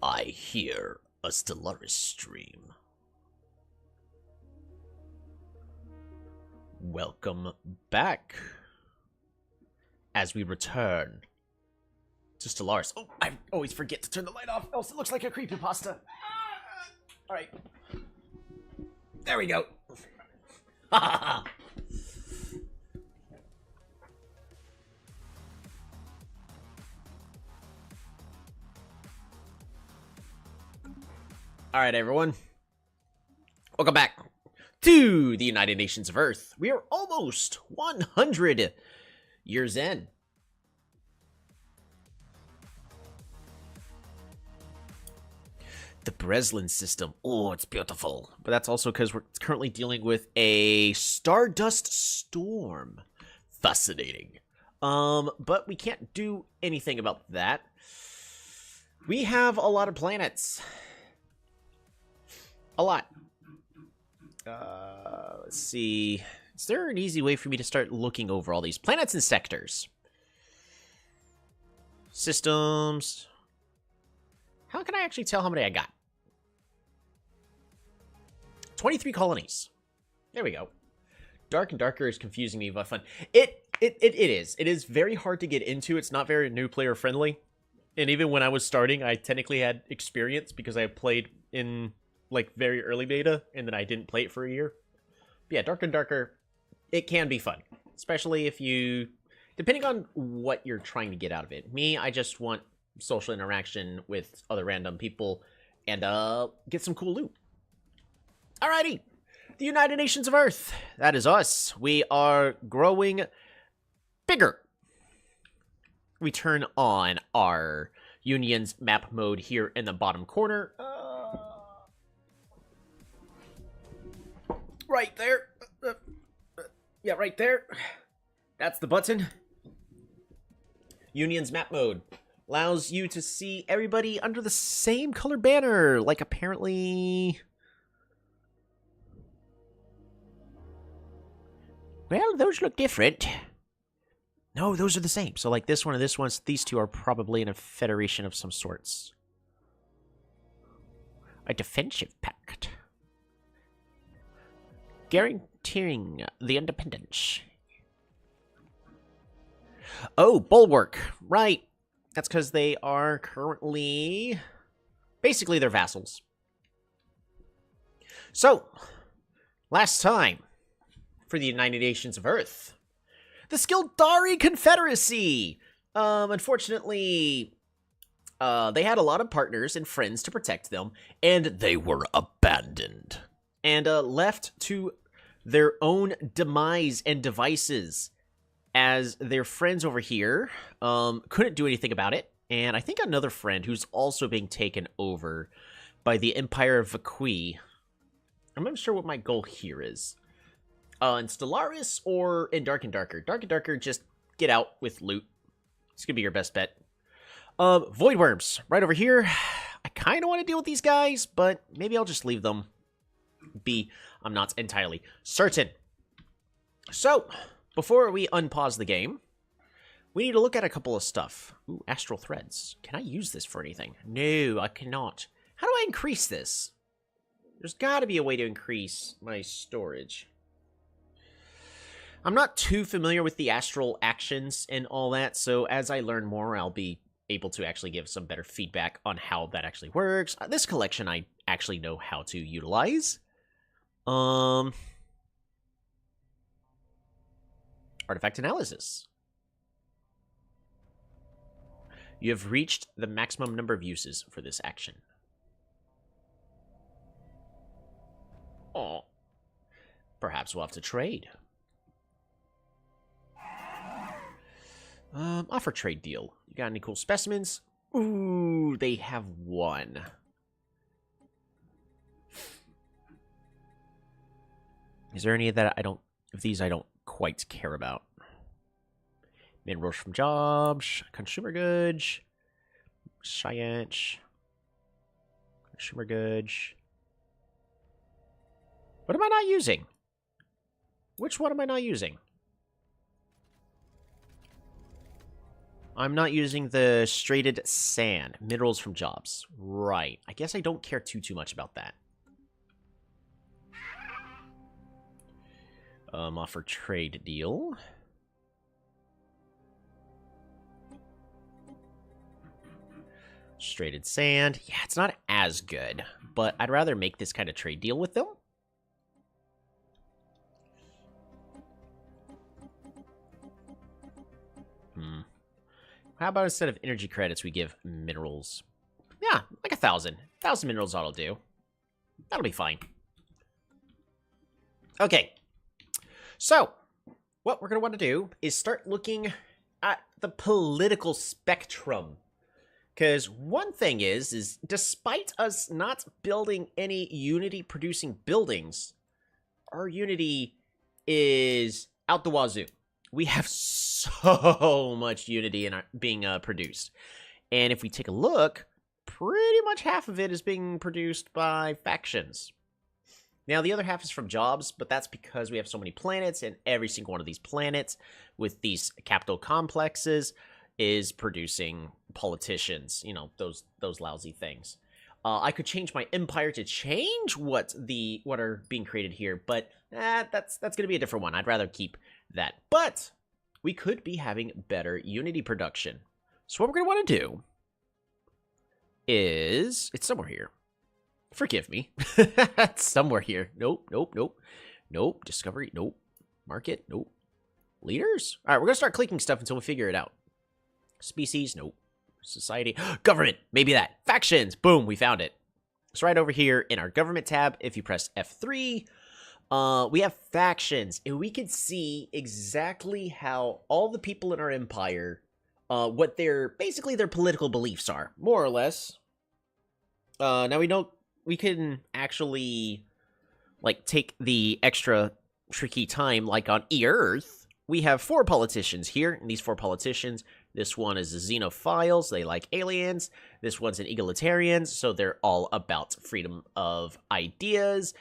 I hear a Stellaris stream. Welcome back as we return to Stellaris. Oh, I always forget to turn the light off, else it looks like a creepypasta. Alright. There we go. Ha ha ha. Alright, everyone. Welcome back to the United Nations of Earth. We are almost 100 years in. The Breslin system. Oh, it's beautiful. But that's also because we're currently dealing with a Stardust Storm. Fascinating. But we can't do anything about that. We have a lot of planets. A lot. Let's see. Is there an easy way for me to start looking over all these planets and sectors? Systems. How can I actually tell how many I got? 23 colonies. There we go. Dark and Darker is confusing me, but fun. It is. It is very hard to get into. It's not very new player friendly. And even when I was starting, I technically had experience because I played in like very early beta, and then I didn't play it for a year. But yeah, Dark and Darker, it can be fun, especially if you, depending on what you're trying to get out of it. Me, I just want social interaction with other random people and get some cool loot. Alrighty, the United Nations of Earth, that is us. We are growing bigger. We turn on our Union's map mode here in the bottom corner. Right there. Yeah, right there. That's the button. Union's map mode allows you to see everybody under the same color banner. Like, apparently... Well, those look different. No, those are the same. So, like, this one and this one, these two are probably in a federation of some sorts. A defensive pact. Guaranteeing the independence. Oh, Bulwark. Right. That's because they are currently... basically, they're vassals. So, last time for the United Nations of Earth. The Skildari Confederacy! Unfortunately, they had a lot of partners and friends to protect them, and they were abandoned. And left to their own demise and devices, as their friends over here couldn't do anything about it. And I think another friend who's also being taken over by the Empire of Vakui. I'm not sure what my goal here is. In Stellaris or in Dark and Darker? Dark and Darker, just get out with loot. It's gonna be your best bet. Void Worms, right over here. I kind of want to deal with these guys, but maybe I'll just leave them be. I'm not entirely certain. So, before we unpause the game, we need to look at a couple of stuff. Ooh, Astral Threads. Can I use this for anything? No, I cannot. How do I increase this? There's got to be a way to increase my storage. I'm not too familiar with the astral actions and all that, so as I learn more, I'll be able to actually give some better feedback on how that actually works. This collection I actually know how to utilize. Artifact analysis. You have reached the maximum number of uses for this action. Oh. Perhaps we'll have to trade. Offer trade deal. You got any cool specimens? Ooh, they have one. Is there any that I don't... Of these I don't quite care about? Minerals from jobs, consumer goods, science, consumer goods. What am I not using? Which one am I not using? I'm not using the straighted sand. Minerals from jobs. Right. I guess I don't care too much about that. Offer trade deal. Straighted sand. Yeah, it's not as good, but I'd rather make this kind of trade deal with them. How about instead of energy credits, we give minerals? Yeah, like 1,000. 1,000 minerals ought to do. That'll be fine. Okay. So, what we're going to want to do is start looking at the political spectrum. Because one thing is despite us not building any Unity-producing buildings, our Unity is out the wazoo. We have so much Unity being produced. And if we take a look, pretty much half of it is being produced by factions. Now, the other half is from jobs, but that's because we have so many planets, and every single one of these planets with these capital complexes is producing politicians. You know, those lousy things. I could change my empire to change what are being created here, but that's going to be a different one. I'd rather keep that. But we could be having better Unity production. So what we're going to want to do is... It's somewhere here. Forgive me. It's somewhere here. Nope. Nope. Discovery. Nope. Market. Nope. Leaders? All right, we're going to start clicking stuff until we figure it out. Species. Nope. Society. Government. Maybe that. Factions. Boom. We found it. It's right over here in our government tab. If you press F3, we have factions, and we can see exactly how all the people in our empire, what basically their political beliefs are, more or less. Now we can actually, like, take the extra tricky time, like on Earth. We have 4 politicians here, and these 4 politicians, this one is the xenophiles, they like aliens. This one's an egalitarians, so they're all about freedom of ideas.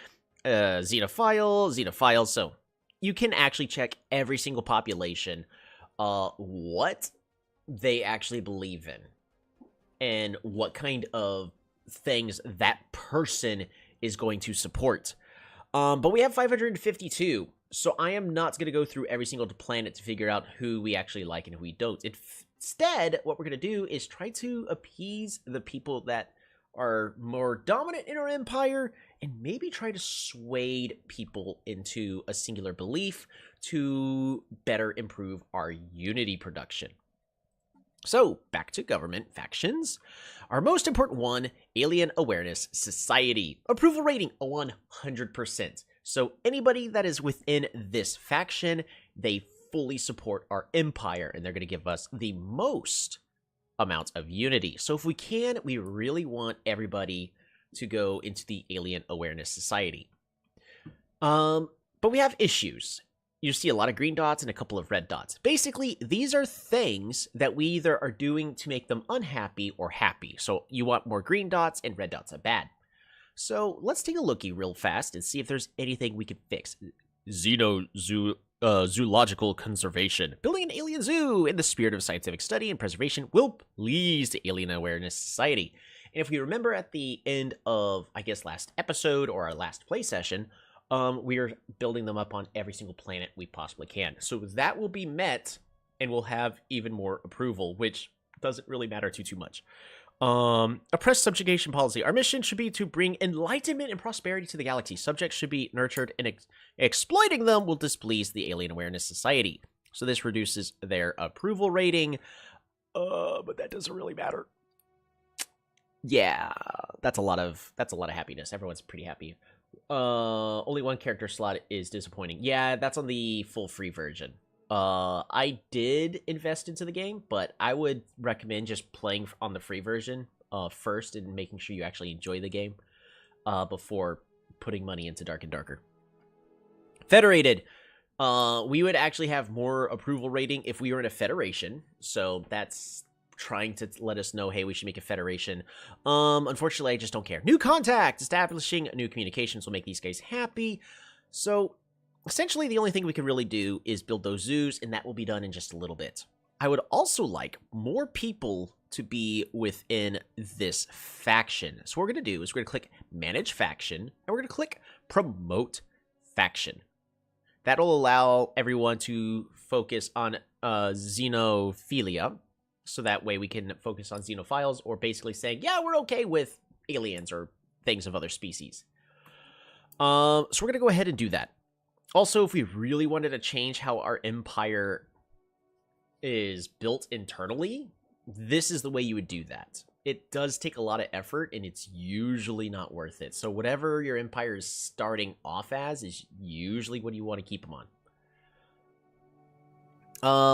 Xenophiles, so you can actually check every single population, what they actually believe in, and what kind of things that person is going to support. But we have 552, so I am not going to go through every single planet to figure out who we actually like and who we don't. Instead, what we're going to do is try to appease the people that are more dominant in our empire, and maybe try to sway people into a singular belief to better improve our Unity production. So, back to government factions. Our most important one, Alien Awareness Society. Approval rating, 100%. So, anybody that is within this faction, they fully support our empire, and they're going to give us the most amount of Unity. So, if we can, we really want everybody to go into the Alien Awareness Society. But we have issues. You see a lot of green dots and a couple of red dots. Basically, these are things that we either are doing to make them unhappy or happy. So you want more green dots, and red dots are bad. So let's take a looky real fast and see if there's anything we can fix. Zoological conservation. Building an alien zoo in the spirit of scientific study and preservation will please the Alien Awareness Society. And if we remember at the end of, I guess, last episode or our last play session, we are building them up on every single planet we possibly can. So that will be met, and we'll have even more approval, which doesn't really matter too much. Oppressed subjugation policy. Our mission should be to bring enlightenment and prosperity to the galaxy. Subjects should be nurtured, and exploiting them will displease the Alien Awareness Society. So this reduces their approval rating, but that doesn't really matter. Yeah, that's a lot of happiness. Everyone's pretty happy. Only 1 character slot is disappointing. Yeah, that's on the full free version. I did invest into the game, but I would recommend just playing on the free version first and making sure you actually enjoy the game before putting money into Dark and Darker. Federated. We would actually have more approval rating if we were in a federation, so that's trying to let us know, hey, we should make a federation. Unfortunately, I just don't care. New contact! Establishing new communications will make these guys happy. So, essentially, the only thing we can really do is build those zoos, and that will be done in just a little bit. I would also like more people to be within this faction. So what we're going to do is we're going to click Manage Faction, and we're going to click Promote Faction. That'll allow everyone to focus on xenophilia, so that way we can focus on xenophiles, or basically saying, yeah, we're okay with aliens or things of other species. So we're going to go ahead and do that. Also, if we really wanted to change how our empire is built internally, this is the way you would do that. It does take a lot of effort, and it's usually not worth it. So whatever your empire is starting off as is usually what you want to keep them on.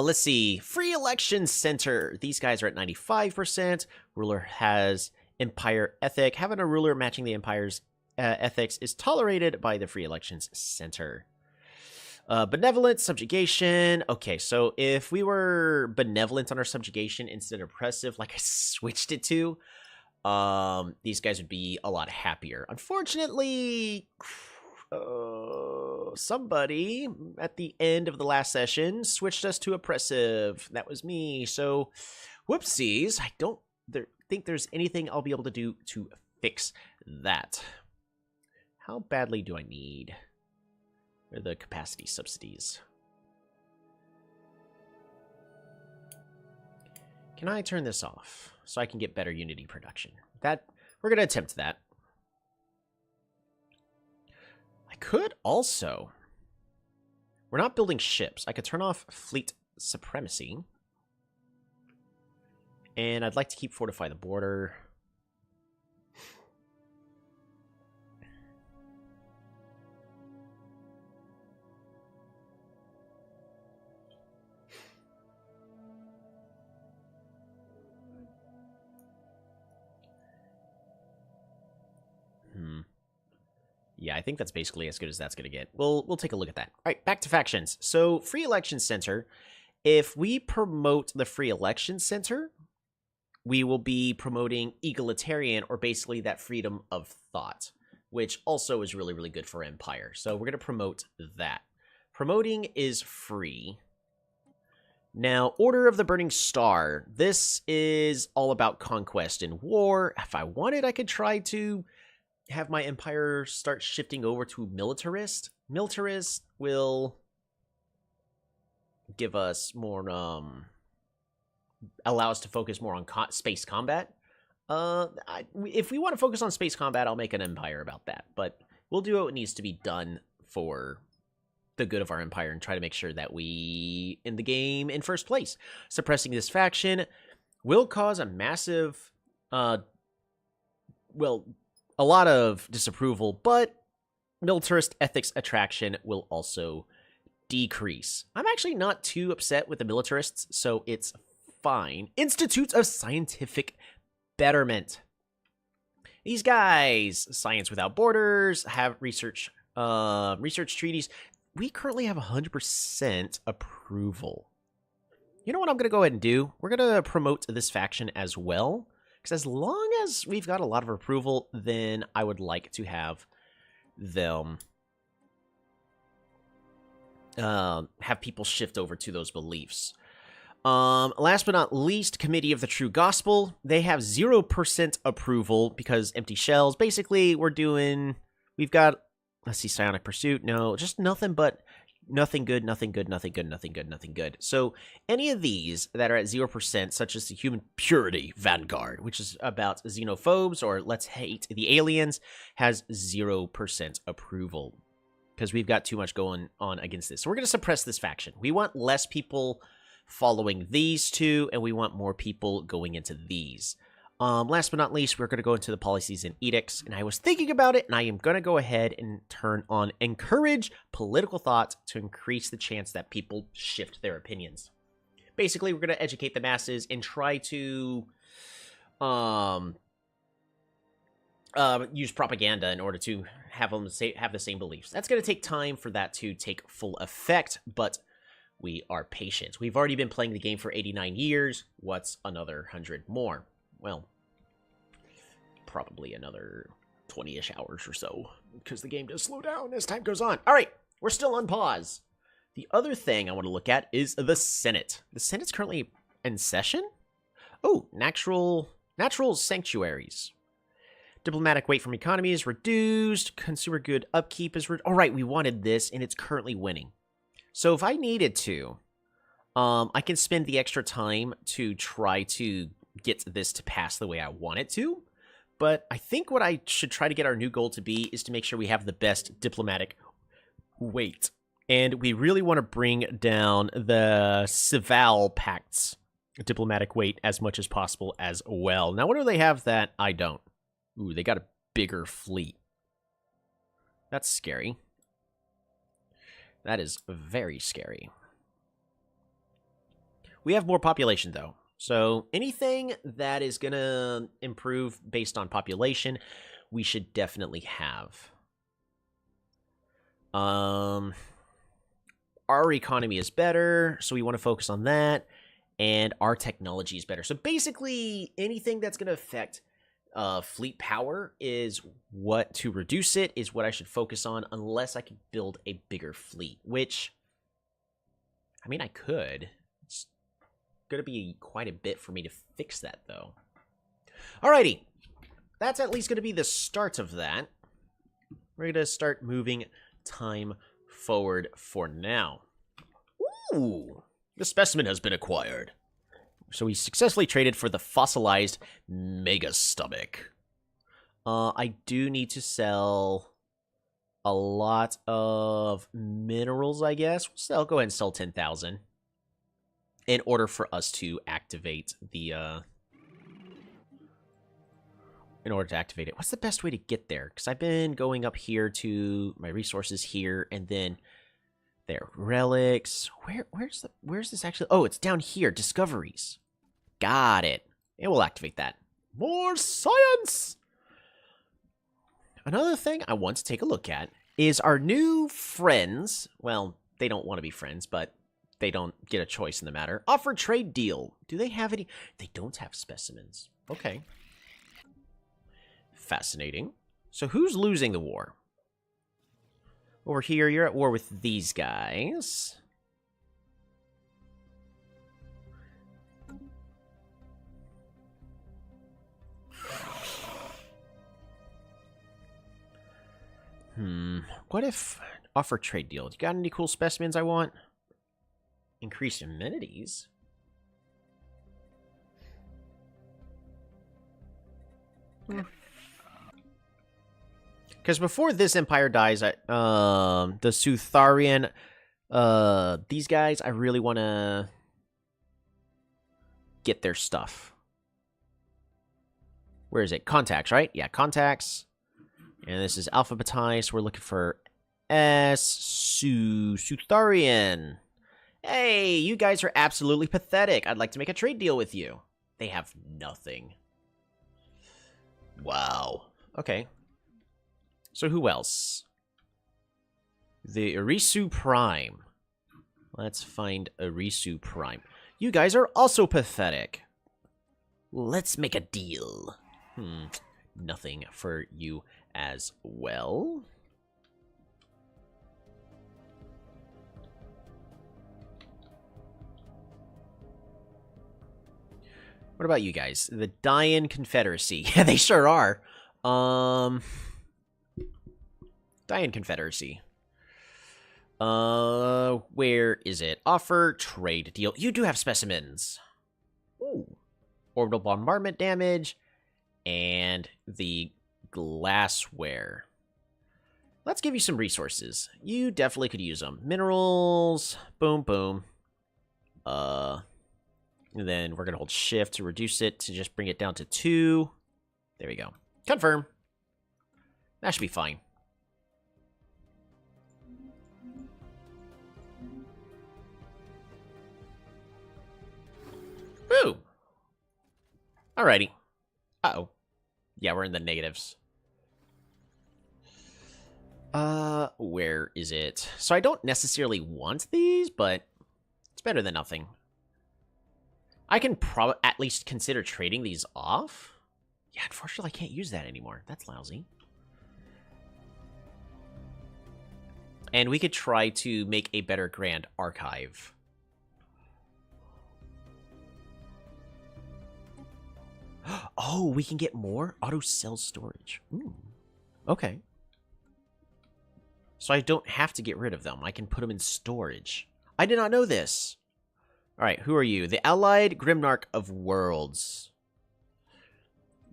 Let's see. Free Election Center. These guys are at 95%. Ruler has Empire Ethic. Having a ruler matching the Empire's ethics is tolerated by the Free Elections Center. Benevolent, subjugation. Okay, so if we were benevolent on our subjugation instead of oppressive, like I switched it to, these guys would be a lot happier. Unfortunately, somebody at the end of the last session switched us to oppressive. That was me. So, whoopsies. I don't think there's anything I'll be able to do to fix that. How badly do I need the capacity subsidies? Can I turn this off so I can get better Unity production? That we're gonna attempt that. I could also, we're not building ships. I could turn off fleet supremacy, and I'd like to keep fortify the border. Yeah, I think that's basically as good as that's going to get. We'll take a look at that. All right, back to factions. So, Free Election Center. If we promote the Free Election Center, we will be promoting egalitarian, or basically that freedom of thought, which also is really, really good for Empire. So, we're going to promote that. Promoting is free. Now, Order of the Burning Star. This is all about conquest and war. If I wanted, I could try to have my empire start shifting over to militarist. Militarist will give us more, allow us to focus more on space combat. If we want to focus on space combat, I'll make an empire about that. But we'll do what needs to be done for the good of our empire and try to make sure that we end the game in first place. Suppressing this faction will cause a massive, well, a lot of disapproval, but militarist ethics attraction will also decrease. I'm actually not too upset with the militarists, so it's fine. Institutes of Scientific Betterment. These guys, Science Without Borders, have research treaties. We currently have 100% approval. You know what I'm going to go ahead and do? We're going to promote this faction as well. Because as long as we've got a lot of approval, then I would like to have them have people shift over to those beliefs. Last but not least, Committee of the True Gospel. They have 0% approval because empty shells. Basically, we've got, let's see, Psionic Pursuit. No, just nothing but nothing good, nothing good, nothing good, nothing good, nothing good. So any of these that are at 0%, such as the Human Purity Vanguard, which is about xenophobes or let's hate the aliens, has 0% approval because we've got too much going on against this. So we're going to suppress this faction. We want less people following these two, and we want more people going into these. Last but not least, we're going to go into the policies and edicts, and I was thinking about it, and I am going to go ahead and turn on encourage political thought to increase the chance that people shift their opinions. Basically, we're going to educate the masses and try to use propaganda in order to have them have the same beliefs. That's going to take time for that to take full effect, but we are patient. We've already been playing the game for 89 years. What's another 100 more? Well, probably another 20-ish hours or so, because the game does slow down as time goes on. All right, we're still on pause. The other thing I want to look at is the Senate. The Senate's currently in session? Oh, natural sanctuaries. Diplomatic weight from economy is reduced. Consumer good upkeep is all right, we wanted this, and it's currently winning. So if I needed to, I can spend the extra time to try to get this to pass the way I want it to. But I think what I should try to get our new goal to be is to make sure we have the best diplomatic weight. And we really want to bring down the Cival Pact's diplomatic weight as much as possible as well. Now, what do they have that I don't? Ooh, they got a bigger fleet. That's scary. That is very scary. We have more population, though. So anything that is going to improve based on population, we should definitely have. Our economy is better, so we want to focus on that. And our technology is better. So basically, anything that's going to affect fleet power is what to reduce it, is what I should focus on, unless I could build a bigger fleet, which, I mean, I could. It's going to be quite a bit for me to fix that, though. Alrighty. That's at least going to be the start of that. We're going to start moving time forward for now. Ooh. The specimen has been acquired. So we successfully traded for the fossilized mega stomach. I do need to sell a lot of minerals, I guess. I'll go ahead and sell 10,000 in order for us to activate the... in order to activate it. What's the best way to get there? Because I've been going up here to my resources here, and then there. Relics. Where's this actually? Oh, it's down here. Discoveries. Got it. And we'll activate that. More science! Another thing I want to take a look at is our new friends. Well, they don't want to be friends, but they don't get a choice in the matter. Offer trade deal. Do they have any? They don't have specimens. Okay. Fascinating. So who's losing the war? Over here, you're at war with these guys. What if... Offer trade deal. You got any cool specimens I want? Increased amenities? Because before this empire dies, the Sutharian, these guys, I really want to get their stuff. Where is it? Contacts, right? Yeah, contacts. And this is alphabetized. We're looking for Sutharian. Hey, you guys are absolutely pathetic. I'd like to make a trade deal with you. They have nothing. Wow. Okay. So who else? The Irisu Prime. Let's find Irisu Prime. You guys are also pathetic. Let's make a deal. Nothing for you as well. What about you guys? The Dian Confederacy. Yeah, they sure are. Dian Confederacy. Where is it? Offer trade deal. You do have specimens. Ooh. Orbital bombardment damage. And the glassware. Let's give you some resources. You definitely could use them. Minerals. Boom, boom. And then we're going to hold shift to reduce it to just bring it down to 2. There we go. Confirm. That should be fine. Woo! Alrighty. Uh-oh. Yeah, we're in the negatives. Where is it? So I don't necessarily want these, but it's better than nothing. I can at least consider trading these off. Yeah, unfortunately, I can't use that anymore. That's lousy. And we could try to make a better Grand Archive. Oh, we can get more? Auto cell storage. Ooh. Okay. So I don't have to get rid of them. I can put them in storage. I did not know this. Alright, who are you? The Allied Grimnarch of Worlds.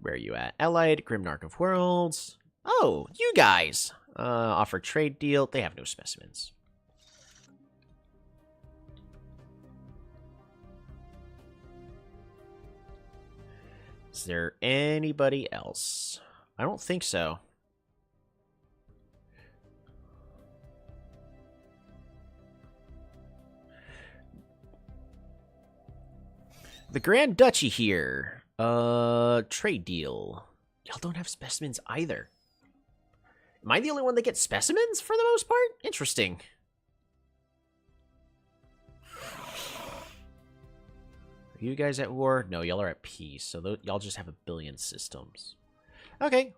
Where are you at? Allied Grimnarch of Worlds. Oh, you guys. Offer trade deal. They have no specimens. Is there anybody else? I don't think so. The Grand Duchy here. Trade deal. Y'all don't have specimens either. Am I the only one that gets specimens for the most part? Interesting. Are you guys at war? No, y'all are at peace. So y'all just have a billion systems. Okay.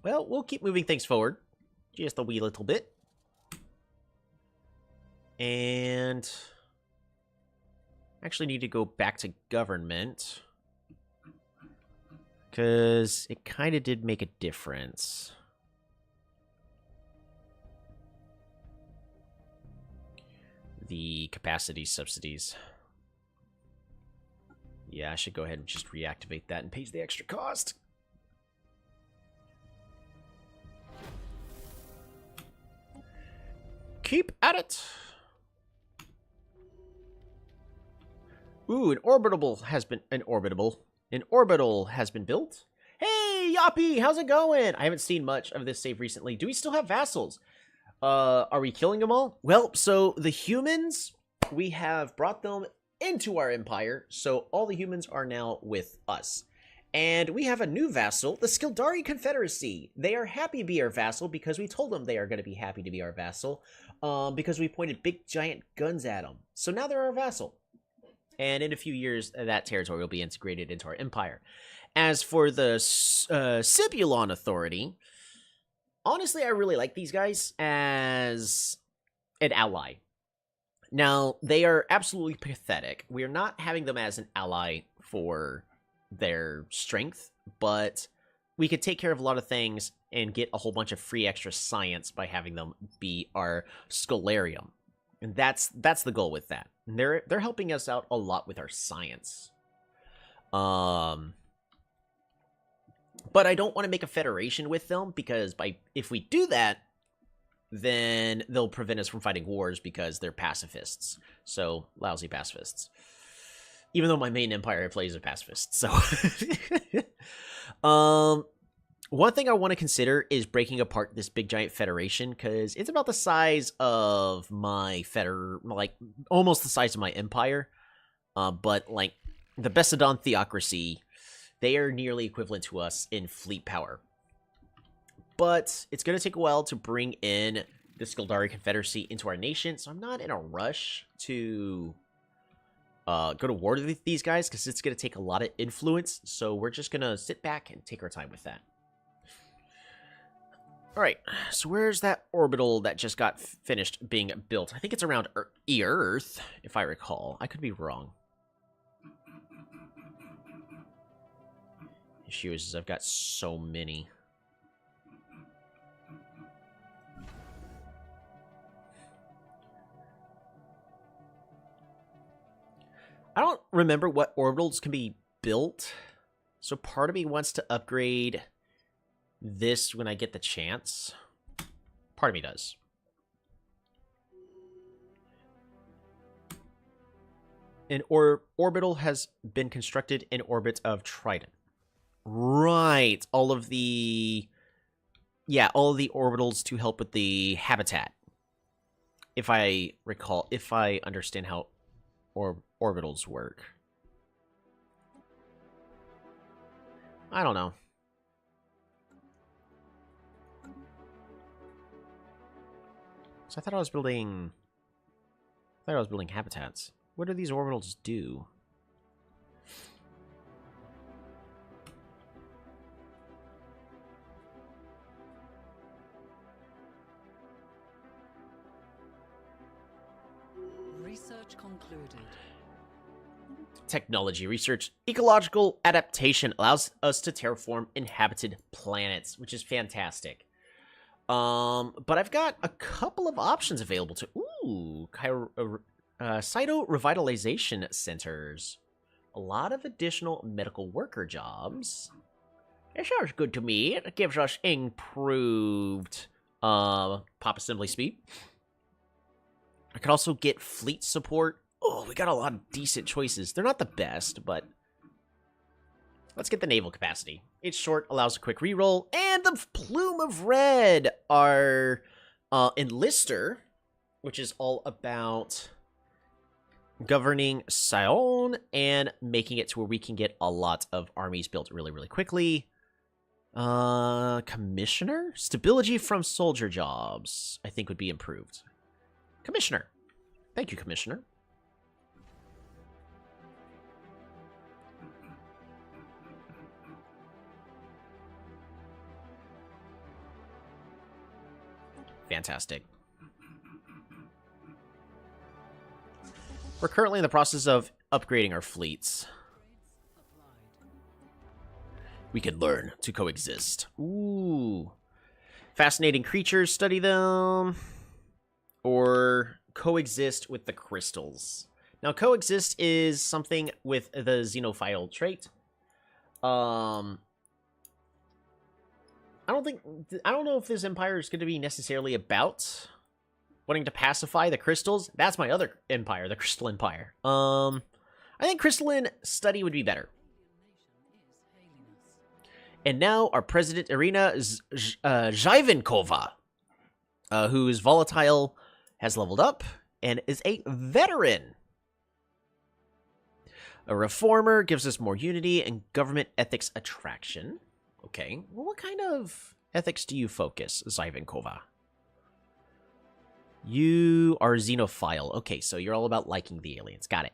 Well, we'll keep moving things forward. Just a wee little bit. And... actually need to go back to government. Because it kind of did make a difference. The capacity subsidies. Yeah, I should go ahead and just reactivate that and pay the extra cost. Keep at it. Ooh, an orbital has been built. Hey, Yaaayyyyyy, how's it going? I haven't seen much of this save recently. Do we still have vassals? Are we killing them all? Well, so the humans, we have brought them into our empire, so all the humans are now with us. And we have a new vassal, the Stellaris Confederacy. They are happy to be our vassal because we told them they are going to be happy to be our vassal, because we pointed big giant guns at them. So now they're our vassal. And in a few years, that territory will be integrated into our empire. As for the Sibulon Authority, honestly, I really like these guys as an ally. Now, they are absolutely pathetic. We are not having them as an ally for their strength, but we could take care of a lot of things and get a whole bunch of free extra science by having them be our Scholarium. And that's the goal with that. And they're helping us out a lot with our science. But I don't want to make a federation with them because if we do that, then they'll prevent us from fighting wars because they're pacifists. So, lousy pacifists. Even though my main empire plays a pacifist, so... one thing I want to consider is breaking apart this big giant federation, because it's about the size of my almost the size of my empire. But, like, the Besodon Theocracy, they are nearly equivalent to us in fleet power. But it's going to take a while to bring in the Stellaris Confederacy into our nation, so I'm not in a rush to go to war with these guys, because it's going to take a lot of influence, so we're just going to sit back and take our time with that. Alright, so where's that orbital that just got finished being built? I think it's around Earth, if I recall. I could be wrong. Issue is I've got so many. I don't remember what orbitals can be built, so part of me wants to upgrade this when I get the chance. Part of me does. An orbital has been constructed in orbit of Trident. Right. All of the orbitals to help with the habitat. If I recall, if I understand how orbitals work. I don't know. So I thought I was building habitats. What do these orbitals do? Research concluded. technology research. Ecological adaptation allows us to terraform inhabited planets, which is fantastic. But I've got a couple of options available to... Ooh, cyto-revitalization centers. A lot of additional medical worker jobs. It sounds good to me. It gives us improved pop assembly speed. I could also get fleet support. Oh, we got a lot of decent choices. They're not the best, but let's get the naval capacity. It's short, allows a quick reroll, and the Plume of Red, our enlister, which is all about governing Sion and making it to where we can get a lot of armies built really, really quickly. Commissioner? Stability from soldier jobs, I think would be improved. Commissioner. Thank you, Commissioner. Fantastic. We're currently in the process of upgrading our fleets. We can learn to coexist. Ooh. Fascinating creatures, study them. Or coexist with the crystals. Now, coexist is something with the xenophile trait. I don't know if this empire is going to be necessarily about wanting to pacify the crystals. That's my other empire, the Crystal Empire. I think crystalline study would be better. And now our president, Irina Zhyvankova, who is volatile, has leveled up, and is a veteran. A reformer gives us more unity and government ethics attraction. Okay, well, what kind of ethics do you focus, Zhyvankova? You are xenophile. Okay, so you're all about liking the aliens. Got it.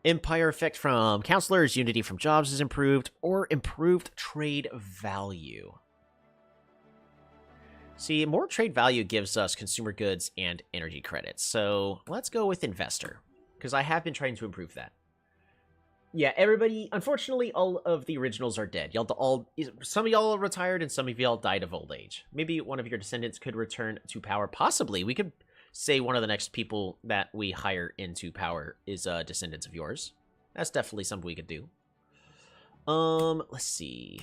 Empire effect from counselors, unity from jobs is improved, or improved trade value. See, more trade value gives us consumer goods and energy credits. So let's go with investor, because I have been trying to improve that. Yeah, everybody, unfortunately, all of the originals are dead. Some of y'all retired and some of y'all died of old age. Maybe one of your descendants could return to power. Possibly. We could say one of the next people that we hire into power is descendants of yours. That's definitely something we could do. Let's see.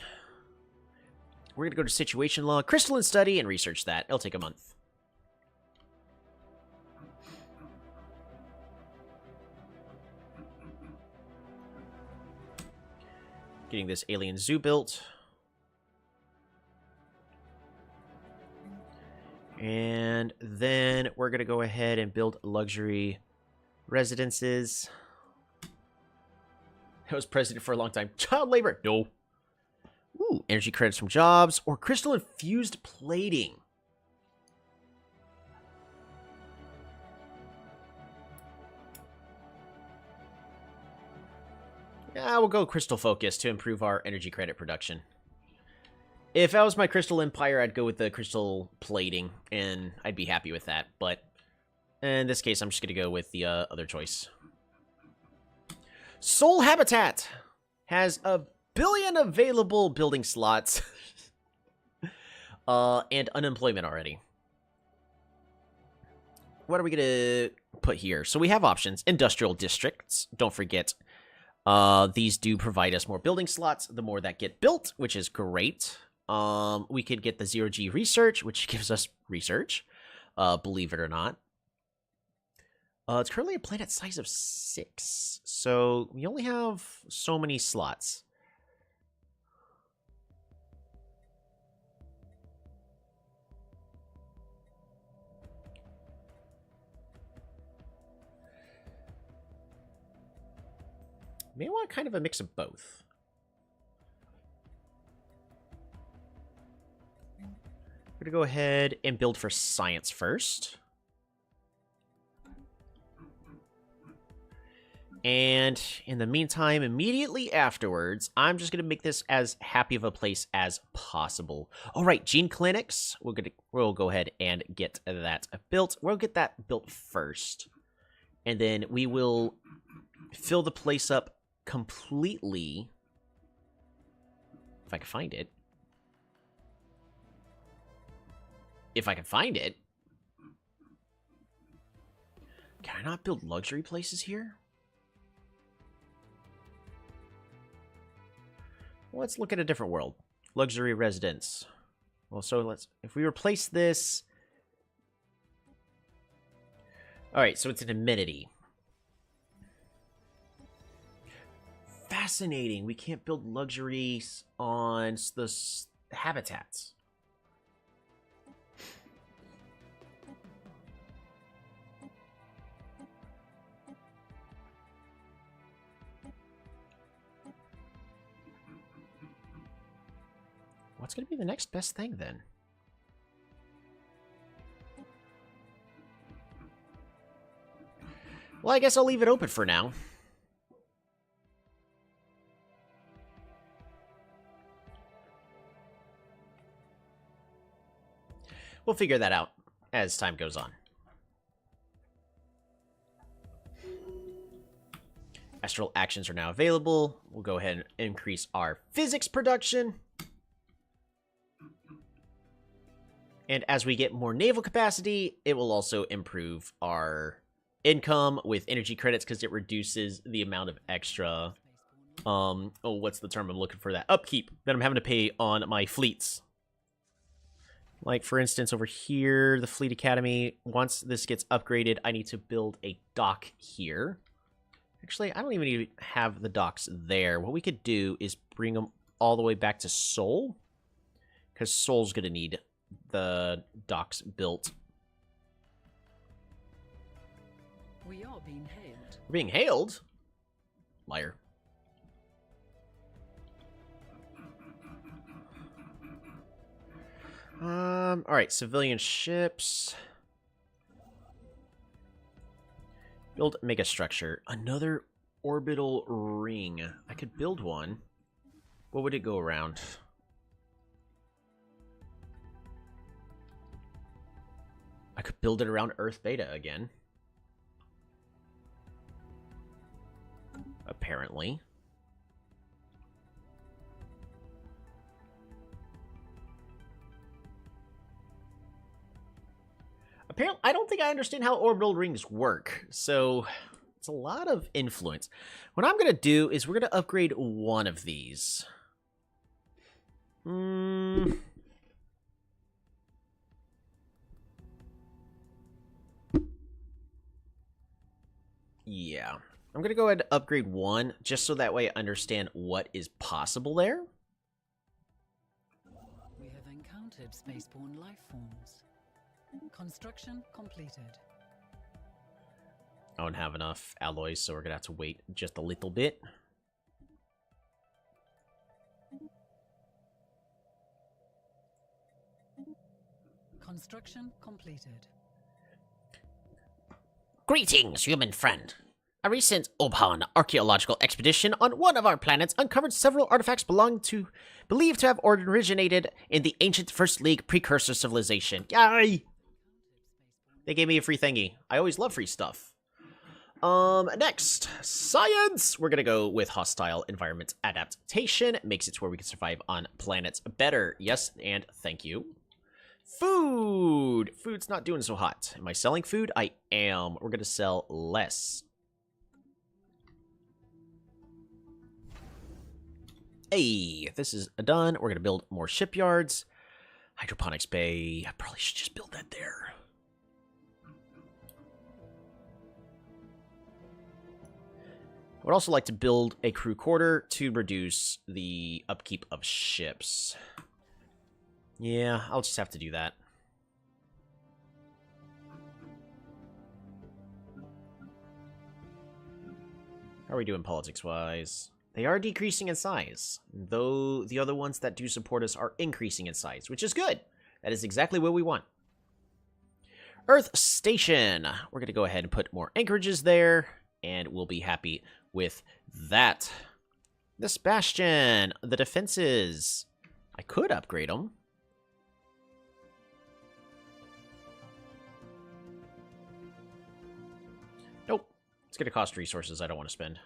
We're going to go to situation law, crystalline study, and research that. It'll take a month. Getting this alien zoo built. And then we're going to go ahead and build luxury residences. I was president for a long time. Child labor. No. Ooh, energy credits from jobs or crystal infused plating. Yeah, we'll go crystal focus to improve our energy credit production. If I was my crystal empire, I'd go with the crystal plating, and I'd be happy with that. But in this case, I'm just going to go with the other choice. Soul Habitat has 1 billion available building slots and unemployment already. What are we going to put here? So we have options. Industrial districts. Don't forget. These do provide us more building slots, the more that get built, which is great. We could get the 0G research, which gives us research, believe it or not. It's currently a planet size of 6, so we only have so many slots. May want kind of a mix of both. We're going to go ahead and build for science first. And in the meantime, immediately afterwards, I'm just going to make this as happy of a place as possible. All right, gene clinics. We'll go ahead and get that built. We'll get that built first. And then we will fill the place up completely. If I can find it. If I can find it. Can I not build luxury places here? Well, let's look at a different world. Luxury residence. Well, so let's... If we replace this... Alright, so it's an amenity. Fascinating. We can't build luxuries on the habitats. What's going to be the next best thing, then? Well, I guess I'll leave it open for now. We'll figure that out as time goes on. Astral actions are now available. We'll go ahead and increase our physics production. And as we get more naval capacity, it will also improve our income with energy credits because it reduces the amount of extra, what's the term I'm looking for? That upkeep that I'm having to pay on my fleets. Like, for instance, over here, the Fleet Academy, once this gets upgraded, I need to build a dock here. Actually, I don't even need to have the docks there. What we could do is bring them all the way back to Seoul, because Seoul's going to need the docks built. We are being hailed. We're being hailed? Liar. Alright, civilian ships. Build mega structure. Another orbital ring. I could build one. What would it go around? I could build it around Earth Beta again. Apparently. Apparently, I don't think I understand how orbital rings work, so it's a lot of influence. What I'm going to do is we're going to upgrade one of these. Yeah. I'm going to go ahead and upgrade one, just so that way I understand what is possible there. We have encountered spaceborne life forms. Construction completed. I don't have enough alloys, so we're going to have to wait just a little bit. Construction completed. Greetings, human friend. A recent Obhan archaeological expedition on one of our planets uncovered several artifacts believed to have originated in the ancient First League precursor civilization. Yay! They gave me a free thingy. I always love free stuff. Next, science! We're gonna go with hostile environment adaptation. Makes it to where we can survive on planets better. Yes, and thank you. Food! Food's not doing so hot. Am I selling food? I am. We're gonna sell less. Hey, this is done. We're gonna build more shipyards. Hydroponics bay. I probably should just build that there. I would also like to build a crew quarter to reduce the upkeep of ships. Yeah, I'll just have to do that. How are we doing politics-wise? They are decreasing in size, though the other ones that do support us are increasing in size, which is good. That is exactly what we want. Earth Station. We're going to go ahead and put more anchorages there, and we'll be happy with that. This bastion, the defenses. I could upgrade them. Nope. It's going to cost resources I don't want to spend.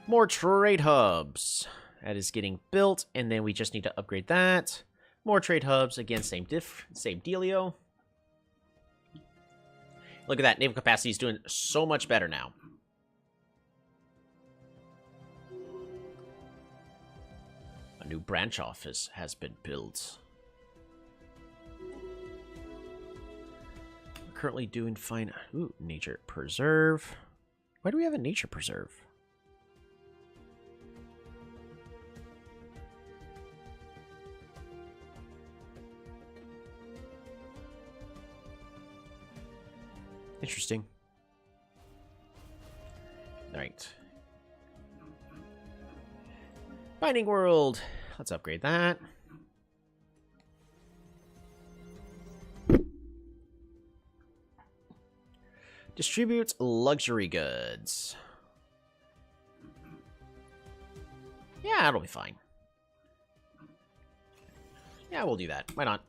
More trade hubs. That is getting built, and then we just need to upgrade that. More trade hubs. Again, same dealio. Look at that. Naval capacity is doing so much better now. A new branch office has been built. We're currently doing fine. Ooh, nature preserve. Why do we have a nature preserve? Interesting. All right. Binding World. Let's upgrade that. Distributes luxury goods. Yeah, that'll be fine. Yeah, we'll do that. Why not?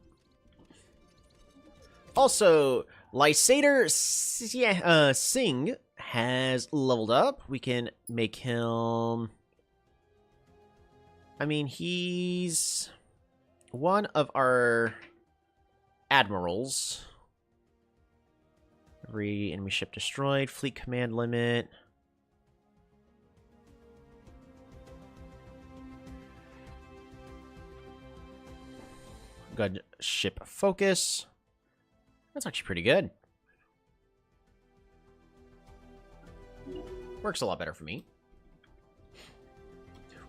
Also, Lysander Singh has leveled up. We can make him... I mean, he's one of our admirals. Every enemy ship destroyed. Fleet command limit. Good ship focus. That's actually pretty good. Works a lot better for me.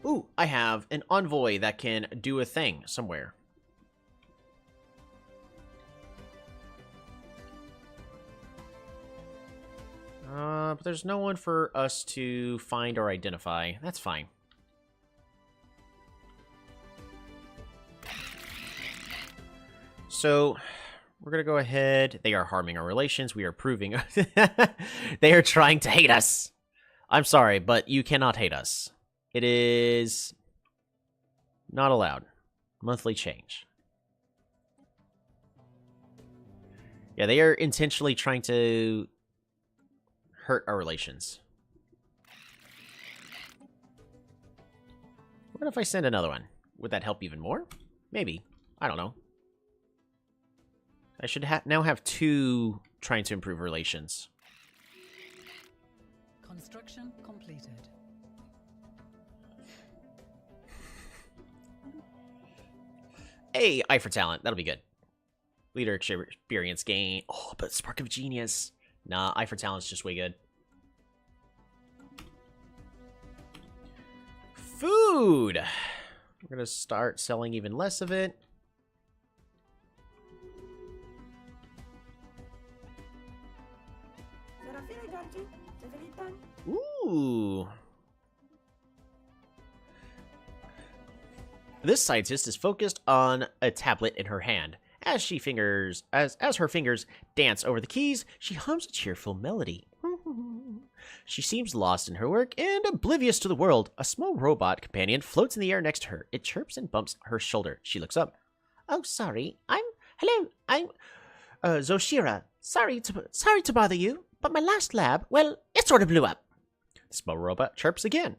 Ooh, I have an envoy that can do a thing somewhere. But there's no one for us to find or identify. That's fine. So, we're going to go ahead. They are harming our relations. We are proving they are trying to hate us. I'm sorry, but you cannot hate us. It is not allowed. Monthly change. Yeah, they are intentionally trying to hurt our relations. What if I send another one? Would that help even more? Maybe. I don't know. I should now have two trying to improve relations. Construction completed. Hey, eye for talent. That'll be good. Leader experience gain. Oh, but Spark of Genius. Nah, eye for talent's just way good. Food! We're gonna start selling even less of it. Ooh. This scientist is focused on a tablet in her hand. As her fingers dance over the keys, she hums a cheerful melody. She seems lost in her work and oblivious to the world. A small robot companion floats in the air next to her. It chirps and bumps her shoulder. She looks up. Oh, sorry. I'm Zoshira. Sorry to bother you, but my last lab, well, it sort of blew up. The small robot chirps again.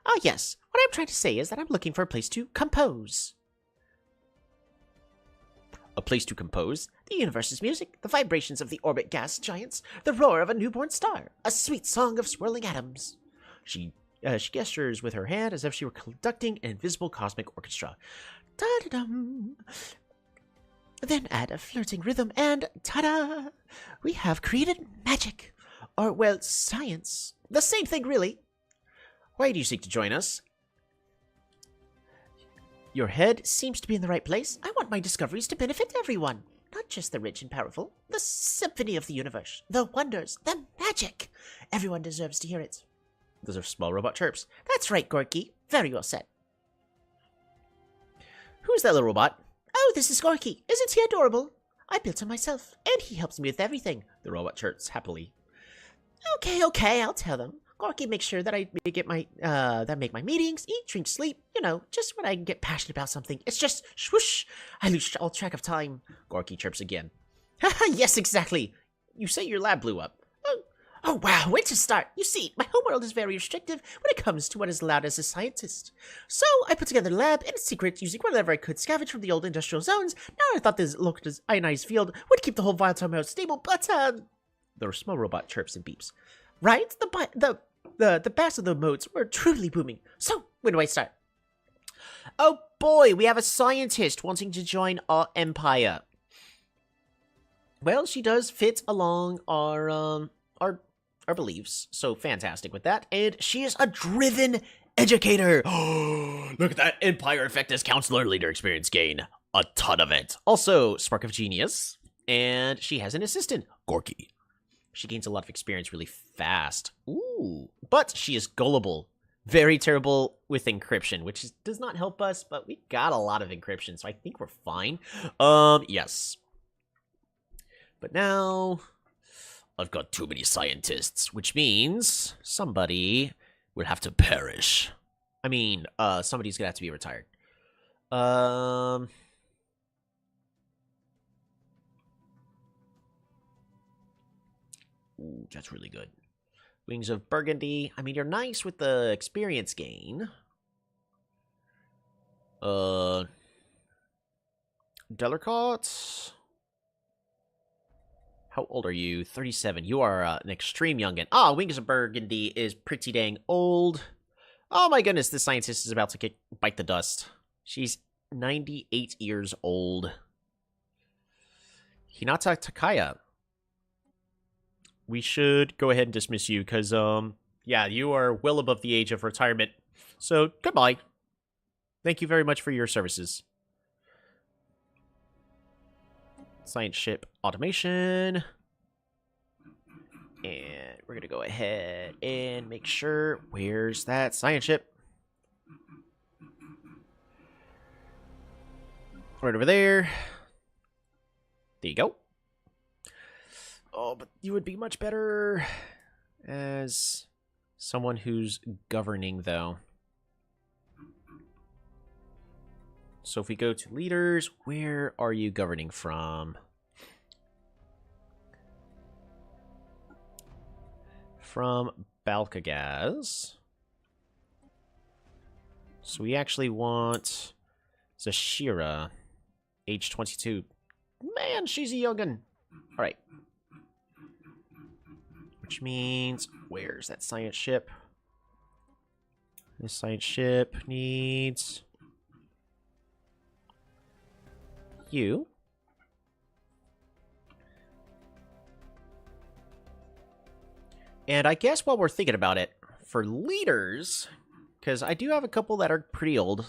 Oh, yes. What I'm trying to say is that I'm looking for a place to compose. A place to compose? The universe's music, the vibrations of the orbit gas giants, the roar of a newborn star, a sweet song of swirling atoms. She gestures with her hand as if she were conducting an invisible cosmic orchestra. Da-da-dum. Then add a flirting rhythm and ta-da! We have created magic. Or, well, science. The same thing, really. Why do you seek to join us? Your head seems to be in the right place. I want my discoveries to benefit everyone, not just the rich and powerful. The symphony of the universe, the wonders, the magic. Everyone deserves to hear it. Those are small robot chirps. That's right, Gorky. Very well said. Who's that little robot? Oh, this is Gorky. Isn't he adorable? I built him myself, and he helps me with everything. The robot chirps happily. Okay, I'll tell them. Gorky makes sure that I make my meetings, eat, drink, sleep. You know, just when I get passionate about something. It's just swoosh. I lose all track of time. Gorky chirps again. Haha, yes, exactly. You say your lab blew up. Oh wow, where to start? You see, my homeworld is very restrictive when it comes to what is allowed as a scientist. So I put together a lab in secret using whatever I could scavenge from the old industrial zones. Now I thought this looked as ionized field would keep the whole volatile mode stable, but the small robot chirps and beeps. Right? The bass of the modes were truly booming. So when do I start? Oh boy, we have a scientist wanting to join our empire. Well, she does fit along our beliefs, so fantastic with that. And she is a driven educator. Look at that Empire Effectus Counselor Leader experience gain. A ton of it. Also, Spark of Genius. And she has an assistant, Gorky. She gains a lot of experience really fast. Ooh. But she is gullible. Very terrible with encryption, which does not help us, but we got a lot of encryption, so I think we're fine. Yes. But now I've got too many scientists, which means somebody would have to perish. I mean, somebody's gonna have to be retired. Ooh, that's really good. Wings of Burgundy. I mean, you're nice with the experience gain. Delarcott. How old are you? 37. You are an extreme youngin. Ah, Wings of Burgundy is pretty dang old. Oh my goodness, this scientist is about to bite the dust. She's 98 years old. Hinata Takaya. We should go ahead and dismiss you, because, yeah, you are well above the age of retirement. So, goodbye. Thank you very much for your services. Science ship automation. And we're going to go ahead and make sure, where's that science ship? Right over there. There you go. Oh, but you would be much better as someone who's governing, though. So if we go to leaders, where are you governing from? From Balkagaz. So we actually want Zashira, age 22. Man, she's a youngin'. All right. Which means, where's that science ship? This science ship needs you. And I guess while we're thinking about it, for leaders, because I do have a couple that are pretty old,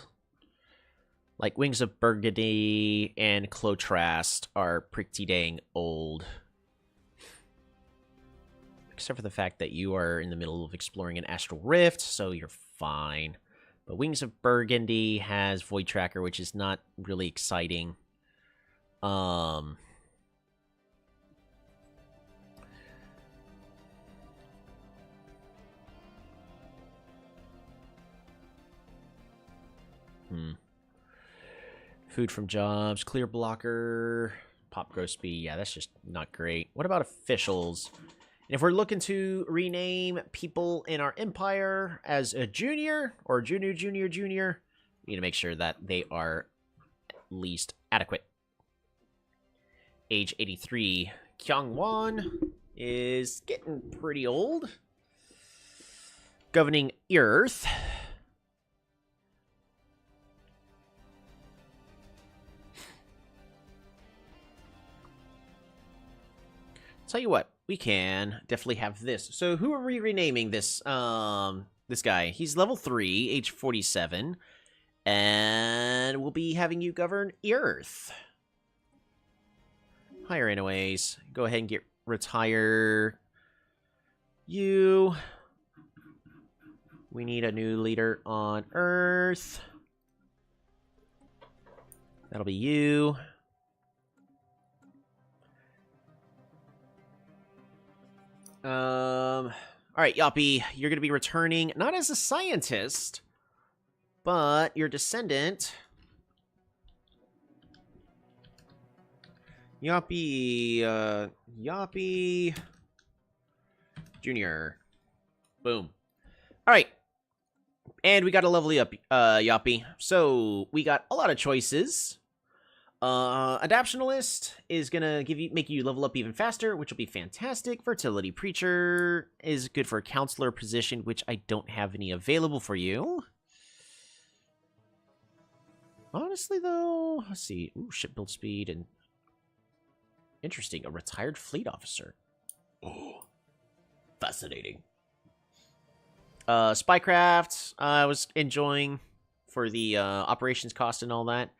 like Wings of Burgundy and Clotrast are pretty dang old. Except for the fact that you are in the middle of exploring an astral rift, so you're fine. But Wings of Burgundy has Void Tracker, which is not really exciting. Food from jobs, clear blocker, pop growth speed. Yeah, that's just not great. What about officials? And if we're looking to rename people in our empire as a junior or junior, we need to make sure that they are at least adequate. Age 83. Kyungwon is getting pretty old. Governing Earth. Tell you what, we can definitely have this. So who are we renaming this this guy? He's level 3, age 47, and we'll be having you govern Earth. Hire anyways. Go ahead and retire you. We need a new leader on Earth. That'll be you. Alright, Yaaayyyyyy, you're gonna be returning, not as a scientist, but your descendant. Yaaayyyyyy, Yaaayyyyyy Junior. Boom. All right. And we got to level you up, Yaaayyyyyy. So we got a lot of choices. Adaptionalist is gonna make you level up even faster, which will be fantastic. Fertility Preacher is good for a counselor position, which I don't have any available for you. Honestly, though, let's see. Ooh, ship build speed and interesting. A retired fleet officer. Oh, fascinating. Spycraft, I was enjoying for the operations cost and all that.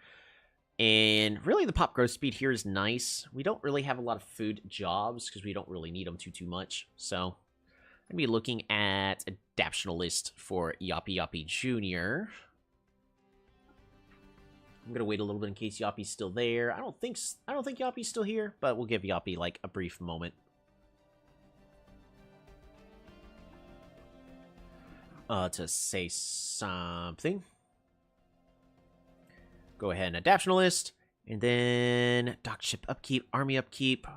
And really, the pop growth speed here is nice. We don't really have a lot of food jobs because we don't really need them too much. So, I'm going to be looking at Adaptionalist for Yaaayyyyyy Jr. I'm going to wait a little bit in case Yaaayyyyy's still there. I don't think Yaaayyyyy's still here, but we'll give Yaaayyyyyy like a brief moment. To say something. Go ahead and Adaptionalist. And then dock ship upkeep, army upkeep.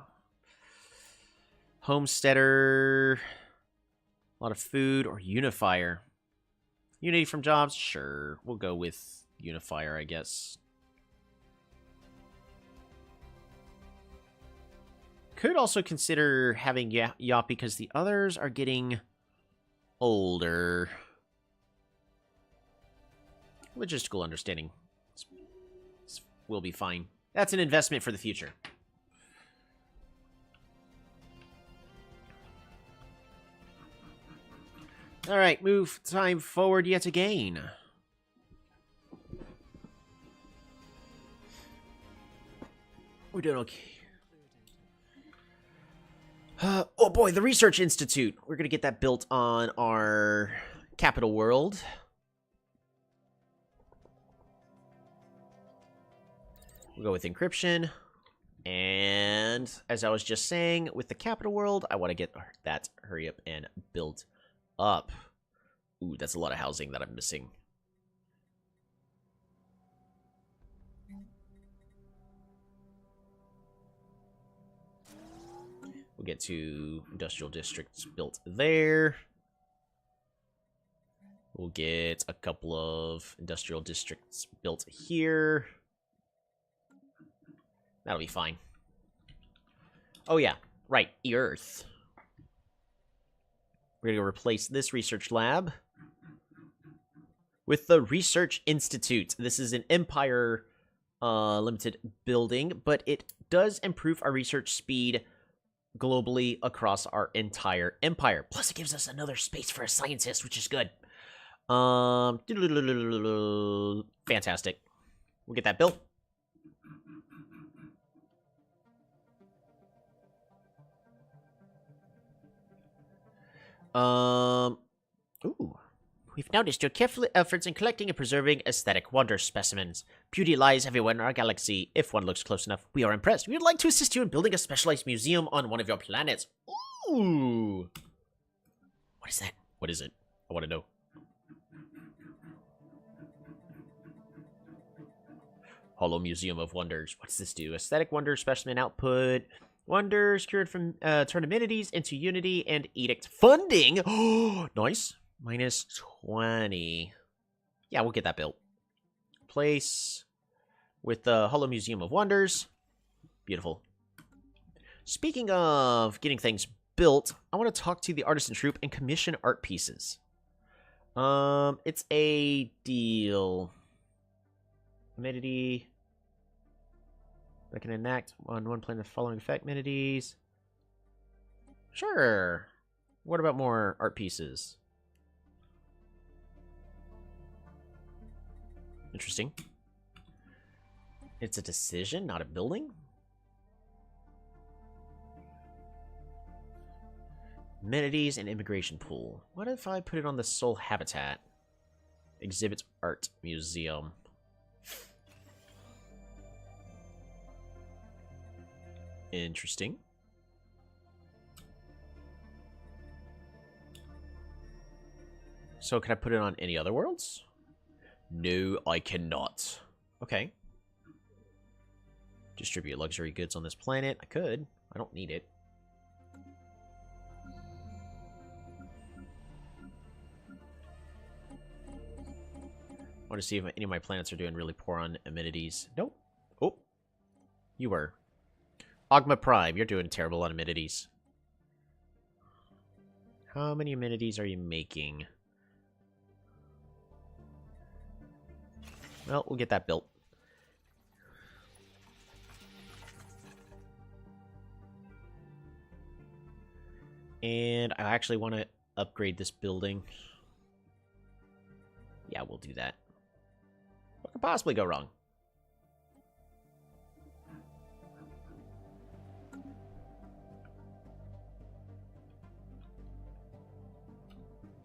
Homesteader. A lot of food or Unifier. Unity from jobs? Sure. We'll go with Unifier, I guess. Could also consider having Yaaayyyyyy because the others are getting older. Logistical understanding. Will be fine. That's an investment for the future. Alright, move time forward yet again. We're doing okay. Oh boy, the Research Institute. We're gonna get that built on our capital world. We'll go with encryption. And as I was just saying, with the capital world, I want to get that hurry up and built up. Ooh, that's a lot of housing that I'm missing. We'll get to industrial districts built there. We'll get a couple of industrial districts built here. That'll be fine. Oh, yeah. Right. Earth. We're going to replace this research lab with the Research Institute. This is an Empire limited building, but it does improve our research speed globally across our entire empire. Plus, it gives us another space for a scientist, which is good. Fantastic. We'll get that built. Ooh. We've noticed your careful efforts in collecting and preserving aesthetic wonder specimens. Beauty lies everywhere in our galaxy. If one looks close enough, we are impressed. We would like to assist you in building a specialized museum on one of your planets. Ooh. What is that? What is it? I want to know. Hollow Museum of Wonders. What does this do? Aesthetic wonder specimen output. Wonders cured from turn amenities into Unity and Edict funding. Oh, nice. Minus 20. Yeah, we'll get that built. Place with the Hollow Museum of Wonders. Beautiful. Speaking of getting things built, I want to talk to the artisan troupe and commission art pieces. It's a deal. Amenity. I can enact on one plane the following effect amenities. Sure. What about more art pieces? Interesting. It's a decision, not a building? Amenities and immigration pool. What if I put it on the Soul Habitat? Exhibit Art Museum. Interesting. So can I put it on any other worlds? No, I cannot. Okay. Distribute luxury goods on this planet. I could. I don't need it. want to see if any of my planets are doing really poor on amenities. Nope. Oh. You were. Ogma Prime, you're doing terrible on amenities. How many amenities are you making? Well, we'll get that built. And I actually want to upgrade this building. Yeah, we'll do that. What could possibly go wrong?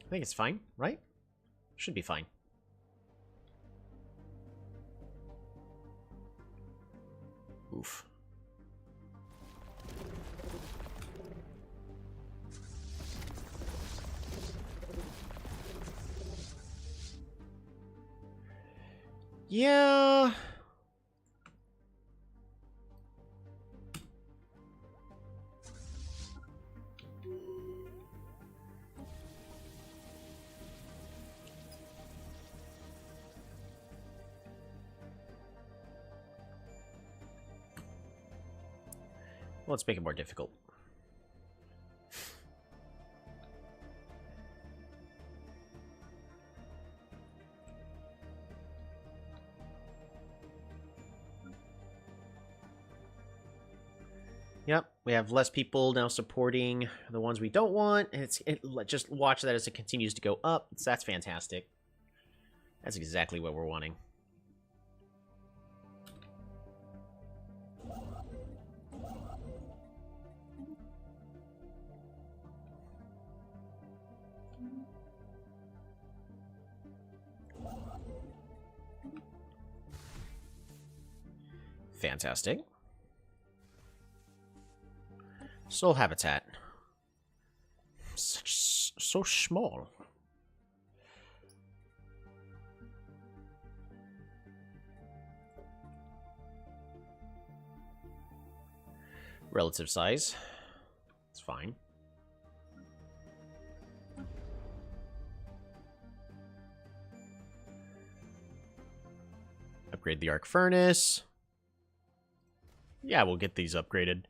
I think it's fine, right? Should be fine. Oof. Yeah. Well, let's make it more difficult. Yep, we have less people now supporting the ones we don't want, and just watch that as it continues to go up. So that's fantastic. That's exactly what we're wanting. Fantastic. Soul habitat. So small. Relative size. It's fine. Upgrade the arc furnace. Yeah, we'll get these upgraded.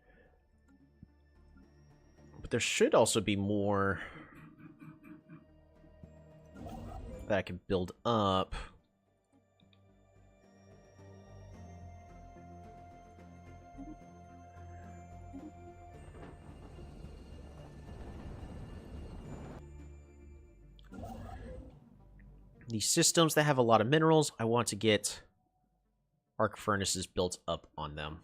But there should also be more that I can build up. These systems that have a lot of minerals, I want to get arc furnaces built up on them.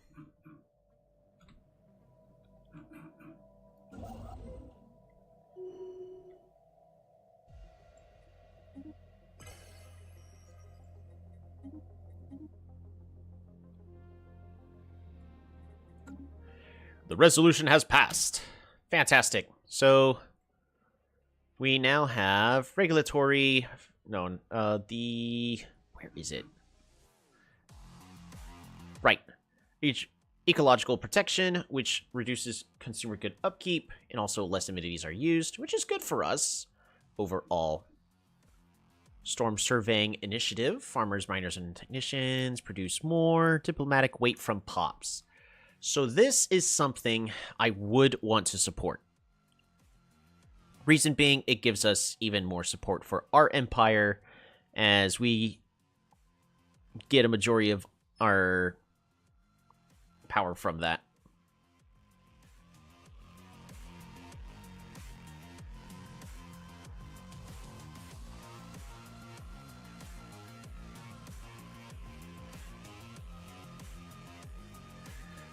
The resolution has passed. Fantastic. So we now have regulatory. No, where is it? Right. Ecological protection, which reduces consumer good upkeep, and also less amenities are used, which is good for us overall. Storm surveying initiative. Farmers, miners, and technicians produce more. Diplomatic weight from pops. So this is something I would want to support. Reason being, it gives us even more support for our empire as we get a majority of our power from that.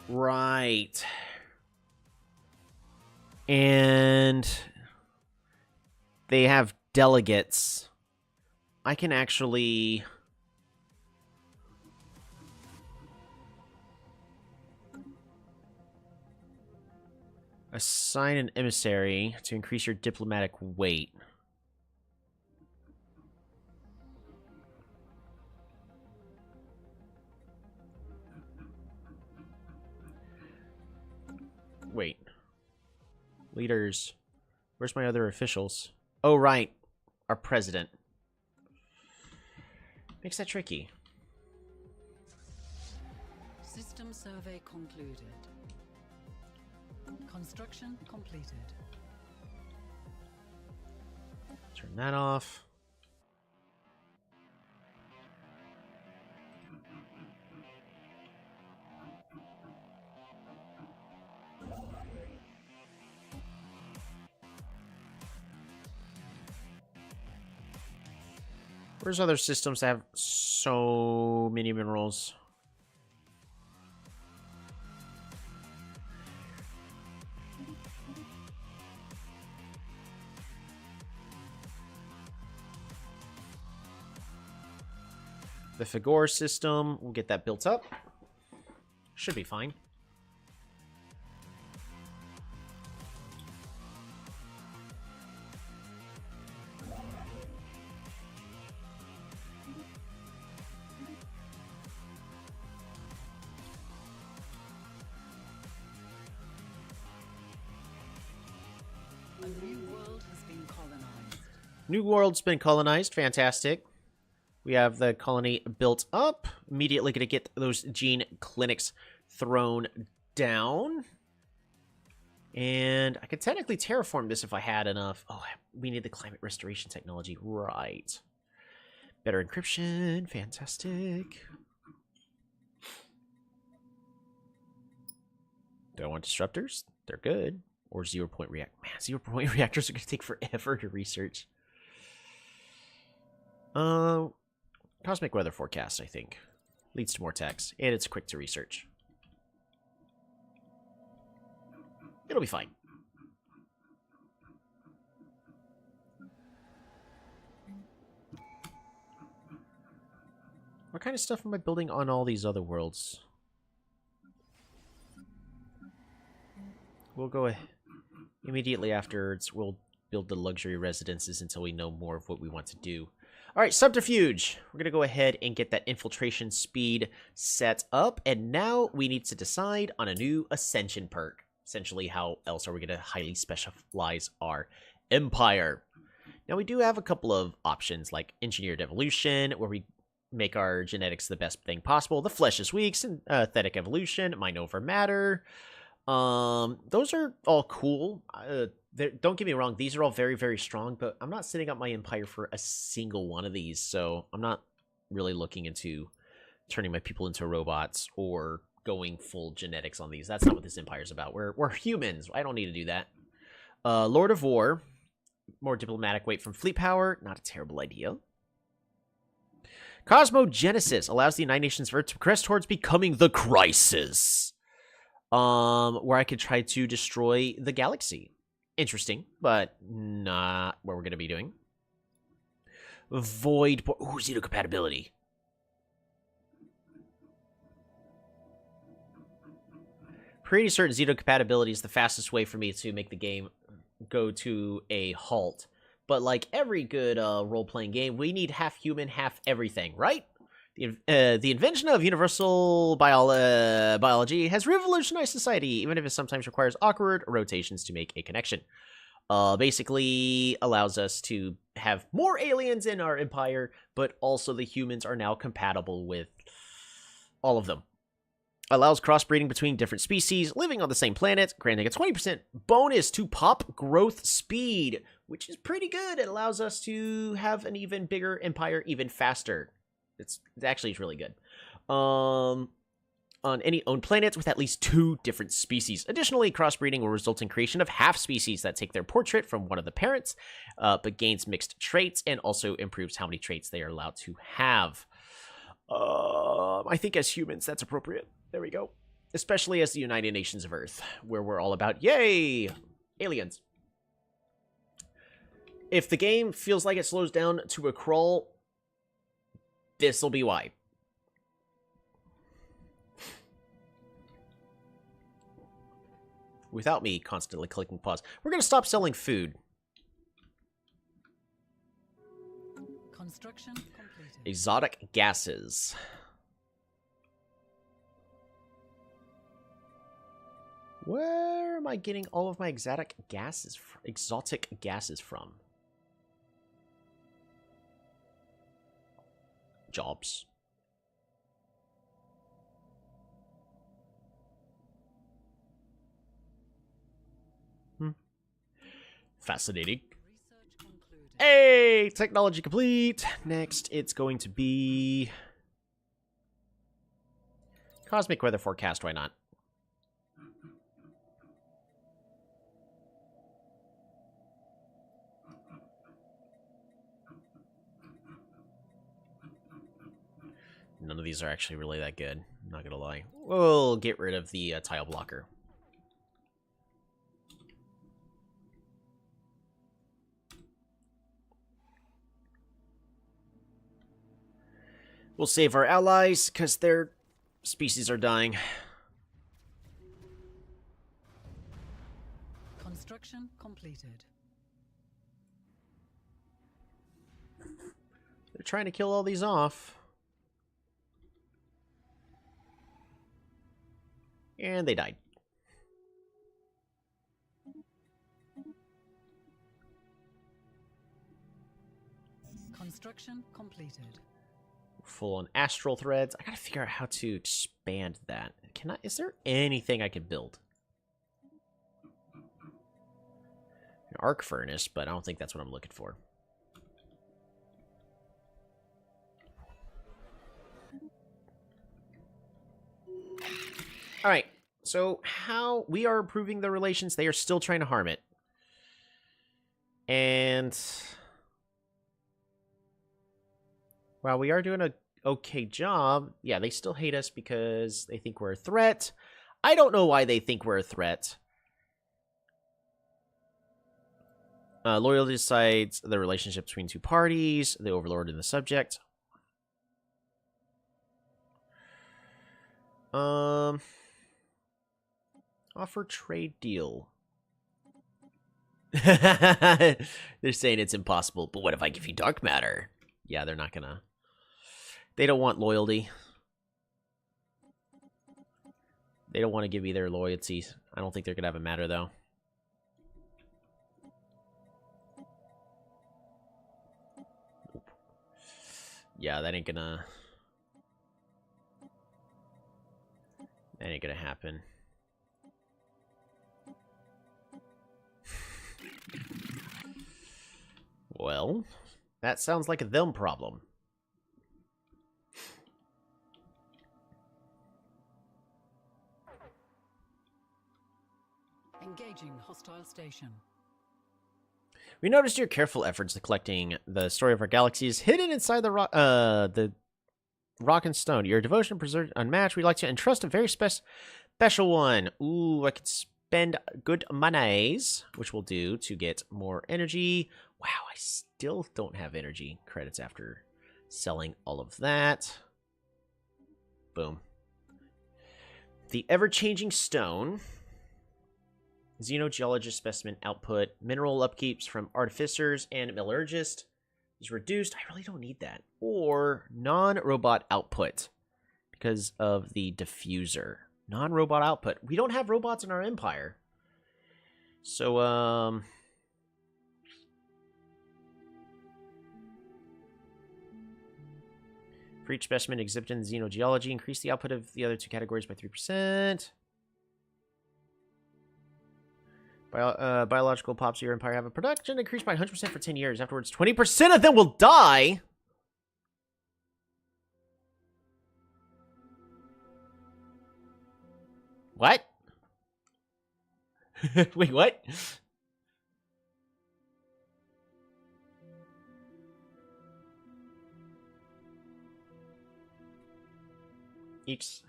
Right. And they have delegates. I can actually assign an emissary to increase your diplomatic weight. Wait. Leaders. Where's my other officials? Oh, right. Our president. Makes that tricky. System survey concluded. Construction completed. Turn that off. Where's other systems that have so many minerals? The Figure system, we'll get that built up. Should be fine. A new world has been colonized. New world's been colonized. Fantastic. We have the colony built up. Immediately going to get those gene clinics thrown down. And I could technically terraform this if I had enough. Oh, we need the climate restoration technology. Right. Better encryption. Fantastic. Do I want disruptors? They're good. Or 0-point react. Man, 0-point reactors are going to take forever to research. Cosmic weather forecast, I think. Leads to more text. And it's quick to research. It'll be fine. What kind of stuff am I building on all these other worlds? We'll go immediately afterwards. We'll build the luxury residences until we know more of what we want to do. All right, subterfuge. We're going to go ahead and get that infiltration speed set up. And now we need to decide on a new ascension perk. Essentially, how else are we going to highly specialize our empire? Now, we do have a couple of options like engineered evolution, where we make our genetics the best thing possible. The flesh is weak, synthetic evolution, mind over matter. Those are all cool. Don't get me wrong, these are all very, very strong, but I'm not setting up my empire for a single one of these, so I'm not really looking into turning my people into robots or going full genetics on these. That's not what this empire is about. We're humans. I don't need to do that. Lord of War, more diplomatic weight from fleet power, not a terrible idea. Cosmogenesis allows the United Nations of Earth to progress towards becoming the Crisis. Where I could try to destroy the galaxy. Interesting, but not what we're going to be doing. Void... Ooh, zero compatibility. Pretty certain zero compatibility is the fastest way for me to make the game go to a halt. But like every good role-playing game, we need half human, half everything, right? The invention of universal biology has revolutionized society, even if it sometimes requires awkward rotations to make a connection. Basically allows us to have more aliens in our empire, but also the humans are now compatible with all of them. Allows crossbreeding between different species living on the same planet, granting a 20% bonus to pop growth speed, which is pretty good. It allows us to have an even bigger empire even faster. It's actually really good. On any owned planets with at least 2 different species. Additionally, crossbreeding will result in creation of half species that take their portrait from one of the parents, but gains mixed traits and also improves how many traits they are allowed to have. I think as humans, that's appropriate. There we go. Especially as the United Nations of Earth, where we're all about, yay, aliens. If the game feels like it slows down to a crawl, this'll be why. Without me constantly clicking pause. We're going to stop selling food. Construction completed. Exotic gases. Where am I getting all of my exotic gases from? jobs. Fascinating. Research concluded. Hey, technology complete. Next, it's going to be cosmic weather forecast. Why not? None of these are actually really that good. I'm not gonna lie. We'll get rid of the tile blocker. We'll save our allies, because their species are dying. Construction completed. They're trying to kill all these off. And they died. Construction completed. Full on astral threads. I gotta figure out how to expand that. Can I? Is there anything I could build? An arc furnace, but I don't think that's what I'm looking for. All right. So how we are improving the relations? They are still trying to harm it, and while we are doing a okay job, yeah, they still hate us because they think we're a threat. I don't know why they think we're a threat. Loyalty decides the relationship between two parties, the overlord and the subject. Offer trade deal. They're saying it's impossible, but what if I give you dark matter? Yeah, they're not gonna. They don't want loyalty. They don't want to give me their loyalty. I don't think they're gonna have a matter, though. Yeah, that ain't gonna happen. Well, that sounds like a them problem. Engaging hostile station. We noticed your careful efforts in collecting the story of our galaxy is hidden inside the rock and stone. Your devotion preserved unmatched. We'd like to entrust a very special one. Ooh, I could spend good monies, which we'll do to get more energy. Wow, I still don't have energy credits after selling all of that. Boom. The ever-changing stone. Xenogeologist specimen output. Mineral upkeeps from artificers and metallurgists is reduced. I really don't need that. Or non-robot output because of the diffuser. Non-robot output. We don't have robots in our empire. So, for each specimen exhibited in xenogeology, increase the output of the other two categories by 3%. Biological pops of your empire have a production increased by 100% for 10 years. Afterwards, 20% of them will die. What? Wait, what?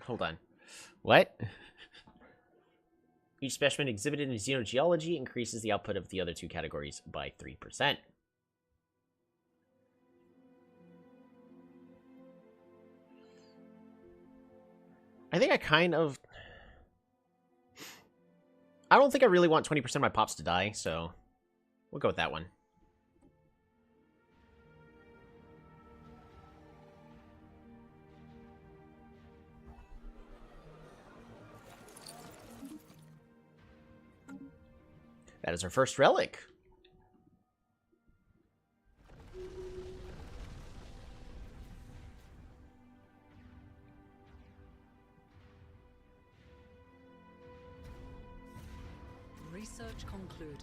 Hold on. What? Each specimen exhibited in xenogeology increases the output of the other two categories by 3%. I think I kind of... I don't think I really want 20% of my pops to die, so we'll go with that one. That is our first relic. Research concluded.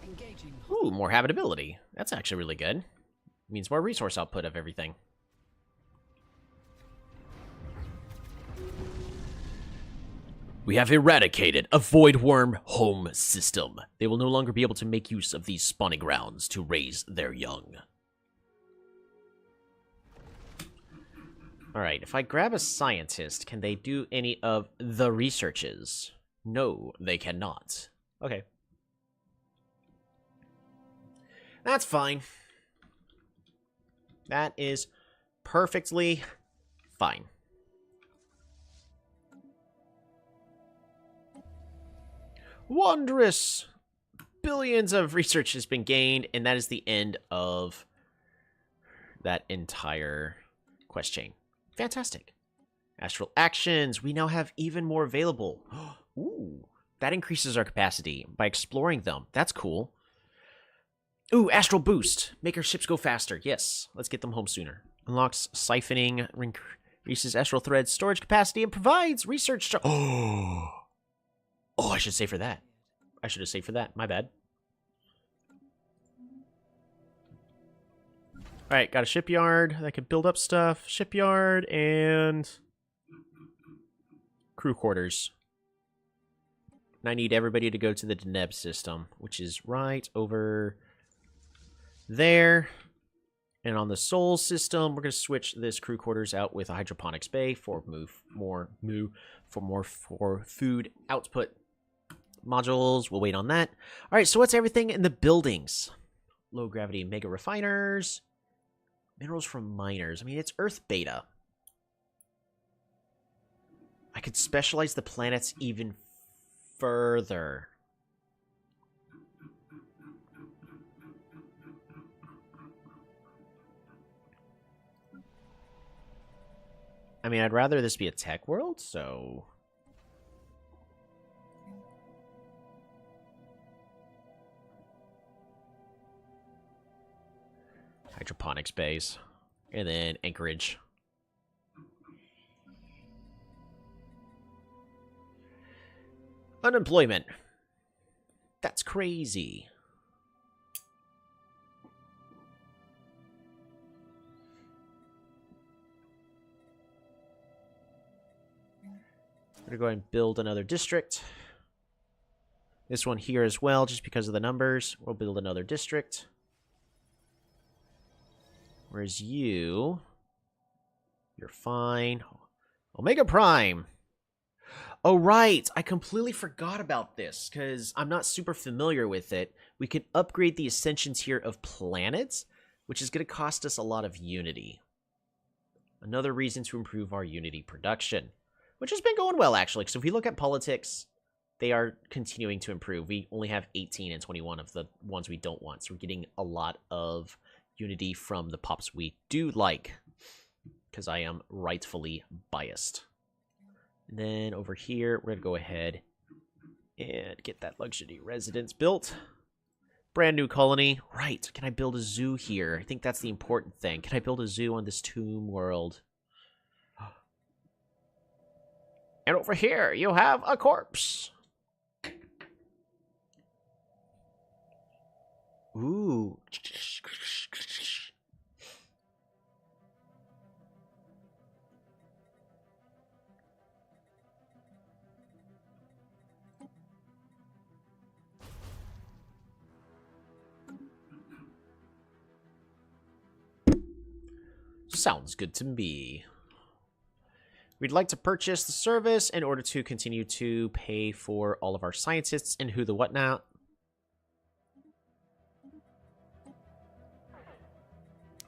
Engaging. Ooh, more habitability. That's actually really good. Means more resource output of everything. We have eradicated a void worm home system. They will no longer be able to make use of these spawning grounds to raise their young. Alright, if I grab a scientist, can they do any of the researches? No, they cannot. Okay. That's fine. That is perfectly fine. Wondrous! Billions of research has been gained, and that is the end of that entire quest chain. Fantastic. Astral actions. We now have even more available. Ooh, that increases our capacity by exploring them. That's cool. Ooh, astral boost. Make our ships go faster. Yes, let's get them home sooner. Unlocks siphoning, increases astral thread storage capacity, and provides research. Oh, I should save for that. I should have saved for that. My bad. Alright, got a shipyard that can build up stuff. Shipyard and crew quarters. And I need everybody to go to the Deneb system, which is right over there. And on the Sol system, we're going to switch this crew quarters out with a hydroponics bay for more food output modules. We'll wait on that. All right, so what's everything in the buildings? Low gravity mega refiners, minerals from miners. I mean, it's Earth beta. I could specialize the planets even further. I mean, I'd rather this be a tech world, so... Hydroponics bays. And then anchorage. Unemployment. That's crazy. We're going to go ahead and build another district. This one here as well, just because of the numbers. We'll build another district. Whereas you're fine. Omega Prime. Oh, right. I completely forgot about this because I'm not super familiar with it. We can upgrade the ascensions here of planets, which is going to cost us a lot of Unity. Another reason to improve our Unity production, which has been going well, actually. So if we look at politics, they are continuing to improve. We only have 18 and 21 of the ones we don't want. So we're getting a lot of Unity from the pops we do like, because I am rightfully biased. And then over here, we're going to go ahead and get that luxury residence built. Brand new colony. Right, can I build a zoo here? I think that's the important thing. Can I build a zoo on this tomb world? And over here, you have a corpse. Ooh. Sounds good to me. We'd like to purchase the service in order to continue to pay for all of our scientists and who the whatnot.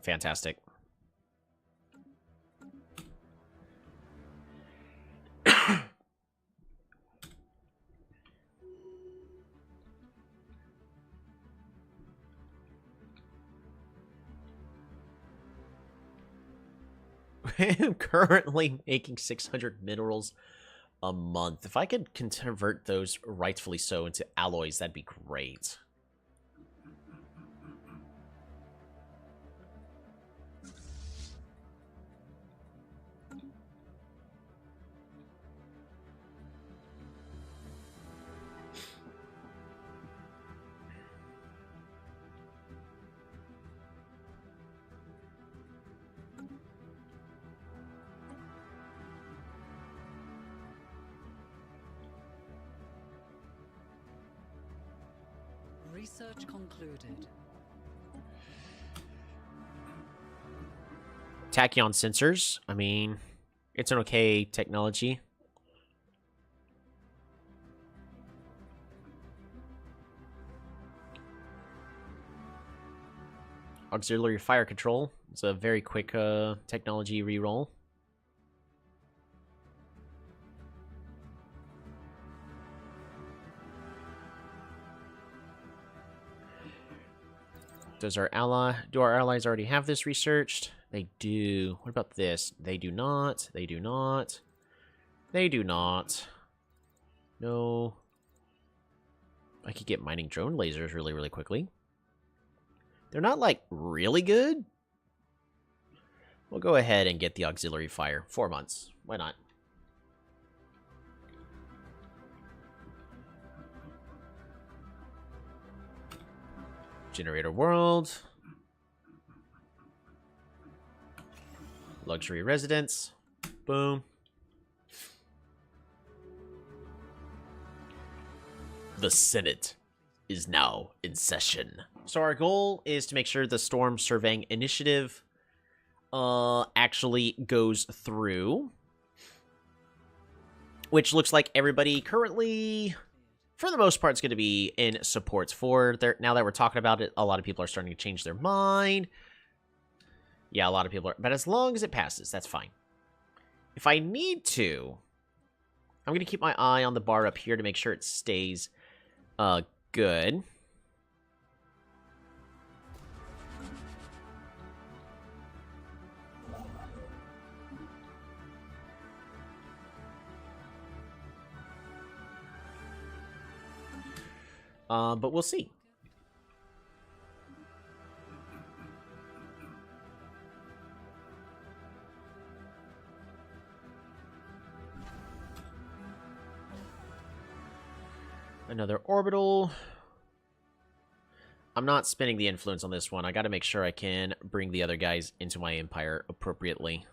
Fantastic. I'm currently making 600 minerals a month. If I could convert those rightfully so into alloys, that'd be great. Research concluded. Tachyon sensors. I mean, it's an okay technology. Auxiliary fire control. It's a very quick technology reroll. Do our allies already have this researched? They do. What about this? They do not. They do not. They do not. No. I could get mining drone lasers really, really quickly. They're not, like, really good. We'll go ahead and get the auxiliary fire. 4 months. Why not? Generator world. Luxury residence. Boom. The Senate is now in session. So our goal is to make sure the Storm Surveying Initiative actually goes through. Which looks like everybody currently, for the most part, is going to be in supports for. Now that we're talking about it, a lot of people are starting to change their mind. Yeah, a lot of people are. But as long as it passes, that's fine. If I need to, I'm going to keep my eye on the bar up here to make sure it stays good. But we'll see. Another orbital. I'm not spinning the influence on this one. I got to make sure I can bring the other guys into my empire appropriately.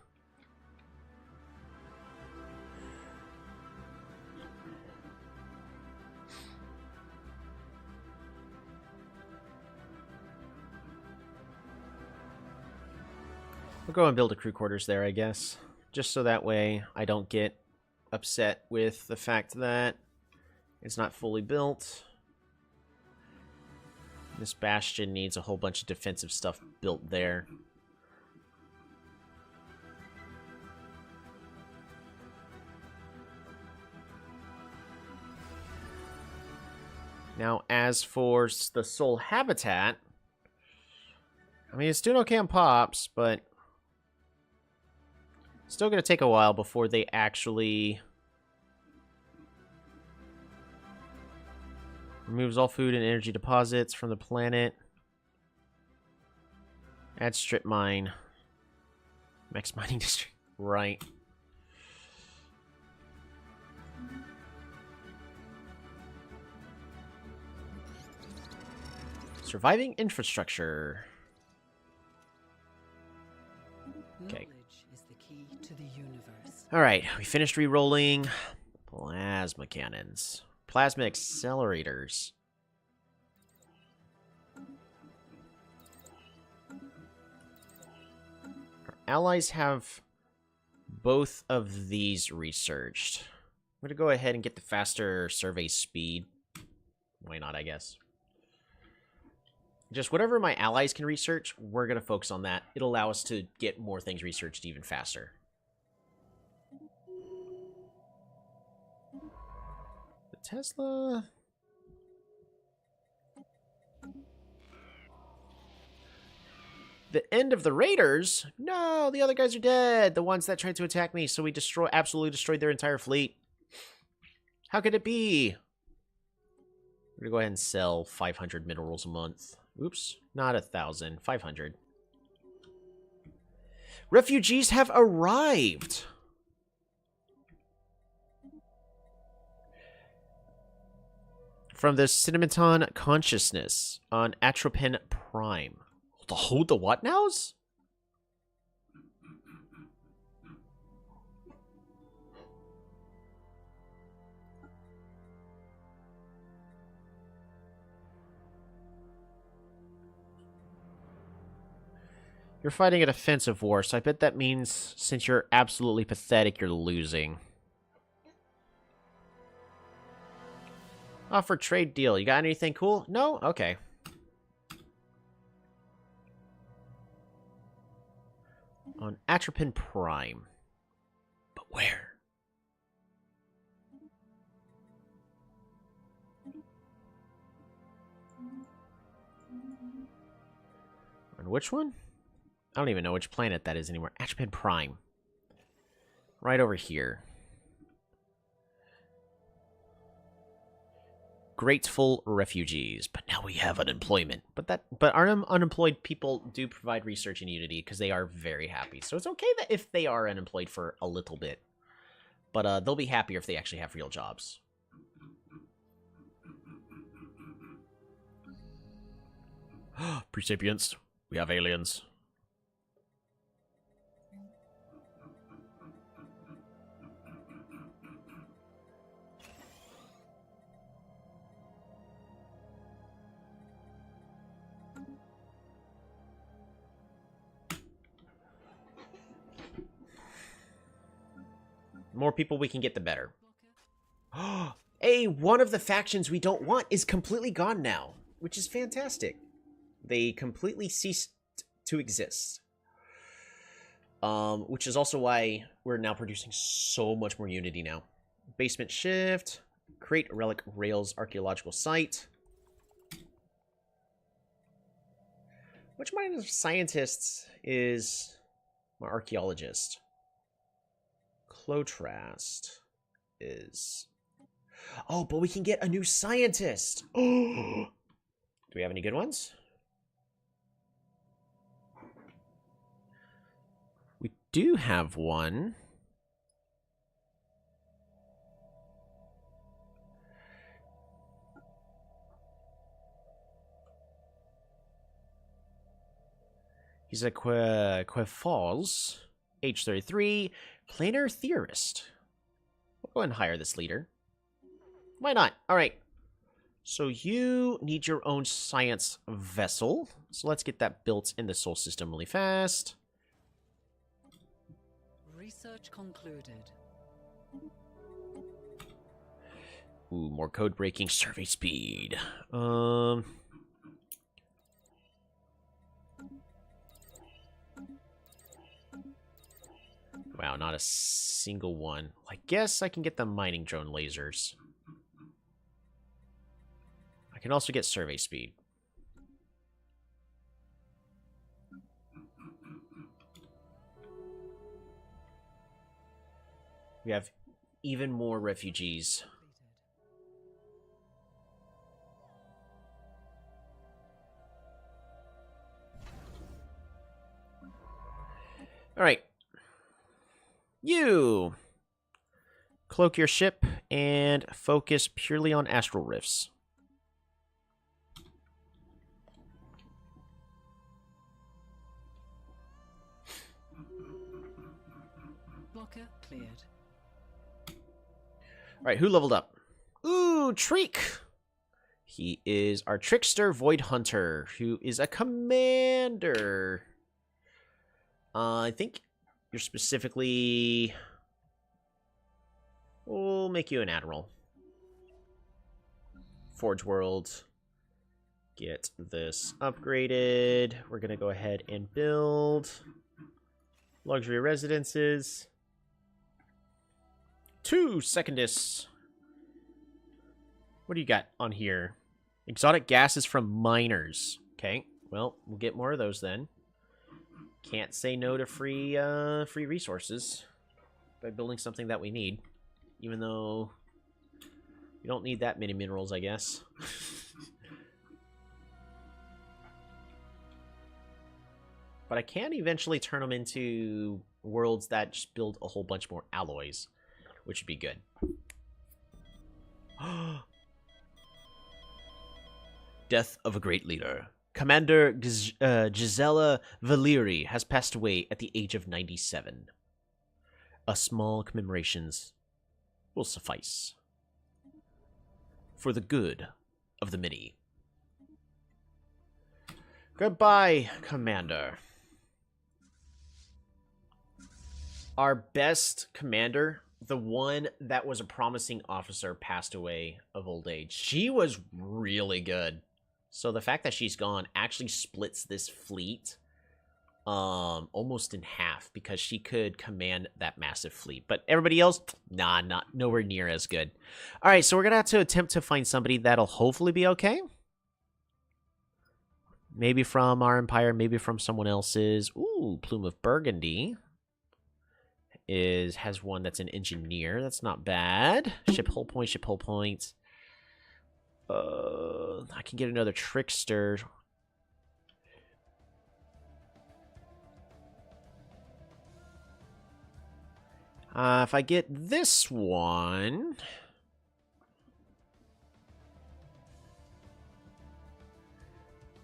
We'll go and build a crew quarters there, I guess. Just so that way I don't get upset with the fact that it's not fully built. This bastion needs a whole bunch of defensive stuff built there. Now, as for the soul habitat, I mean, it's doing okay on pops, but it's still going to take a while before they actually removes all food and energy deposits from the planet. Add strip mine. Max mining district. Right. Surviving infrastructure. Okay. Knowledge is the key to the universe. Alright, we finished re-rolling plasma cannons. Plasma accelerators. Our allies have both of these researched. I'm going to go ahead and get the faster survey speed. Why not, I guess. Just whatever my allies can research, we're going to focus on that. It'll allow us to get more things researched even faster. The Tesla... The end of the Raiders? No, the other guys are dead. The ones that tried to attack me, so we absolutely destroyed their entire fleet. How could it be? I'm going to go ahead and sell 500 minerals a month. Oops, not 1,000, 500. Refugees have arrived. From the Cinematon consciousness on Atropine Prime. Hold the what nows? You're fighting a defensive war, so I bet that means since you're absolutely pathetic, you're losing. Offer trade deal. You got anything cool? No? Okay. On Atropine Prime. But where? On which one? I don't even know which planet that is anymore. Atropine Prime. Right over here. Grateful refugees, but now we have unemployment. But our unemployed people do provide research in Unity because they are very happy. So it's okay that if they are unemployed for a little bit, but they'll be happier if they actually have real jobs. Presapients, we have aliens. The more people we can get, the better. One of the factions we don't want is completely gone now, which is fantastic. They completely ceased to exist. Which is also why we're now producing so much more Unity now. Basement shift, create relic rails archaeological site. Which one of the scientists is my archaeologist? Clotrast is... Oh, but we can get a new scientist! Do we have any good ones? We do have one. He's a Quefals, age 33, planar theorist. We'll go ahead and hire this leader. Why not? All right. So you need your own science vessel. So let's get that built in the Sol system really fast. Research concluded. Ooh, more code breaking, survey speed. Wow, not a single one. I guess I can get the mining drone lasers. I can also get survey speed. We have even more refugees. All right. You cloak your ship and focus purely on astral rifts. Blocker cleared. All right, who leveled up? Ooh, Treek. He is our trickster Void Hunter, who is a commander. I think you're specifically... We'll make you an admiral. Forge World. Get this upgraded. We're going to go ahead and build luxury residences. 2 secondists. What do you got on here? Exotic gases from miners. Okay, well, we'll get more of those then. Can't say no to free resources by building something that we need. Even though we don't need that many minerals, I guess. But I can eventually turn them into worlds that just build a whole bunch more alloys, which would be good. Death of a great leader. Commander Gisela Valeri has passed away at the age of 97. A small commemorations will suffice. For the good of the many. Goodbye, Commander. Our best commander, the one that was a promising officer, passed away of old age. She was really good. So the fact that she's gone actually splits this fleet almost in half because she could command that massive fleet. But everybody else, nah, not nowhere near as good. All right, so we're going to have to attempt to find somebody that'll hopefully be okay. Maybe from our empire, maybe from someone else's. Ooh, Plume of Burgundy has one that's an engineer. That's not bad. Ship hull point, ship hull point. I can get another trickster. If I get this one,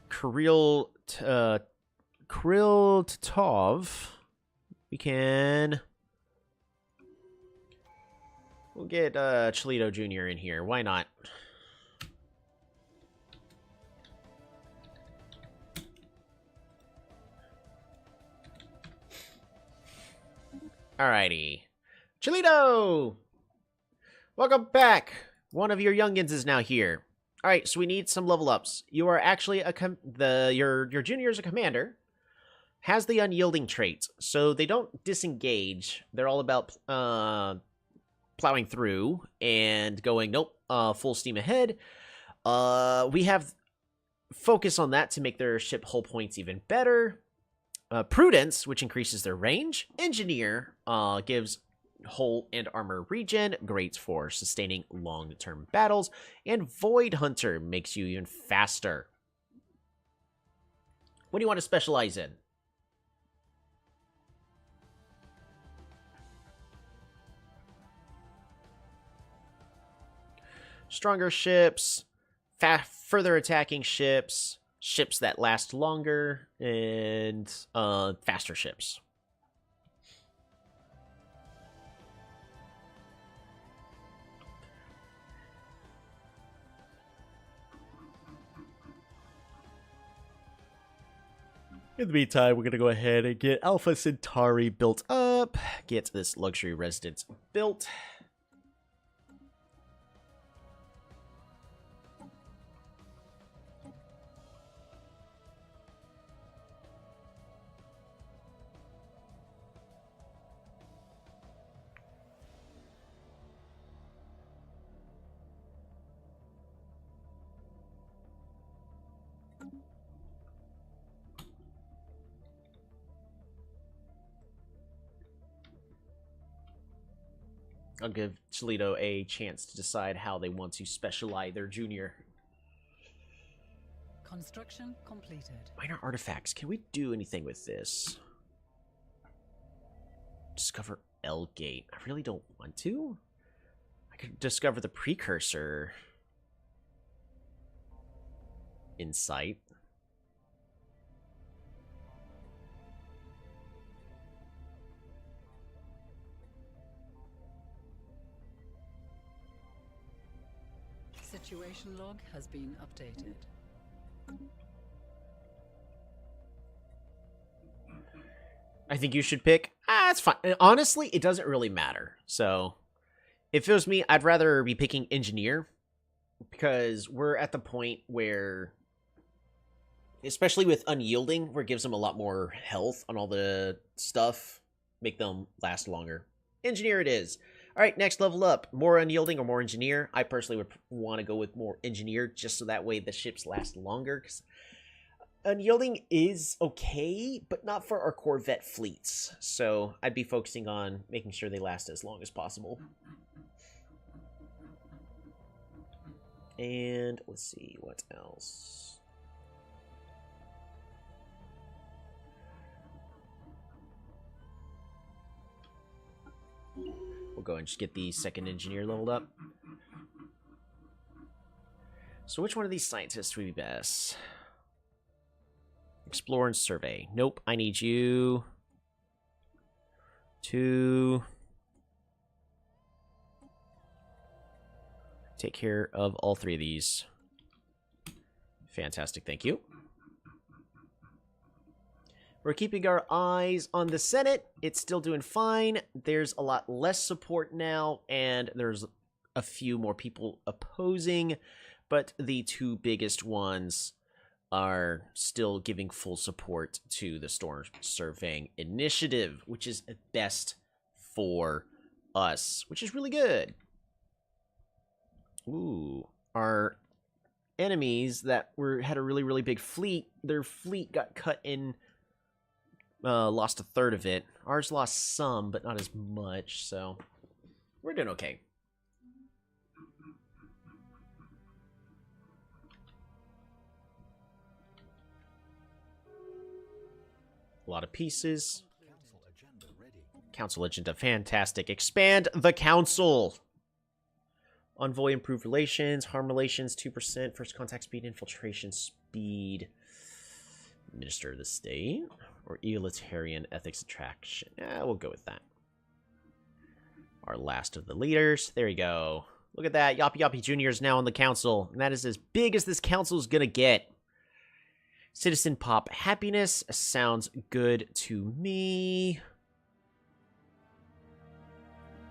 Kirill Titov, we can. We'll get Cholito Jr. in here. Why not? Alrighty. Cholito! Welcome back! One of your youngins is now here. Alright, so we need some level ups. You are actually your junior is a commander. Has the unyielding trait, so they don't disengage. They're all about plowing through and going, nope, full steam ahead. We have focus on that to make their ship hull points even better. Prudence, which increases their range. Engineer gives hull and armor regen, great for sustaining long-term battles. And Void Hunter makes you even faster. What do you want to specialize in? Stronger ships, further attacking ships, ships that last longer, and faster ships. In the meantime, we're going to go ahead and get Alpha Centauri built up, get this luxury residence built. I'll give Cholito a chance to decide how they want to specialize their junior. Construction completed. Minor artifacts. Can we do anything with this? Discover L Gate. I really don't want to. I could discover the precursor. Insight. Situation log has been updated. I think you should pick. It's fine. Honestly, it doesn't really matter. So, if it was me, I'd rather be picking engineer. Because we're at the point where, especially with unyielding, where it gives them a lot more health on all the stuff. Make them last longer. Engineer it is. Alright, next level up. More unyielding or more engineer? I personally would want to go with more engineer, just so that way the ships last longer. Because unyielding is okay, but not for our Corvette fleets. So I'd be focusing on making sure they last as long as possible. And let's see, what else? We'll go and just get the second engineer leveled up. So which one of these scientists would be best? Explore and survey. Nope, I need you to take care of all three of these. Fantastic, thank you. We're keeping our eyes on the Senate. It's still doing fine. There's a lot less support now, and there's a few more people opposing, but the two biggest ones are still giving full support to the Storm Surveying Initiative, which is best for us, which is really good. Ooh, our enemies that had a really big fleet, their fleet got cut in, lost a third of it. Ours lost some, but not as much, so we're doing okay. A lot of pieces. Council agenda, fantastic. Expand the council. Envoy, improved relations, harm relations, 2%, first contact speed, infiltration speed. Minister of the state, or egalitarian ethics attraction. Yeah, we'll go with that. Our last of the leaders. There you go. Look at that. Yaaayyyyyy Jr. is now on the council, and that is as big as this council is going to get. Citizen pop happiness sounds good to me.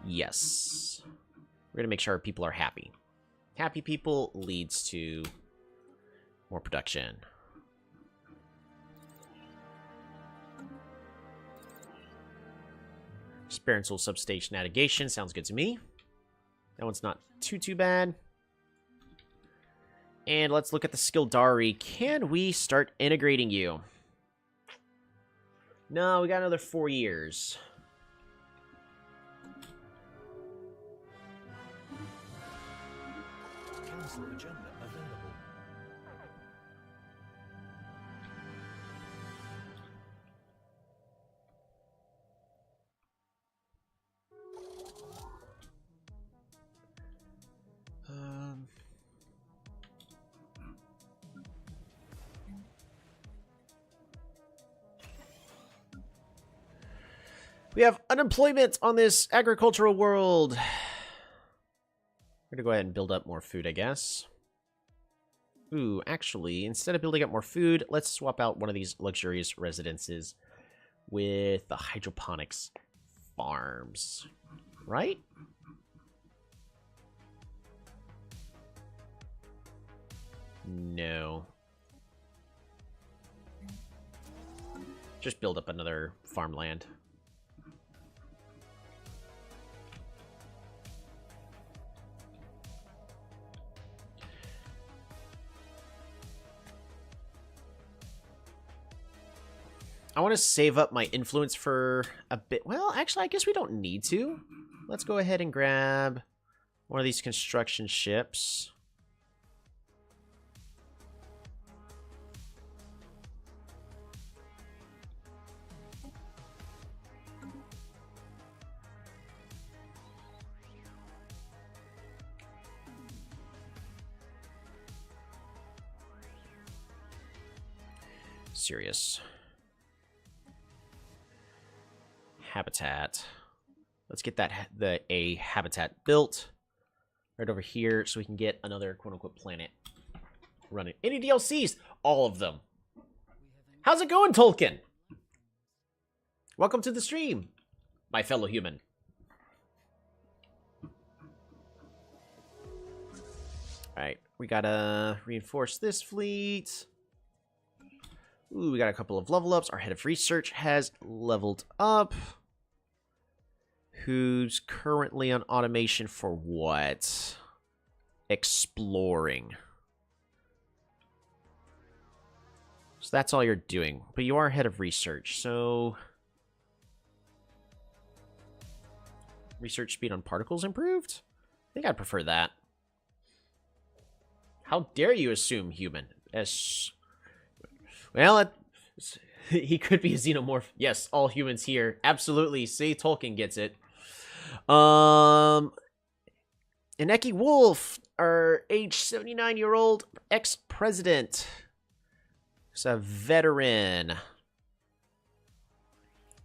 Yes. We're going to make sure our people are happy. Happy people leads to more production. Spiritual substation navigation sounds good to me. That one's not too bad. And let's look at the skill Dari. Can we start integrating you? No, we got another 4 years. Council agenda available. We have unemployment on this agricultural world. We're going to go ahead and build up more food, I guess. Ooh, actually, instead of building up more food, let's swap out one of these luxurious residences with the hydroponics farms. Right? No. Just build up another farmland. I want to save up my influence for a bit. Well, actually, I guess we don't need to. Let's go ahead and grab one of these construction ships. Serious. Habitat. Let's get a habitat built right over here so we can get another quote-unquote planet running. Any DLCs? All of them. How's it going, Tolkien? Welcome to the stream, my fellow human. Alright, we gotta reinforce this fleet. Ooh, we got a couple of level ups. Our head of research has leveled up. Who's currently on automation for what? Exploring. So that's all you're doing. But you are head of research, so... Research speed on particles improved? I think I'd prefer that. How dare you assume human? Well, he could be a xenomorph. Yes, all humans here. Absolutely. See, Tolkien gets it. Ineki Wolf, our age 79-year-old ex-president. He's a veteran.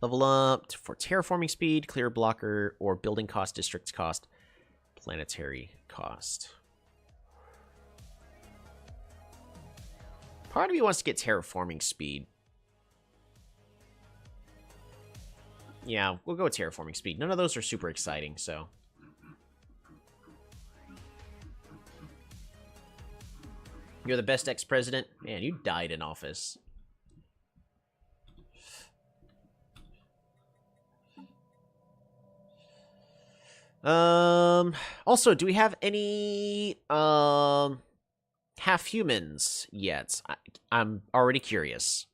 Level up for terraforming speed, clear blocker, or building cost, district cost, planetary cost. Part of me wants to get terraforming speed. Yeah, we'll go with terraforming speed. None of those are super exciting, so... You're the best ex-president? Man, you died in office. Also, do we have any, half-humans yet? I'm already curious.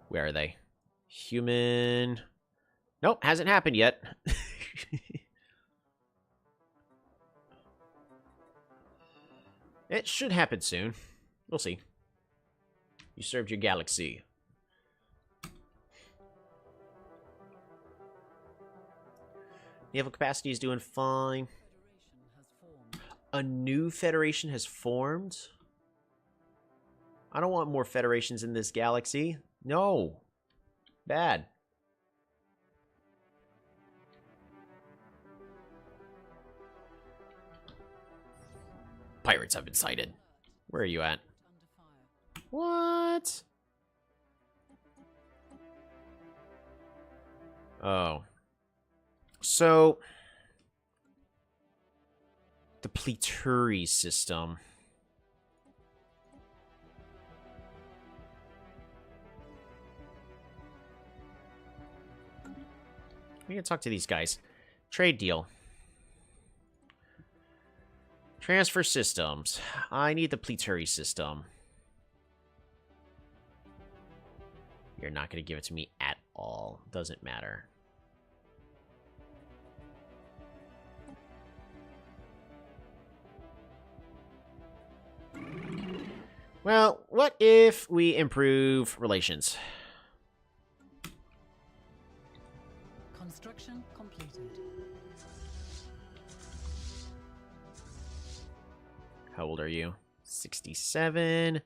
Where are they? Human... Nope, hasn't happened yet. It should happen soon. We'll see. You served your galaxy. Naval capacity is doing fine. A new federation has formed? I don't want more federations in this galaxy. No. Bad. Pirates have been sighted. Where are you at? What? Oh. So... The Pluturi system. We can talk to these guys. Trade deal. Transfer systems. I need the Pluturi system. You're not going to give it to me at all. Doesn't matter. Well, what if we improve relations? Construction completed. How old are you? 67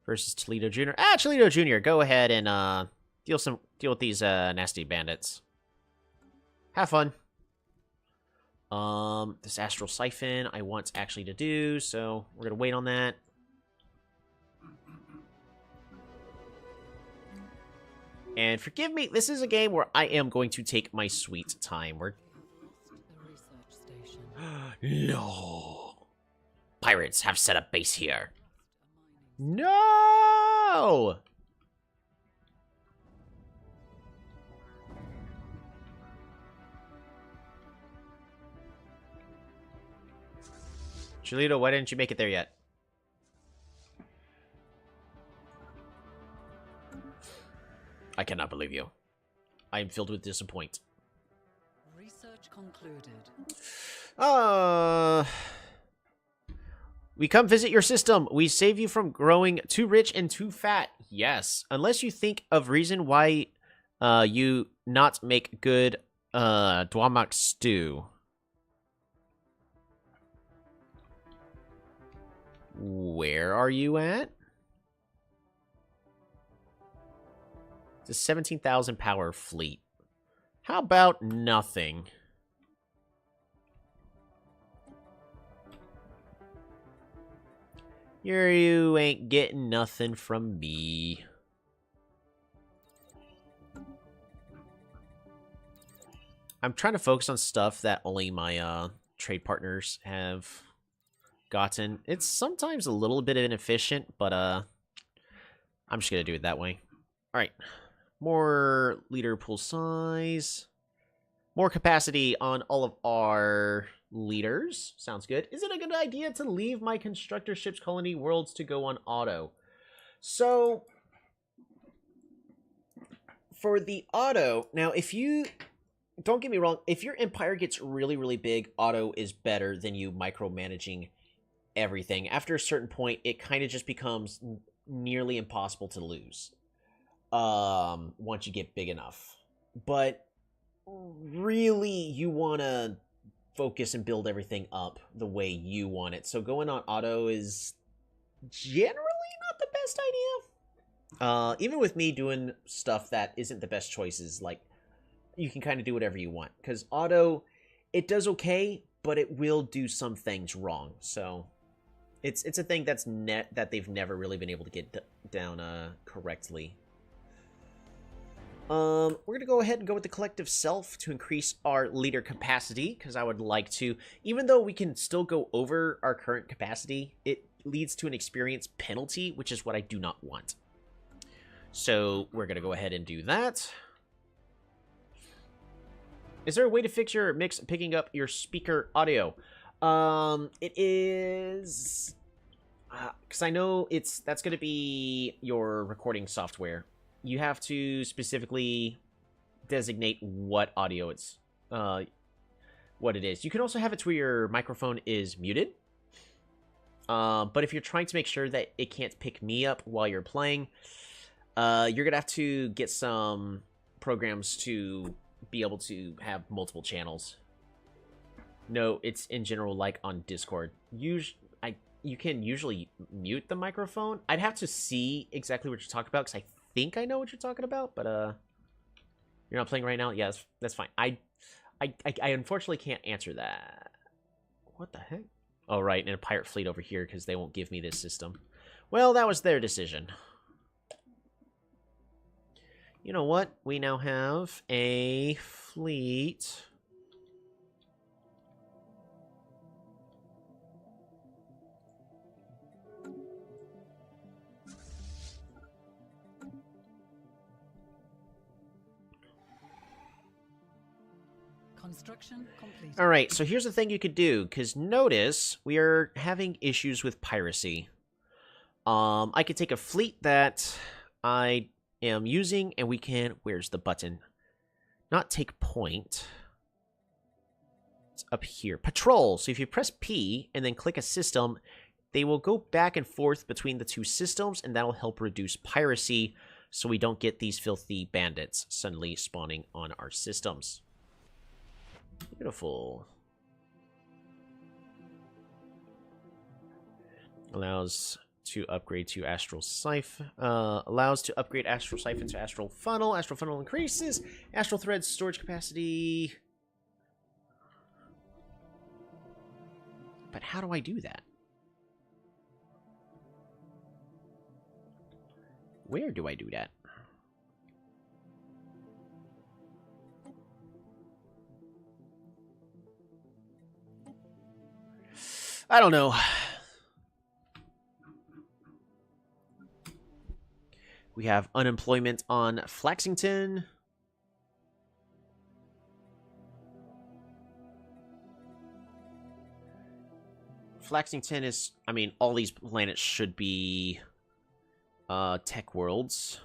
versus Toledo Jr. Ah, Toledo Jr., go ahead and deal with these nasty bandits. Have fun. This Astral Siphon I want actually to do, so we're gonna wait on that. And forgive me, this is a game where I am going to take my sweet time. We're... The research station. No! Pirates have set up base here. No! Cholito, why didn't you make it there yet? I cannot believe you. I am filled with disappointment. Research concluded. We come visit your system. We save you from growing too rich and too fat. Yes. Unless you think of reason why you not make good Dwamak stew. Where are you at? It's a 17,000 power fleet. How about nothing? You ain't getting nothing from me. I'm trying to focus on stuff that only my trade partners have gotten. It's sometimes a little bit inefficient, but I'm just gonna do it that way. All right, more leader pool size, more capacity on all of our leaders. Sounds good. Is it a good idea to leave my constructor ships colony worlds to go on auto? So for the auto, now if you don't get me wrong, if your empire gets really, really big, auto is better than you micromanaging everything. After a certain point, it kind of just becomes nearly impossible to lose once you get big enough. But really, you want to focus and build everything up the way you want it. So going on auto is generally not the best idea. Even with me doing stuff that isn't the best choices, like, you can kind of do whatever you want. Because auto, it does okay, but it will do some things wrong. So it's a thing that they've never really been able to get down correctly. We're gonna go ahead and go with the collective self to increase our leader capacity, because I would like to, even though we can still go over our current capacity, it leads to an experience penalty, which is what I do not want. So we're gonna go ahead and do that. Is there a way to fix your mix picking up your speaker audio? It is, because I know that's gonna be your recording software. You have to specifically designate what audio it's, what it is. You can also have it to where your microphone is muted. But if you're trying to make sure that it can't pick me up while you're playing, you're gonna have to get some programs to be able to have multiple channels. No, it's in general like on Discord. You can usually mute the microphone. I'd have to see exactly what you're talking about, because I think I know what you're talking about, but you're not playing right now? Yeah, that's fine. I unfortunately can't answer that. What the heck? Oh, right, and a pirate fleet over here, because they won't give me this system. Well, that was their decision. You know what? We now have a fleet. Construction complete. All right, so here's the thing you could do, because notice we are having issues with piracy. I could take a fleet that I am using, and we can... Where's the button? Not take point. It's up here. Patrol. So if you press P and then click a system, they will go back and forth between the two systems, and that'll help reduce piracy so we don't get these filthy bandits suddenly spawning on our systems. Beautiful. Allows to upgrade to Astral Siphon. Allows to upgrade Astral Siphon to Astral Funnel. Astral Funnel increases Astral Thread storage capacity. But how do I do that? Where do I do that? I don't know. We have unemployment on Flaxington. Flaxington is... I mean, all these planets should be tech worlds,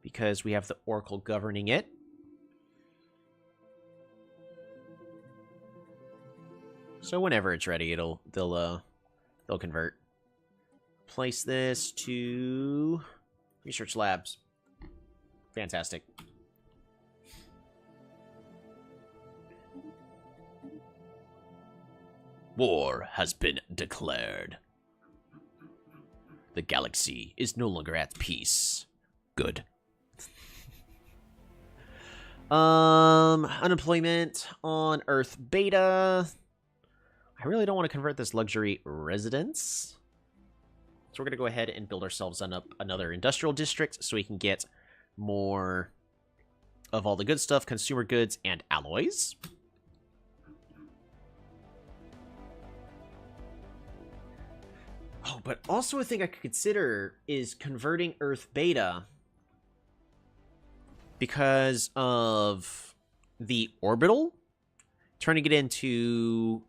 because we have the Oracle governing it. So whenever it's ready, they'll convert. Place this to research labs. Fantastic. War has been declared. The galaxy is no longer at peace. Good. Unemployment on Earth Beta. I really don't want to convert this luxury residence. So we're going to go ahead and build ourselves another industrial district so we can get more of all the good stuff, consumer goods, and alloys. Oh, but also a thing I could consider is converting Earth Beta because of the orbital, turning it into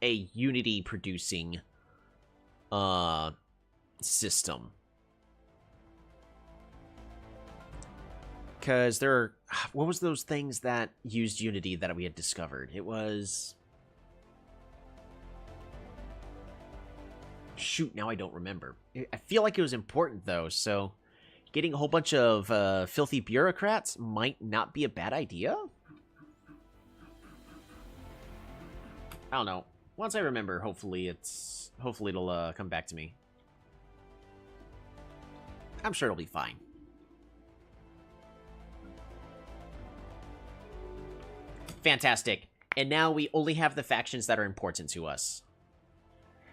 a Unity producing system. Because there are... What was those things that used Unity that we had discovered? It was... Shoot, now I don't remember. I feel like it was important, though, so... Getting a whole bunch of filthy bureaucrats might not be a bad idea? I don't know. Once I remember, hopefully it'll come back to me. I'm sure it'll be fine. Fantastic. And now we only have the factions that are important to us.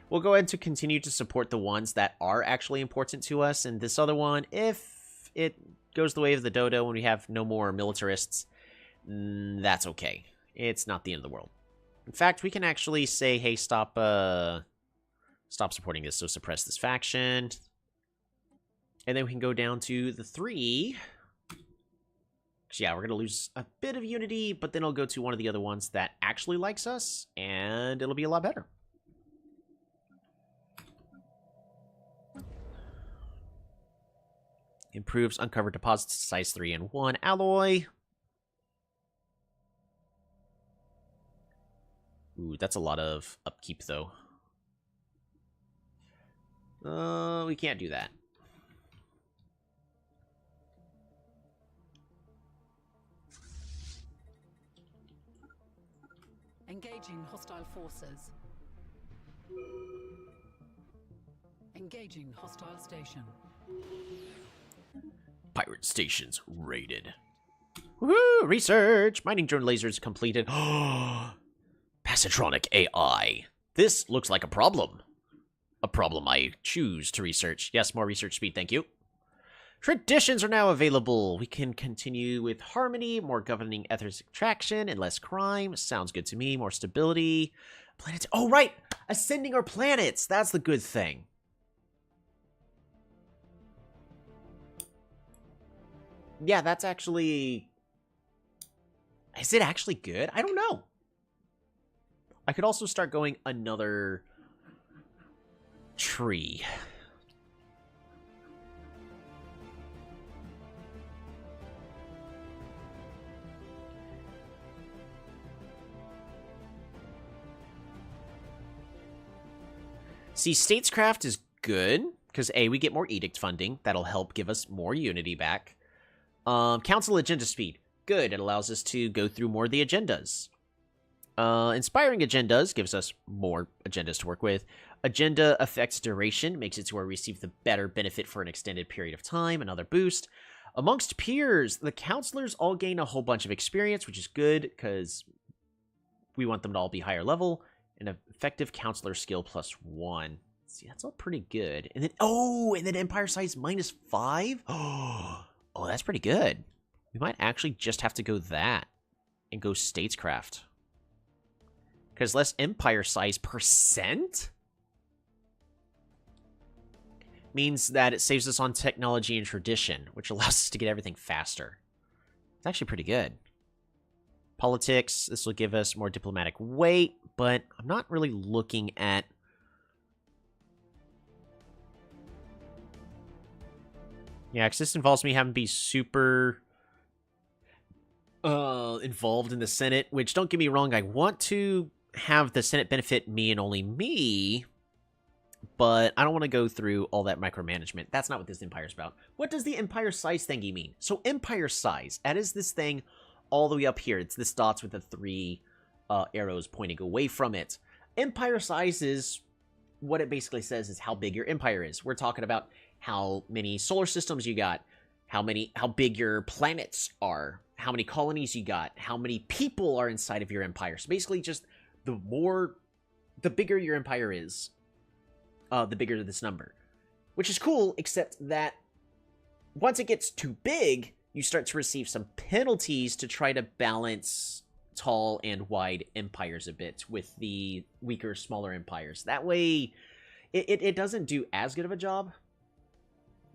We'll go ahead to continue to support the ones that are actually important to us, and this other one, if it goes the way of the dodo when we have no more militarists, that's okay. It's not the end of the world. In fact, we can actually say, hey, stop supporting this, so suppress this faction. And then we can go down to the 3. So yeah, we're going to lose a bit of unity, but then I'll go to one of the other ones that actually likes us, and it'll be a lot better. Improves uncovered deposits to size 3 and 1 alloy. Ooh, that's a lot of upkeep, though. We can't do that. Engaging hostile forces. Engaging hostile station. Pirate stations raided. Woohoo! Research! Mining drone lasers completed. Pasitronic AI. This looks like a problem. A problem I choose to research. Yes, more research speed, thank you. Traditions are now available. We can continue with harmony, more governing ethers attraction, and less crime. Sounds good to me. More stability. Planets. Oh, right! Ascending our planets. That's the good thing. Yeah, that's actually... Is it actually good? I don't know. I could also start going another tree. See, Statescraft is good, because A, we get more edict funding. That'll help give us more unity back. Council agenda speed. Good, it allows us to go through more of the agendas. Inspiring agendas gives us more agendas to work with. Agenda affects duration, makes it to where we receive the better benefit for an extended period of time, another boost. Amongst peers, the counselors all gain a whole bunch of experience, which is good, because we want them to all be higher level. An effective counselor skill +1. See, that's all pretty good. And then, and then empire size -5? Oh, that's pretty good. We might actually just have to go that and go statescraft. Because less empire size percent means that it saves us on technology and tradition, which allows us to get everything faster. It's actually pretty good. Politics, this will give us more diplomatic weight, but I'm not really looking at... Yeah, because this involves me having to be super involved in the Senate, which, don't get me wrong, I want to have the Senate benefit me and only me, but I don't want to go through all that micromanagement. That's not what this Empire's about. What does the Empire size thingy mean? So Empire size, that is this thing all the way up here. It's this dots with the 3 arrows pointing away from it. Empire size is what it basically says is how big your empire is. We're talking about how many solar systems you got, how big your planets are, how many colonies you got, how many people are inside of your empire. So basically just the bigger your empire is, the bigger this number. Which is cool, except that once it gets too big, you start to receive some penalties to try to balance tall and wide empires a bit with the weaker, smaller empires. That way, it doesn't do as good of a job,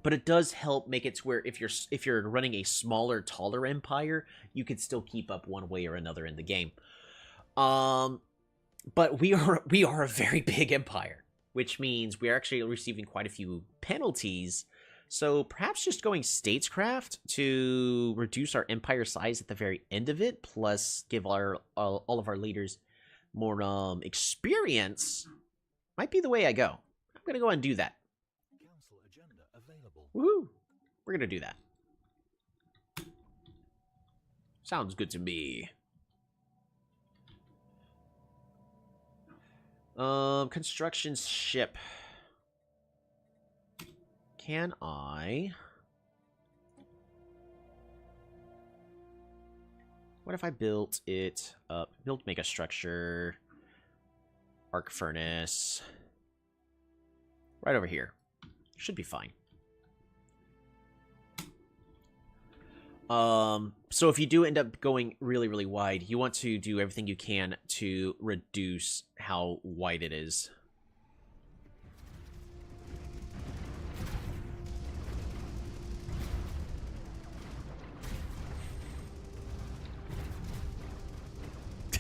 but it does help make it to where if you're running a smaller, taller empire, you can still keep up one way or another in the game. But we are a very big empire, which means we are actually receiving quite a few penalties. So perhaps just going statescraft to reduce our empire size at the very end of it, plus give all of our leaders more experience, might be the way I go. I'm gonna go and do that. Council agenda available. Woohoo! We're gonna do that. Sounds good to me. Construction ship. Can I... What if I built it up? Build mega structure. Arc furnace. Right over here. Should be fine. So if you do end up going really, really wide, you want to do everything you can to reduce how wide it is.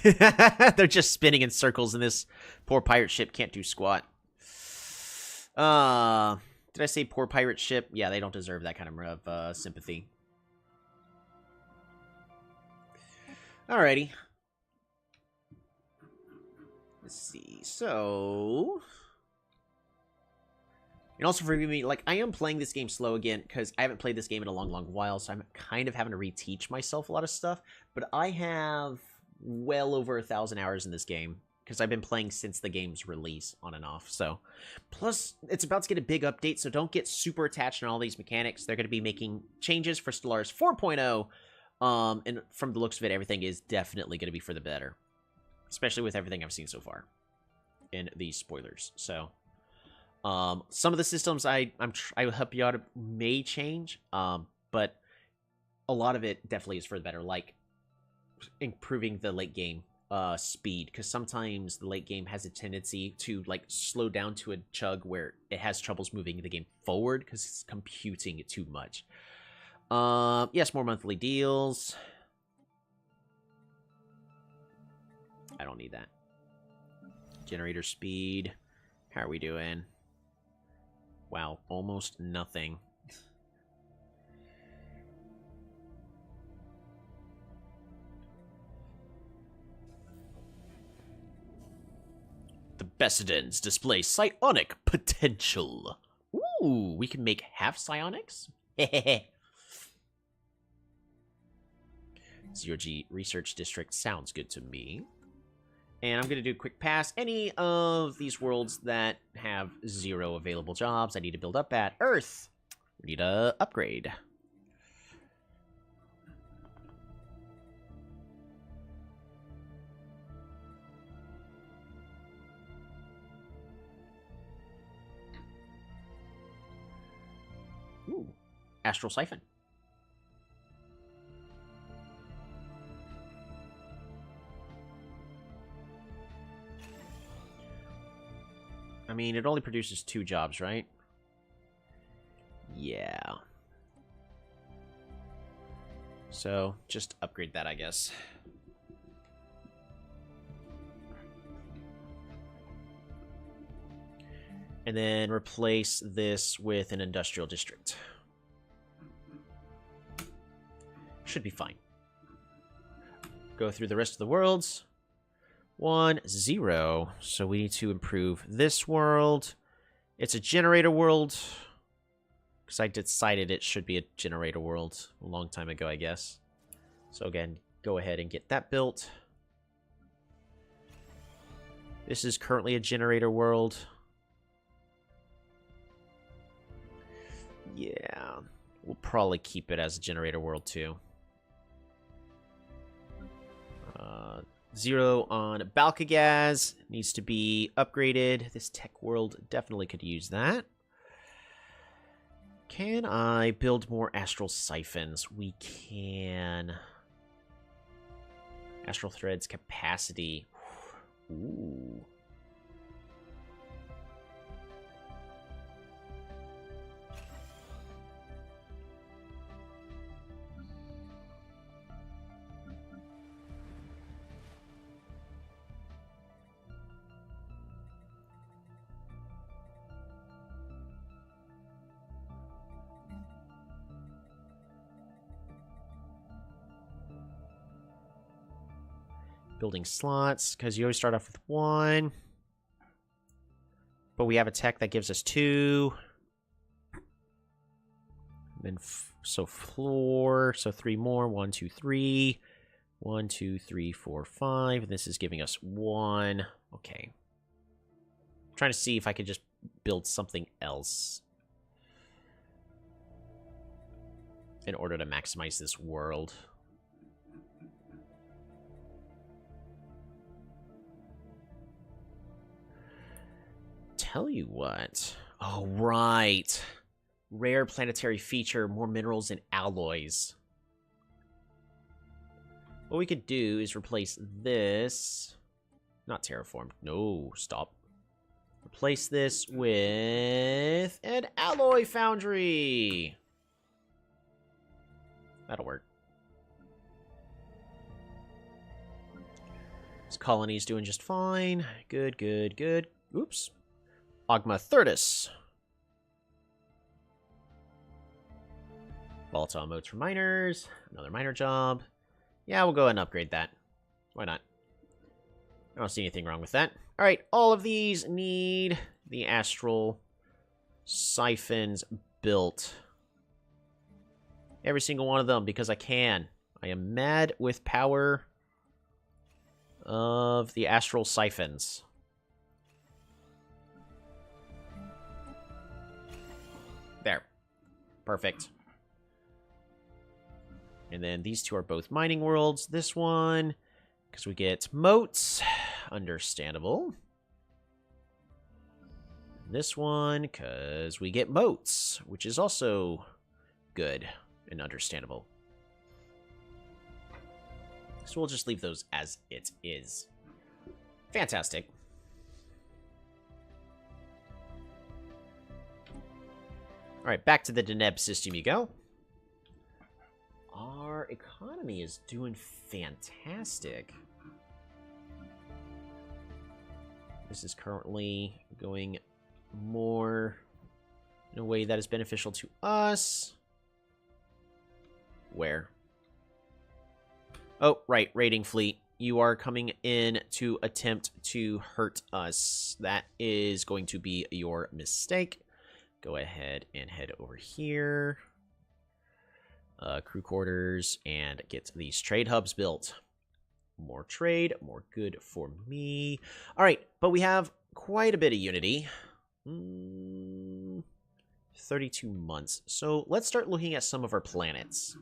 They're just spinning in circles, and this poor pirate ship can't do squat. Did I say poor pirate ship? Yeah, they don't deserve that kind of sympathy. Alrighty. Let's see. So... And also forgive me, like, I am playing this game slow again, because I haven't played this game in a long, long while, so I'm kind of having to reteach myself a lot of stuff. But I have well over 1,000 hours in this game, because I've been playing since the game's release, on and off. So, plus, it's about to get a big update, so don't get super attached on all these mechanics. They're going to be making changes for Stellaris 4.0, and from the looks of it, everything is definitely going to be for the better. Especially with everything I've seen so far in these spoilers. So, some of the systems I hope you out may change, but a lot of it definitely is for the better, like improving the late game speed, because sometimes the late game has a tendency to like slow down to a chug where it has troubles moving the game forward because it's computing it too much. Yes, more monthly deals. I don't need that. Generator speed. How are we doing? Wow, almost nothing. The Bessidens display psionic potential. Ooh, we can make half psionics? Hehehe. Zero-G Research District sounds good to me. And I'm going to do a quick pass. Any of these worlds that have 0 available jobs I need to build up at. Earth! We need a upgrade. Ooh, Astral Siphon. I mean, it only produces 2 jobs, right? Yeah. So, just upgrade that, I guess. And then replace this with an industrial district. Should be fine. Go through the rest of the worlds. 1, 0. So we need to improve this world. It's a generator world. Because I decided it should be a generator world a long time ago, I guess. So again, go ahead and get that built. This is currently a generator world. Yeah, we'll probably keep it as a generator world too. 0 on Balkagaz. Needs to be upgraded. This tech world definitely could use that. Can I build more astral siphons? We can. Astral threads capacity. Ooh. Building slots, because you always start off with 1. But we have a tech that gives us 2. And then, so floor, so 3 more. 1, 2, 3. 1, 2, 3, 4, 5. And this is giving us 1. Okay. I'm trying to see if I could just build something else in order to maximize this world. Tell you what. Oh, right. Rare planetary feature, more minerals and alloys. What we could do is replace this. Not terraformed. No, stop. Replace this with an alloy foundry. That'll work. This colony's doing just fine. Good, good, good. Oops. Ogma Thirtus. Volatile modes for miners. Another miner job. Yeah, we'll go ahead and upgrade that. Why not? I don't see anything wrong with that. Alright, all of these need the astral siphons built. Every single one of them, because I can. I am mad with power of the astral siphons. There. Perfect. And then these two are both mining worlds. This one, because we get moats. Understandable. This one, because we get moats, which is also good and understandable. So we'll just leave those as it is. Fantastic. Alright, back to the Deneb system you go. Our economy is doing fantastic. This is currently going more in a way that is beneficial to us. Where? Oh, right, raiding fleet. You are coming in to attempt to hurt us. That is going to be your mistake. Go ahead and head over here. Crew quarters, and get these trade hubs built. More trade, more good for me. All right, but we have quite a bit of unity. 32 months. So let's start looking at some of our planets.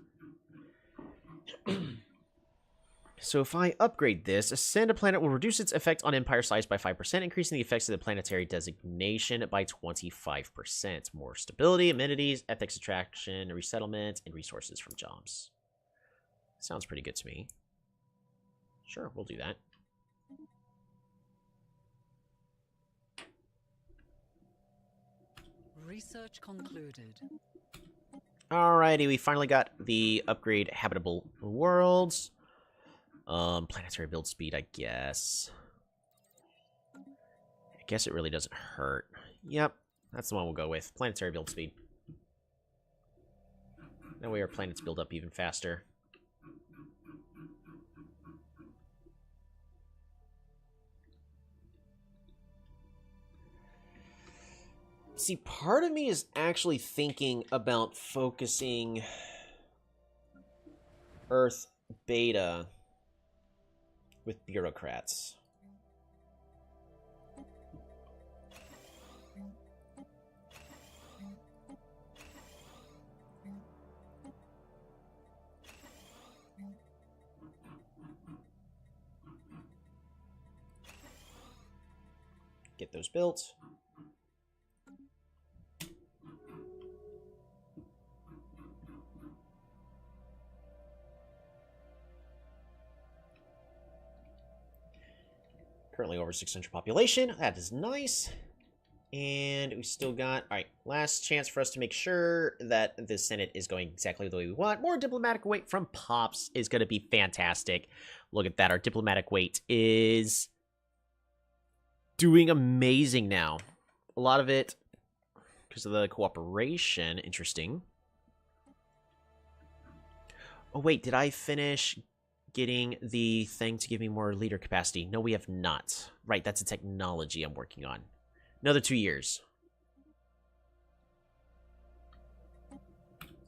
So if I upgrade this, ascend a planet will reduce its effect on empire size by 5%, increasing the effects of the planetary designation by 25%. More stability, amenities, ethics attraction, resettlement, and resources from jobs. Sounds pretty good to me. Sure, we'll do that. Research concluded. Alrighty, we finally got the upgrade habitable worlds. Planetary build speed, I guess. I guess it really doesn't hurt. Yep, that's the one we'll go with. Planetary build speed. That way our planets build up even faster. See, part of me is actually thinking about focusing Earth Beta with bureaucrats. Get those built. Currently over 600 population. That is nice. And we still got... Alright, last chance for us to make sure that the Senate is going exactly the way we want. More diplomatic weight from Pops is going to be fantastic. Look at that. Our diplomatic weight is doing amazing now. A lot of it because of the cooperation. Interesting. Oh, wait. Did I finish getting the thing to give me more leader capacity? No, we have not. Right, that's a technology I'm working on. Another 2 years.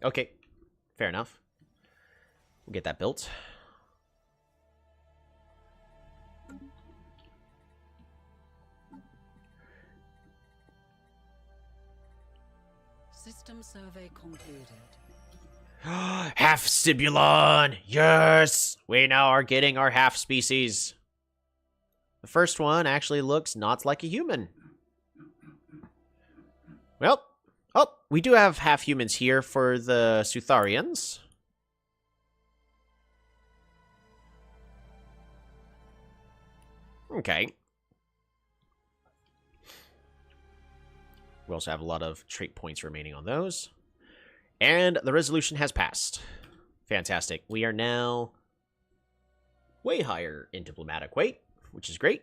Okay, fair enough. We'll get that built. System survey concluded. Half Stibulon! Yes! We now are getting our half species. The first one actually looks not like a human. Well, oh, we do have half humans here for the Sutharians. Okay. We also have a lot of trait points remaining on those. And the resolution has passed. Fantastic. We are now way higher in diplomatic weight, which is great.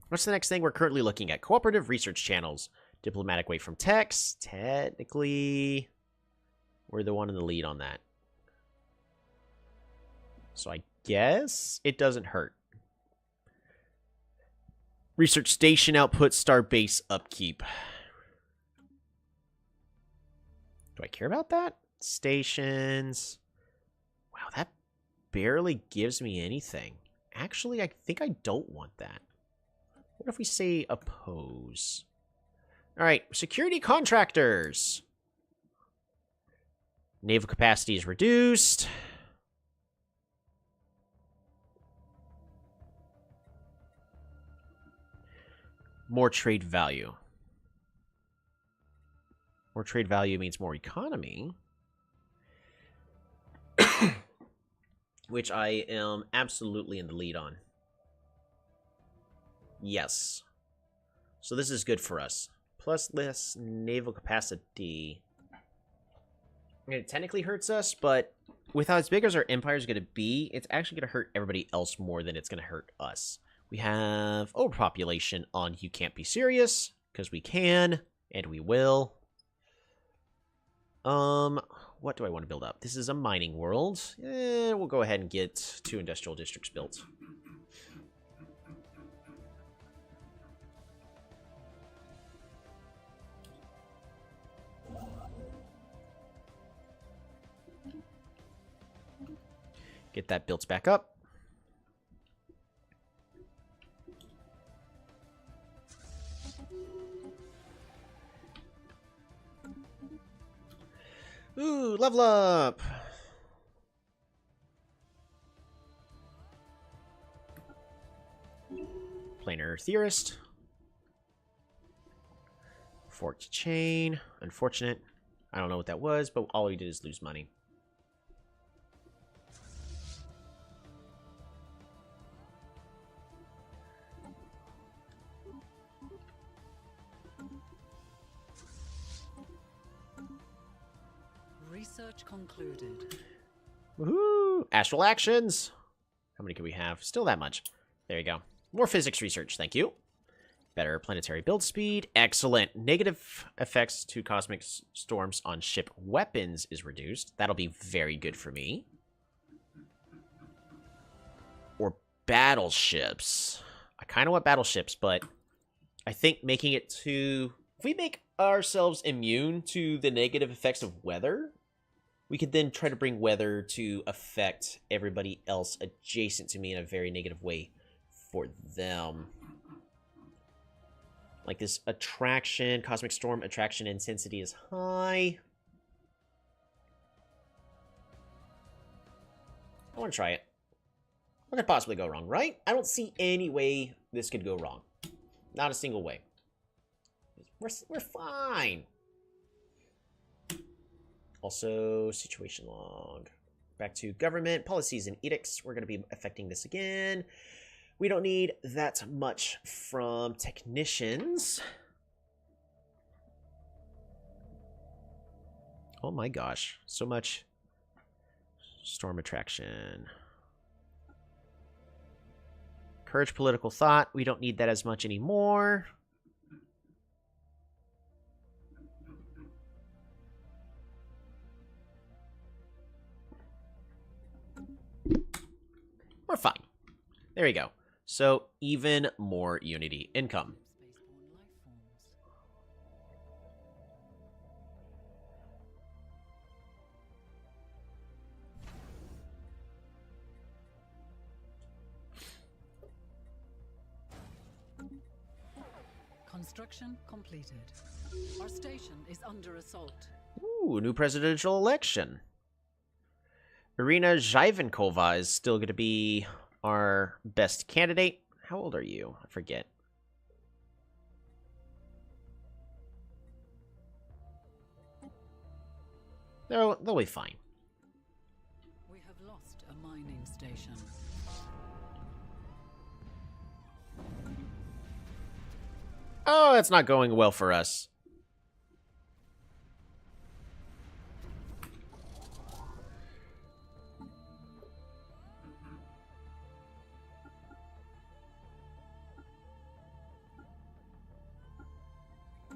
What's the next thing we're currently looking at? Cooperative research channels. Diplomatic weight from text. Technically, we're the one in the lead on that. So I guess it doesn't hurt. Research station output, star base upkeep. Do I care about that? Stations. Wow, that barely gives me anything. Actually, I think I don't want that. What if we say oppose? Alright, security contractors. Naval capacity is reduced. More trade value. More trade value means more economy. Which I am absolutely in the lead on. Yes. So this is good for us. Plus less naval capacity. I mean, it technically hurts us, but with how as big as our empire is going to be, it's actually going to hurt everybody else more than it's going to hurt us. We have overpopulation on You Can't Be Serious, because we can, and we will. What do I want to build up? This is a mining world. We'll go ahead and get 2 industrial districts built. Get that built back up. Ooh, level up! Planar Theorist. Forked Chain. Unfortunate. I don't know what that was, but all we did is lose money. Research concluded. Woohoo! Astral actions! How many can we have? Still that much. There you go. More physics research, thank you. Better planetary build speed. Excellent. Negative effects to cosmic storms on ship weapons is reduced. That'll be very good for me. Or battleships. I kind of want battleships, but I think making it to... If we make ourselves immune to the negative effects of weather, we could then try to bring weather to affect everybody else adjacent to me in a very negative way for them. Like this attraction, cosmic storm attraction intensity is high. I want to try it. What could possibly go wrong, right? I don't see any way this could go wrong. Not a single way. We're fine. Also, situation log. Back to government, policies and edicts. We're going to be affecting this again. We don't need that much from technicians. Oh my gosh. So much storm attraction. Courage political thought. We don't need that as much anymore. We're fine. There we go. So, even more unity income. Construction completed. Our station is under assault. Ooh, new presidential election. Irina Zhyvankova is still going to be our best candidate. How old are you? I forget. They'll be fine. We have lost a mining station. Oh, that's not going well for us.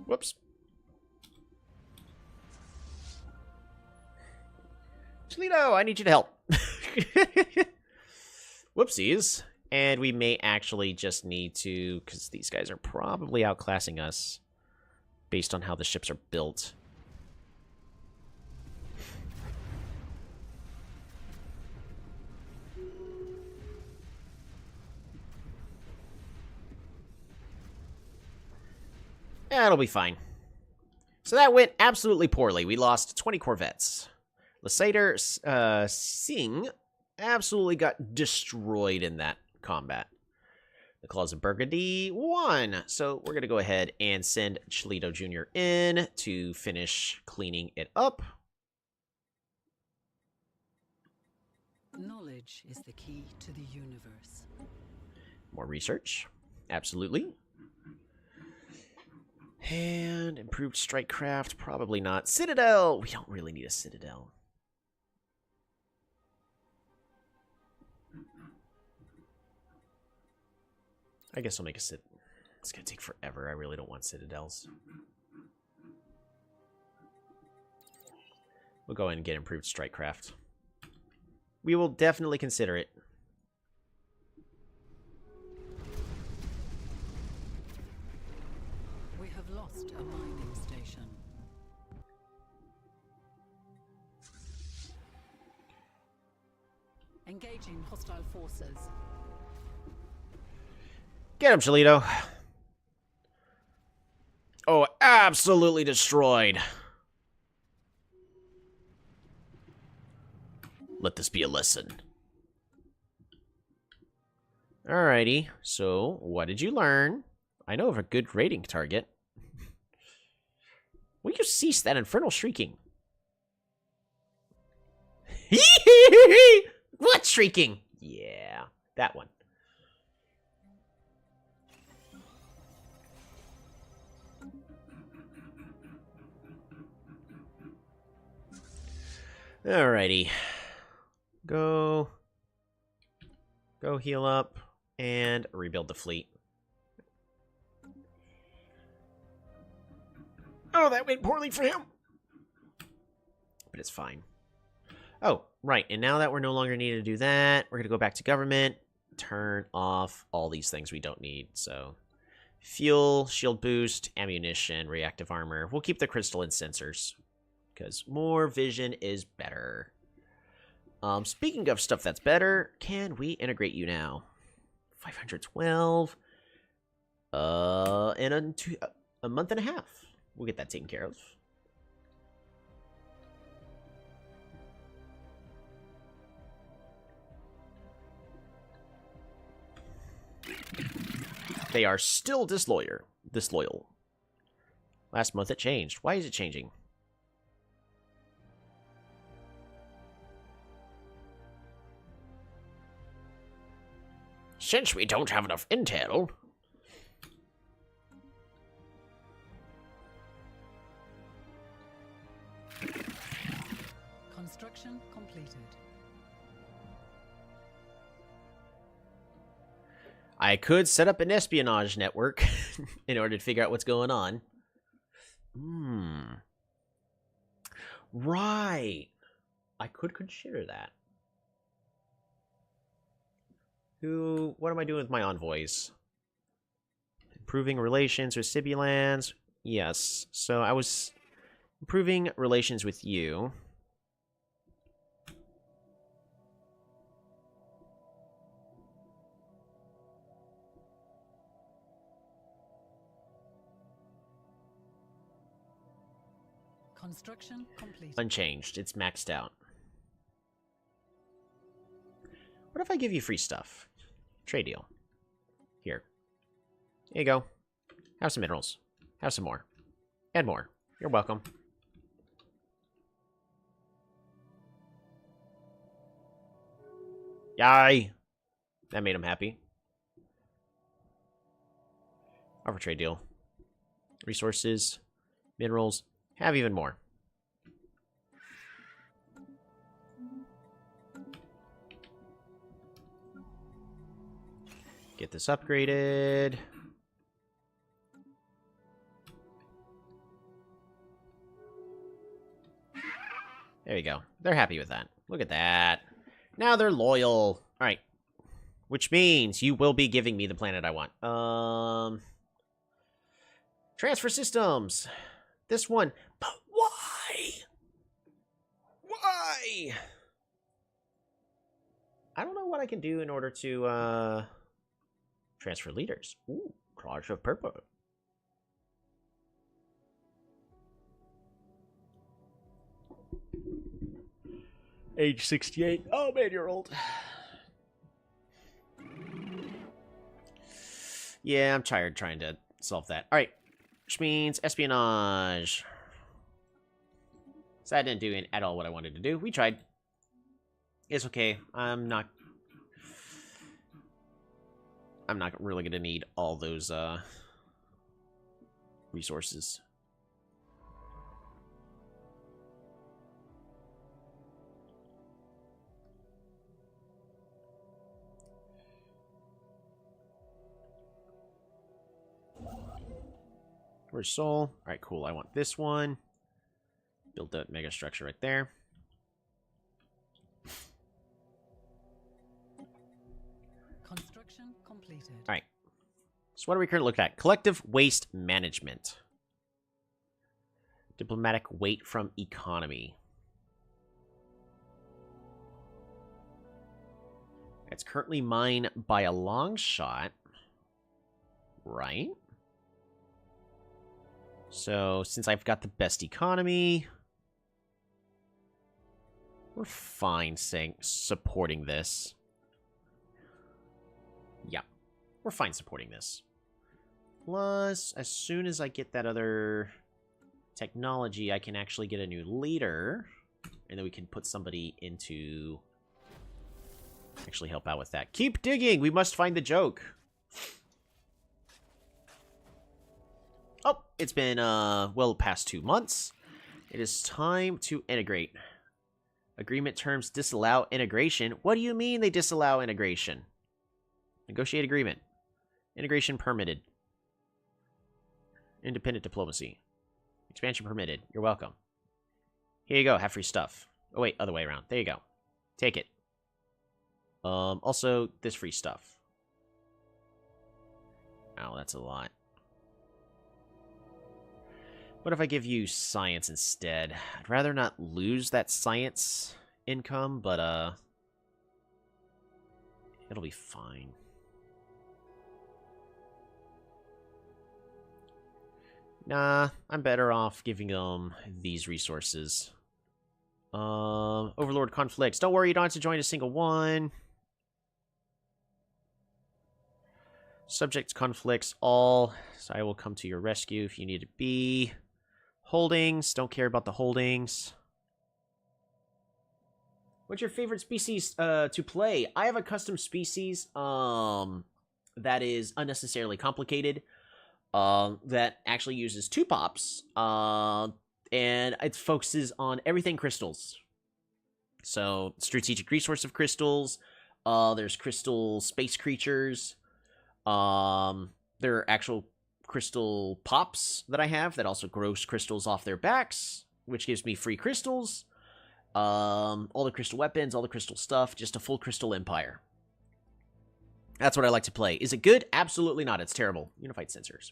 Whoops. Chelito, I need you to help. Whoopsies. And we may actually just need to, because these guys are probably outclassing us based on how the ships are built. Yeah, it'll be fine. So that went absolutely poorly. We lost 20 corvettes. Lysander Singh absolutely got destroyed in that combat. The Claws of Burgundy won. So we're going to go ahead and send Chelito Jr. in to finish cleaning it up. Knowledge is the key to the universe. More research. Absolutely. And improved strike craft, probably not. Citadel! We don't really need a citadel. I guess I'll make a citadel. It's gonna take forever. I really don't want citadels. We'll go ahead and get improved strike craft. We will definitely consider it. We have lost a mining station. Engaging hostile forces. Get him, Chelito. Oh, absolutely destroyed. Let this be a lesson. Alrighty, so what did you learn? I know of a good rating target. Will you cease that infernal shrieking? What shrieking? Yeah, that one. Alrighty. Go heal up and rebuild the fleet. Oh, that went poorly for him. But it's fine. Oh, right. And now that we're no longer needed to do that, we're going to go back to government, turn off all these things we don't need. So, fuel, shield boost, ammunition, reactive armor. We'll keep the crystalline sensors because more vision is better. Speaking of stuff that's better, can we integrate you now? 512. In a month and a half. We'll get that taken care of. They are still disloyal. Last month it changed. Why is it changing? Since we don't have enough intel. Construction completed. I could set up an espionage network in order to figure out what's going on. Right. I could consider that. What am I doing with my envoys? Improving relations with Sibulans. Yes. So I was improving relations with you. Construction complete. Unchanged. It's maxed out. What if I give you free stuff? Trade deal. Here. There you go. Have some minerals. Have some more. And more. You're welcome. Yay! That made him happy. Offer trade deal. Resources, minerals, have even more. Get this upgraded. There you go. They're happy with that. Look at that. Now they're loyal. Alright. Which means you will be giving me the planet I want. Transfer systems. This one. But why? Why? I don't know what I can do in order to, transfer leaders. Ooh, Clash of Purple. Age 68. Oh, man, you're old. Yeah, I'm tired trying to solve that. Alright. Which means espionage. So that didn't do at all what I wanted to do. We tried. It's okay. I'm not really going to need all those resources. Where's Soul? Alright, cool. I want this one. Build that mega structure right there. Construction completed. Alright. So what are we currently looking at? Collective waste management. Diplomatic weight from economy. It's currently mine by a long shot. Right? So, since I've got the best economy, we're fine supporting this. Yeah, we're fine supporting this. Plus, as soon as I get that other technology, I can actually get a new leader, and then we can put somebody into actually help out with that. Keep digging! We must find the joke. Oh, it's been, well past 2 months. It is time to integrate. Agreement terms disallow integration. What do you mean they disallow integration? Negotiate agreement. Integration permitted. Independent diplomacy. Expansion permitted. You're welcome. Here you go. Have free stuff. Oh, wait. Other way around. There you go. Take it. Also, this free stuff. Oh, that's a lot. What if I give you science instead? I'd rather not lose that science income, but, it'll be fine. Nah, I'm better off giving them these resources. Overlord conflicts. Don't worry, you don't have to join a single one. Subject conflicts all. So I will come to your rescue if you need to be. Holdings. Don't care about the holdings. What's your favorite species to play? I have a custom species that is unnecessarily complicated. That actually uses 2 pops. And it focuses on everything crystals. So, strategic resource of crystals. There's crystal space creatures. There are actual crystal pops that I have that also grows crystals off their backs, which gives me free crystals. All the crystal weapons, all the crystal stuff, just a full crystal empire. That's what I like to play. Is it good? Absolutely not. It's terrible. Unified sensors.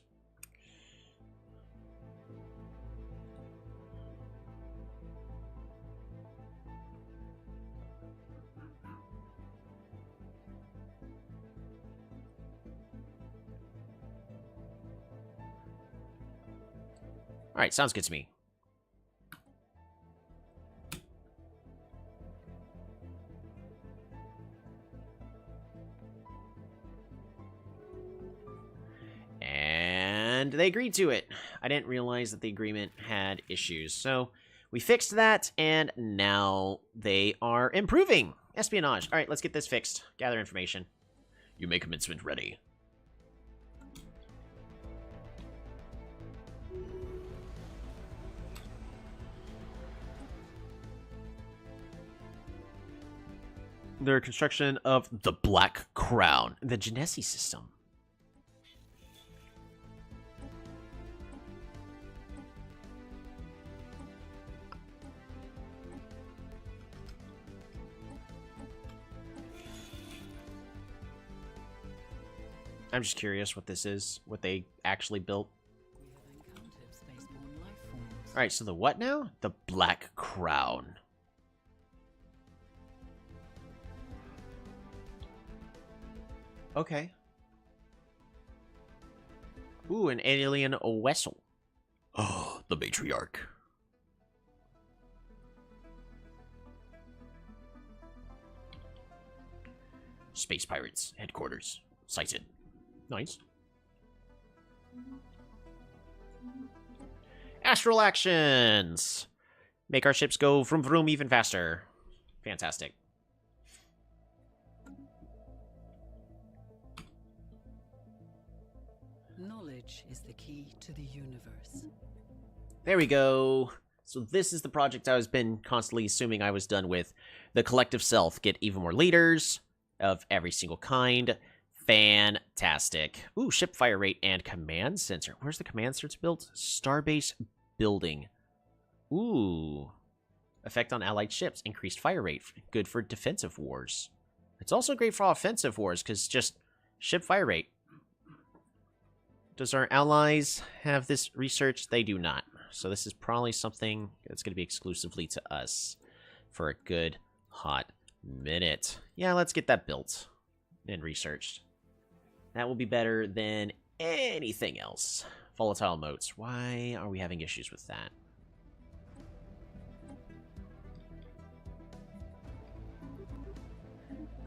Alright, sounds good to me. And they agreed to it. I didn't realize that the agreement had issues. So we fixed that, and now they are improving. Espionage. All right, let's get this fixed. Gather information. You may commencement ready. Their construction of the Black Crown, the Genesi system. I'm just curious what this is, what they actually built. We have encountered spaceborne life forms. All right, so the what now? The Black Crown. Okay. Ooh, an alien vessel. Oh, the matriarch. Space Pirates headquarters sighted. Nice. Astral actions. Make our ships go vroom vroom even faster. Fantastic. Knowledge is the key to the universe. There we go. So this is the project I was been constantly assuming I was done with. The collective self. Get even more leaders of every single kind. Fantastic. Ooh, ship fire rate and command sensor. Where's the command sensor built? Starbase building. Ooh. Effect on allied ships. Increased fire rate. Good for defensive wars. It's also great for offensive wars, because just ship fire rate. Does our allies have this research? They do not. So this is probably something that's going to be exclusively to us for a good hot minute. Yeah, let's get that built and researched. That will be better than anything else. Volatile motes. Why are we having issues with that?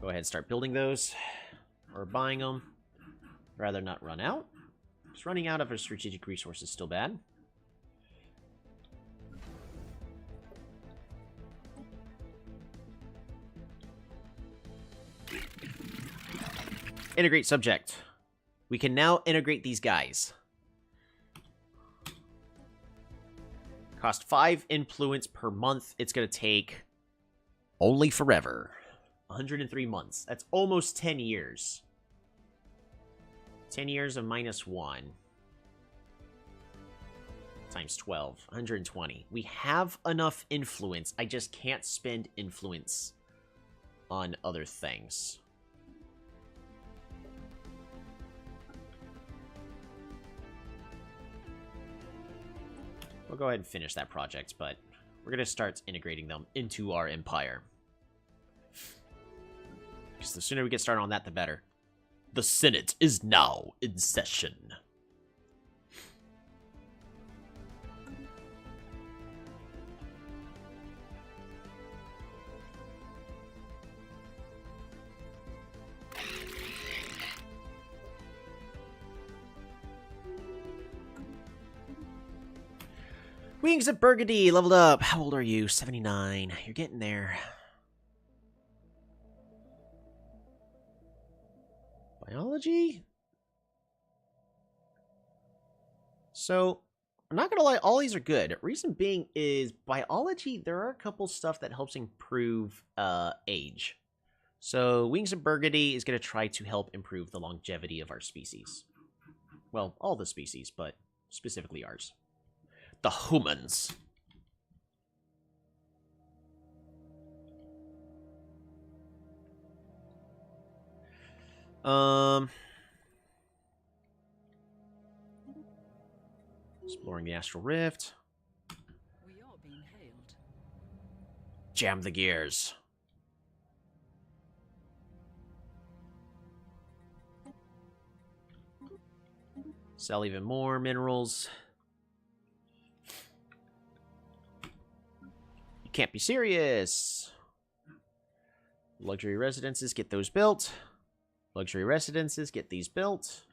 Go ahead and start building those. Or buying them. Rather not run out. Just running out of our strategic resources is still bad. Integrate subject. We can now integrate these guys. Cost 5 influence per month. It's going to take only forever. 103 months. That's almost 10 years. 10 years of -1. Times 12. 120. We have enough influence. I just can't spend influence on other things. We'll go ahead and finish that project, but we're going to start integrating them into our empire. Because the sooner we get started on that, the better. The Senate is now in session. Wings of Burgundy, leveled up. How old are you? 79. You're getting there. Biology? So, I'm not gonna lie, all these are good. Reason being is, biology, there are a couple stuff that helps improve age. So, Wings of Burgundy is gonna try to help improve the longevity of our species. Well, all the species, but specifically ours. The humans. Exploring the Astral Rift. We are being hailed. Jam the gears. Sell even more minerals. You can't be serious. Luxury residences, get those built. Luxury residences, get these built.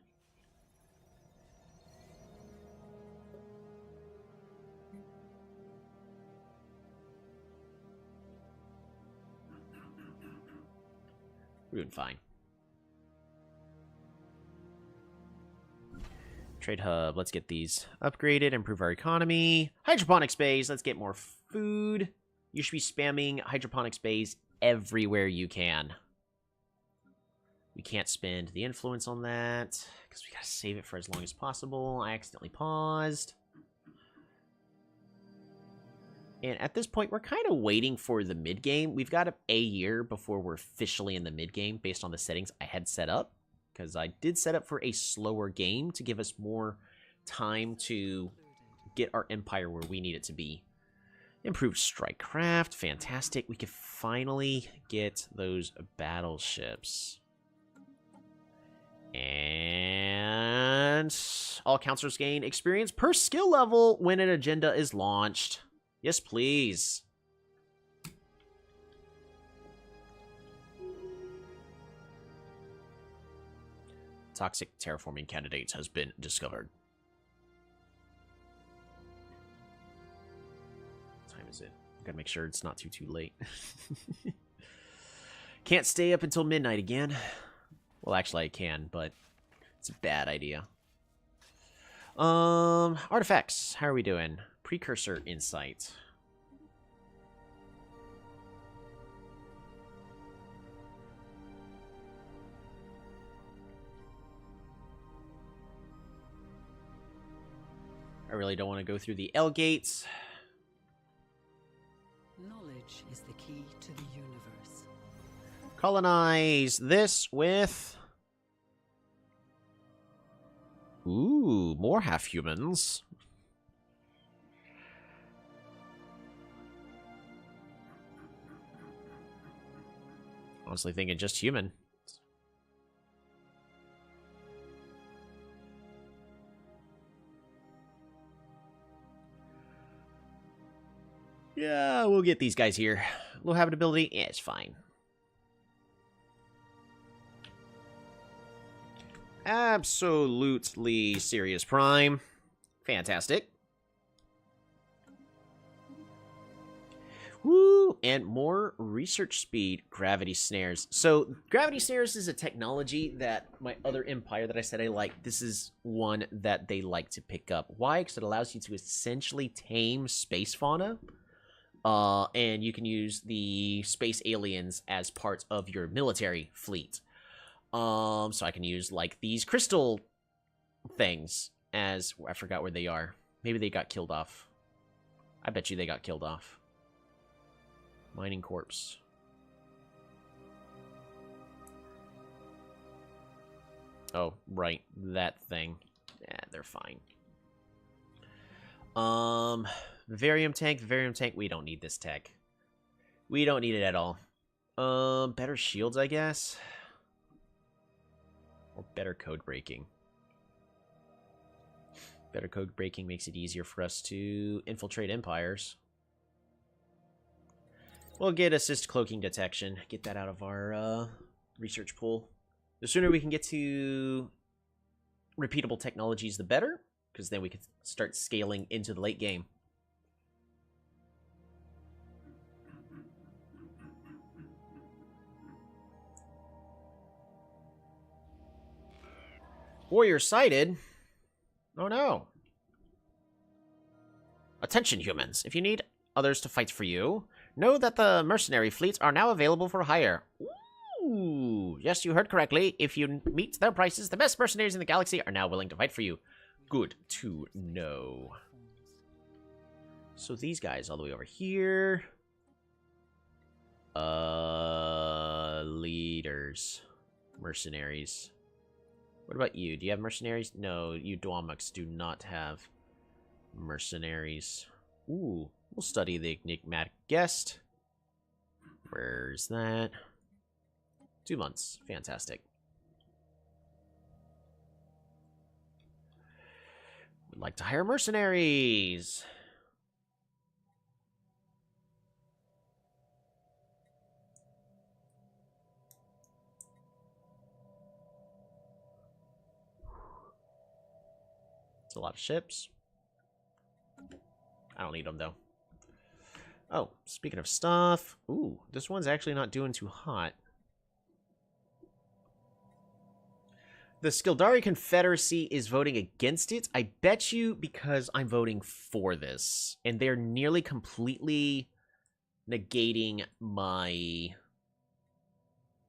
We're doing fine. Trade hub. Let's get these upgraded. Improve our economy. Hydroponics bays. Let's get more food. You should be spamming hydroponics bays everywhere you can. We can't spend the influence on that because we gotta save it for as long as possible. I accidentally paused. And at this point, we're kind of waiting for the mid-game. We've got a year before we're officially in the mid-game based on the settings I had set up. Because I did set up for a slower game to give us more time to get our empire where we need it to be. Improved strike craft. Fantastic. We could finally get those battleships. And all counselors gain experience per skill level when an agenda is launched. Yes, please. Toxic terraforming candidates has been discovered. What time is it? Gotta make sure it's not too late. Can't stay up until midnight again. Well, actually I can, but it's a bad idea. Artifacts. How are we doing? Precursor insight. I really don't want to go through the L gates. Knowledge is the key to the universe. Colonize this with... Ooh, more half-humans. Honestly thinking just human. Yeah, we'll get these guys here. Low habitability, yeah, it's fine. Absolutely serious prime. Fantastic. Woo! And more research speed, gravity snares. So, gravity snares is a technology that my other empire that I said I like, this is one that they like to pick up. Why? Because it allows you to essentially tame space fauna. And you can use the space aliens as parts of your military fleet. So I can use, like, these crystal things as... I forgot where they are. Maybe they got killed off. I bet you they got killed off. Mining corpse. Oh, right. That thing. Yeah, they're fine. Vivarium tank. We don't need this tech. We don't need it at all. Better shields, I guess. Or better code breaking. Better code breaking makes it easier for us to infiltrate empires. We'll get assist cloaking detection. Get that out of our research pool. The sooner we can get to repeatable technologies, the better. Because then we can start scaling into the late game. Warrior sighted? Oh no. Attention, humans. If you need others to fight for you, know that the mercenary fleets are now available for hire. Ooh, yes, you heard correctly. If you meet their prices, the best mercenaries in the galaxy are now willing to fight for you. Good to know. So these guys all the way over here. Leaders. Mercenaries. What about you? Do you have mercenaries? No, you Dwamux do not have mercenaries. Ooh, we'll study the enigmatic guest. Where's that? 2 months. Fantastic. Would like to hire mercenaries. It's a lot of ships. I don't need them, though. Oh, speaking of stuff. Ooh, this one's actually not doing too hot. The Skildari Confederacy is voting against it. I bet you because I'm voting for this. And they're nearly completely negating my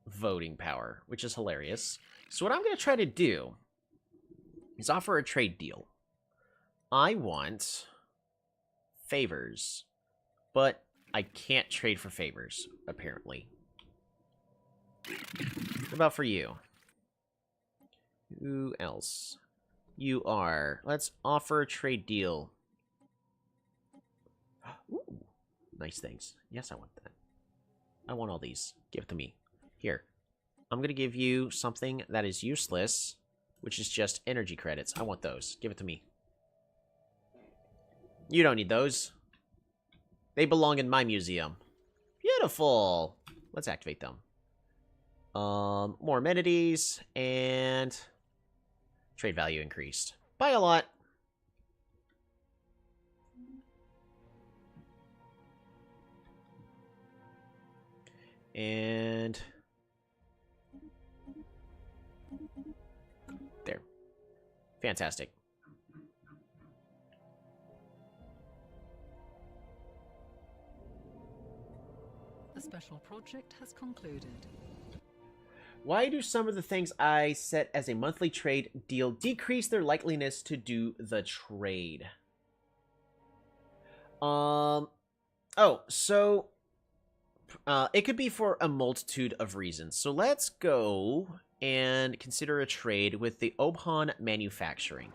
voting power, which is hilarious. So what I'm going to try to do is offer a trade deal. I want favors, but I can't trade for favors, apparently. What about for you? Who else? You are. Let's offer a trade deal. Ooh, nice things. Yes, I want that. I want all these. Give it to me. Here. I'm going to give you something that is useless, which is just energy credits. I want those. Give it to me. You don't need those. They belong in my museum. Beautiful. Let's activate them. More amenities, and trade value increased by a lot. And there. Fantastic. The special project has concluded. Why do some of the things I set as a monthly trade deal decrease their likeliness to do the trade? It could be for a multitude of reasons. So let's go and consider a trade with the Obhan Manufacturing.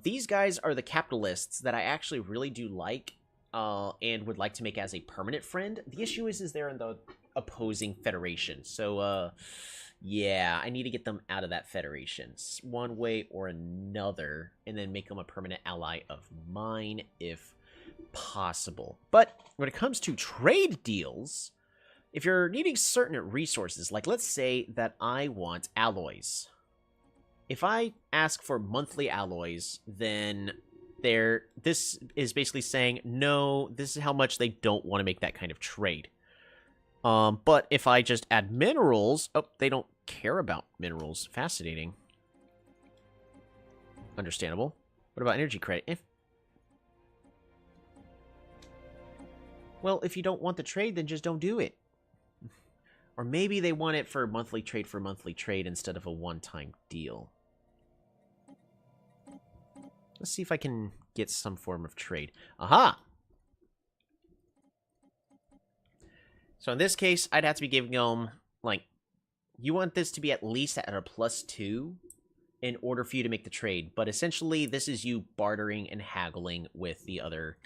These guys are the capitalists that I actually really do like, and would like to make as a permanent friend. The issue is they're in the opposing federation. So, yeah, I need to get them out of that federation one way or another, and then make them a permanent ally of mine if possible. But when it comes to trade deals, if you're needing certain resources, like let's say that I want alloys. If I ask for monthly alloys, then this is basically saying, no, this is how much they don't want to make that kind of trade. But if I just add minerals, oh, they don't care about minerals. Fascinating. Understandable. What about energy credit? Well, if you don't want the trade, then just don't do it. Or maybe they want it for monthly trade instead of a one-time deal. Let's see if I can get some form of trade. Aha! So in this case, I'd have to be giving them, like, you want this to be at least at a +2 in order for you to make the trade. But essentially, this is you bartering and haggling with the other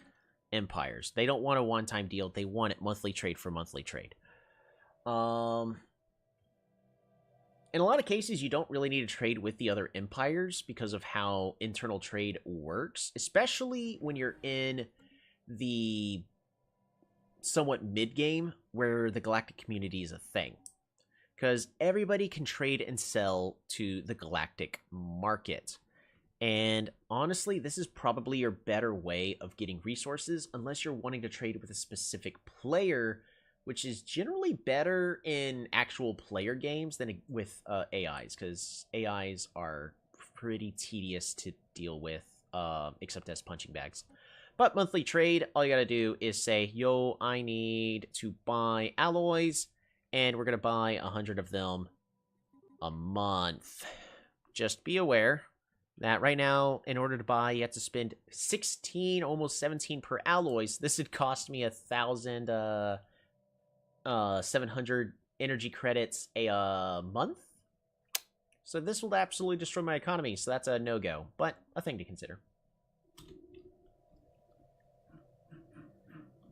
empires. They don't want a one-time deal. They want it monthly trade for monthly trade. In a lot of cases, you don't really need to trade with the other empires because of how internal trade works, especially when you're in the somewhat mid-game where the galactic community is a thing. Because everybody can trade and sell to the galactic market. And honestly, this is probably your better way of getting resources unless you're wanting to trade with a specific player, which is generally better in actual player games than with AIs, because AIs are pretty tedious to deal with, except as punching bags. But monthly trade, all you gotta do is say, yo, I need to buy alloys, and we're gonna buy 100 of them a month. Just be aware that right now, in order to buy, you have to spend 16, almost 17 per alloys. This would cost me 1,700 energy credits a month. So this will absolutely destroy my economy, so that's a no-go, but a thing to consider.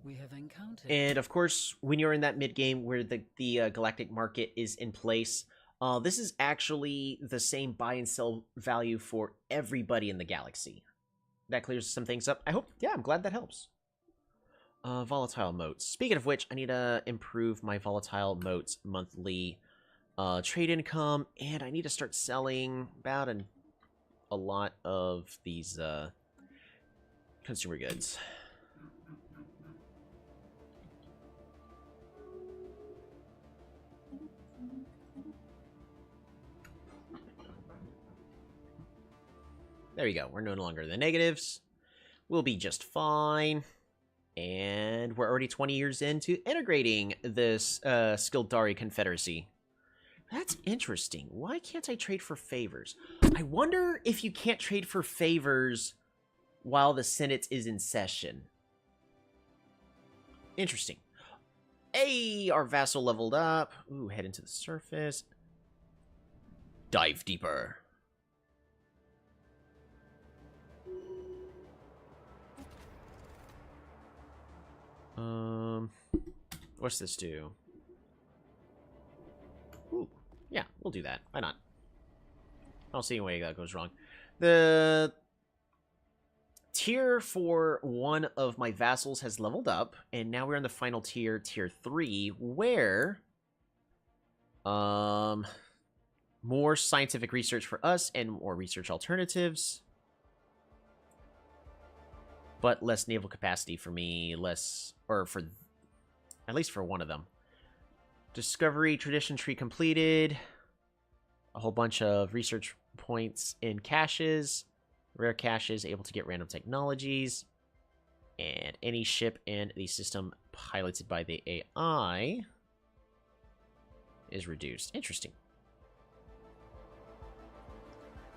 We have encountered. And of course, when you're in that mid-game where the galactic market is in place, this is actually the same buy and sell value for everybody in the galaxy. That clears some things up. I'm glad that helps. Volatile motes. Speaking of which, I need to improve my volatile motes monthly trade income, and I need to start selling about a lot of these consumer goods. There you go. We're no longer in the negatives. We'll be just fine. And we're already 20 years into integrating this Skildari Confederacy. That's interesting. Why can't I trade for favors? I wonder if you can't trade for favors while the Senate is in session. Interesting. Hey, our vassal leveled up. Ooh, head into the surface. Dive deeper. What's this do? Ooh, yeah, we'll do that. Why not? I don't see any way that goes wrong. The tier for one of my vassals has leveled up, and now we're in the final tier, tier 3, where more scientific research for us and more research alternatives. But less naval capacity for me, less, or for, at least for one of them. Discovery tradition tree completed. A whole bunch of research points in caches. Rare caches, able to get random technologies. And any ship in the system piloted by the AI is reduced. Interesting.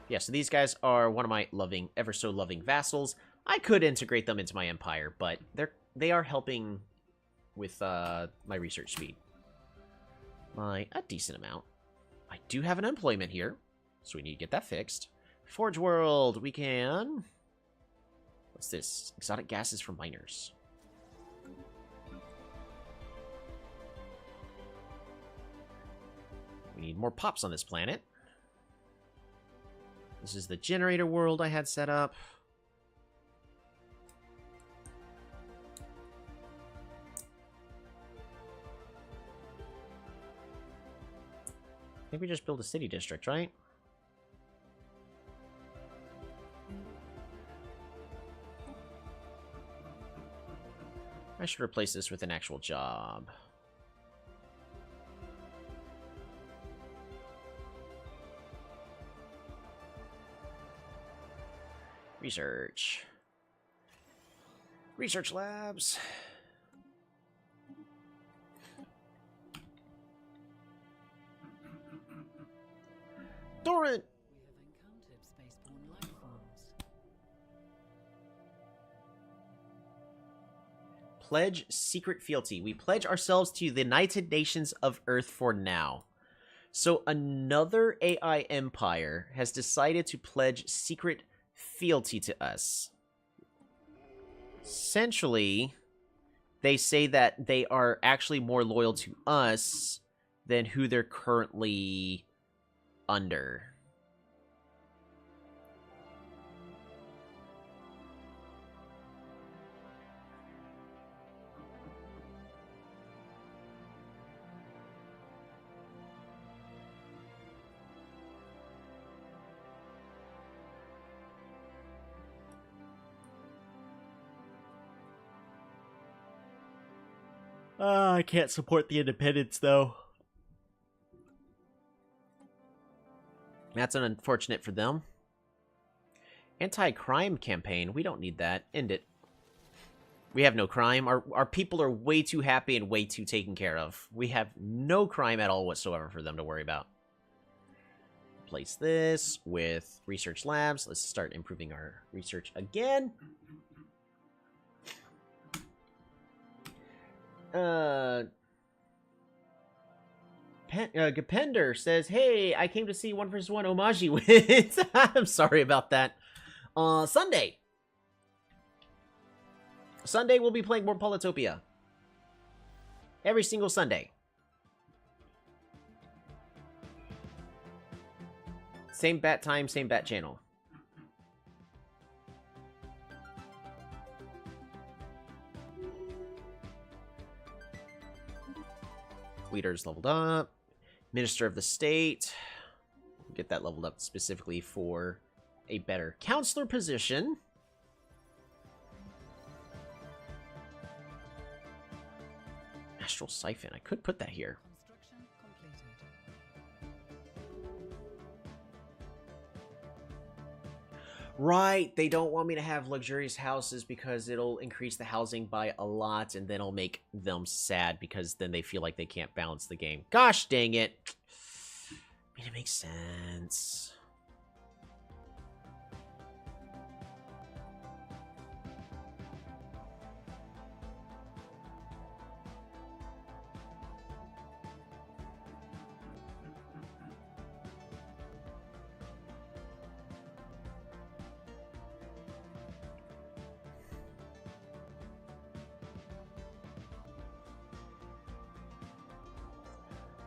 Yeah, so these guys are one of my loving, ever so loving vassals. I could integrate them into my empire, but they are helping with my research speed by a decent amount. I do have an employment here, so we need to get that fixed. Forge World, we can... What's this? Exotic gases for miners. We need more pops on this planet. This is the generator world I had set up. I think we just build a city district, right? I should replace this with an actual job. Research. Research labs. Doran! We have encountered spaceborne life forms. Pledge secret fealty. We pledge ourselves to the United Nations of Earth for now. So another AI empire has decided to pledge secret fealty to us. Essentially, they say that they are actually more loyal to us than who they're currently under. I can't support the independence, though. That's unfortunate for them. Anti-crime campaign. We don't need that. End it. We have no crime. Our people are way too happy and way too taken care of. We have no crime at all whatsoever for them to worry about. Replace this with research labs. Let's start improving our research again. Gapender says, hey, I came to see 1v1 Omaji wins. I'm sorry about that. Sunday. Sunday we'll be playing more Polytopia. Every single Sunday. Same bat time, same bat channel. Leaders leveled up. Minister of the State. Get that leveled up specifically for a better counselor position. Astral Siphon. I could put that here. Construction completed. Right, they don't want me to have luxurious houses because it'll increase the housing by a lot, and then it'll make them sad because then they feel like they can't balance the game. Gosh dang it. I mean, it makes sense.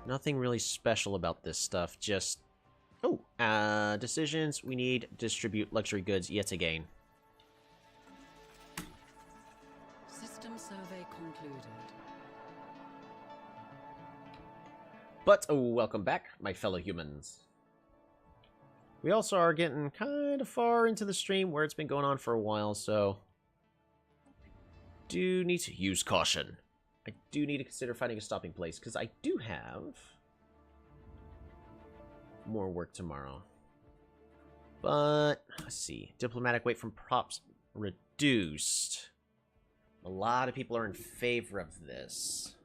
Nothing really special about this stuff, just... Oh, decisions. We need to distribute luxury goods yet again. System survey concluded. But, oh, welcome back, my fellow humans. We also are getting kind of far into the stream where it's been going on for a while, so... do need to use caution. I do need to consider finding a stopping place, because I do have more work tomorrow. But, let's see. Diplomatic weight from props reduced. A lot of people are in favor of this.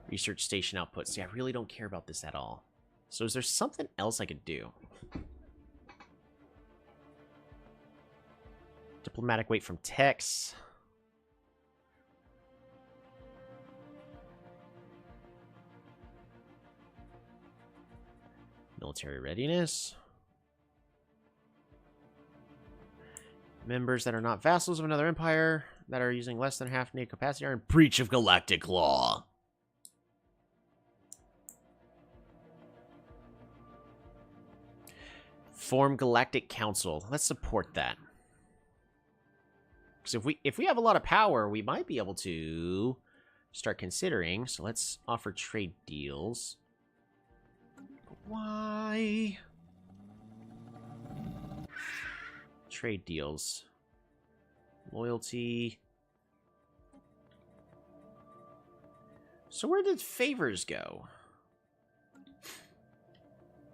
Research station output. See, I really don't care about this at all. So is there something else I could do? Diplomatic weight from techs. Military readiness. Members that are not vassals of another empire that are using less than half native capacity are in breach of galactic law. Form Galactic Council. Let's support that. Because if we have a lot of power, we might be able to start considering. So let's offer trade deals. Why? Trade deals. Loyalty. So where did favors go?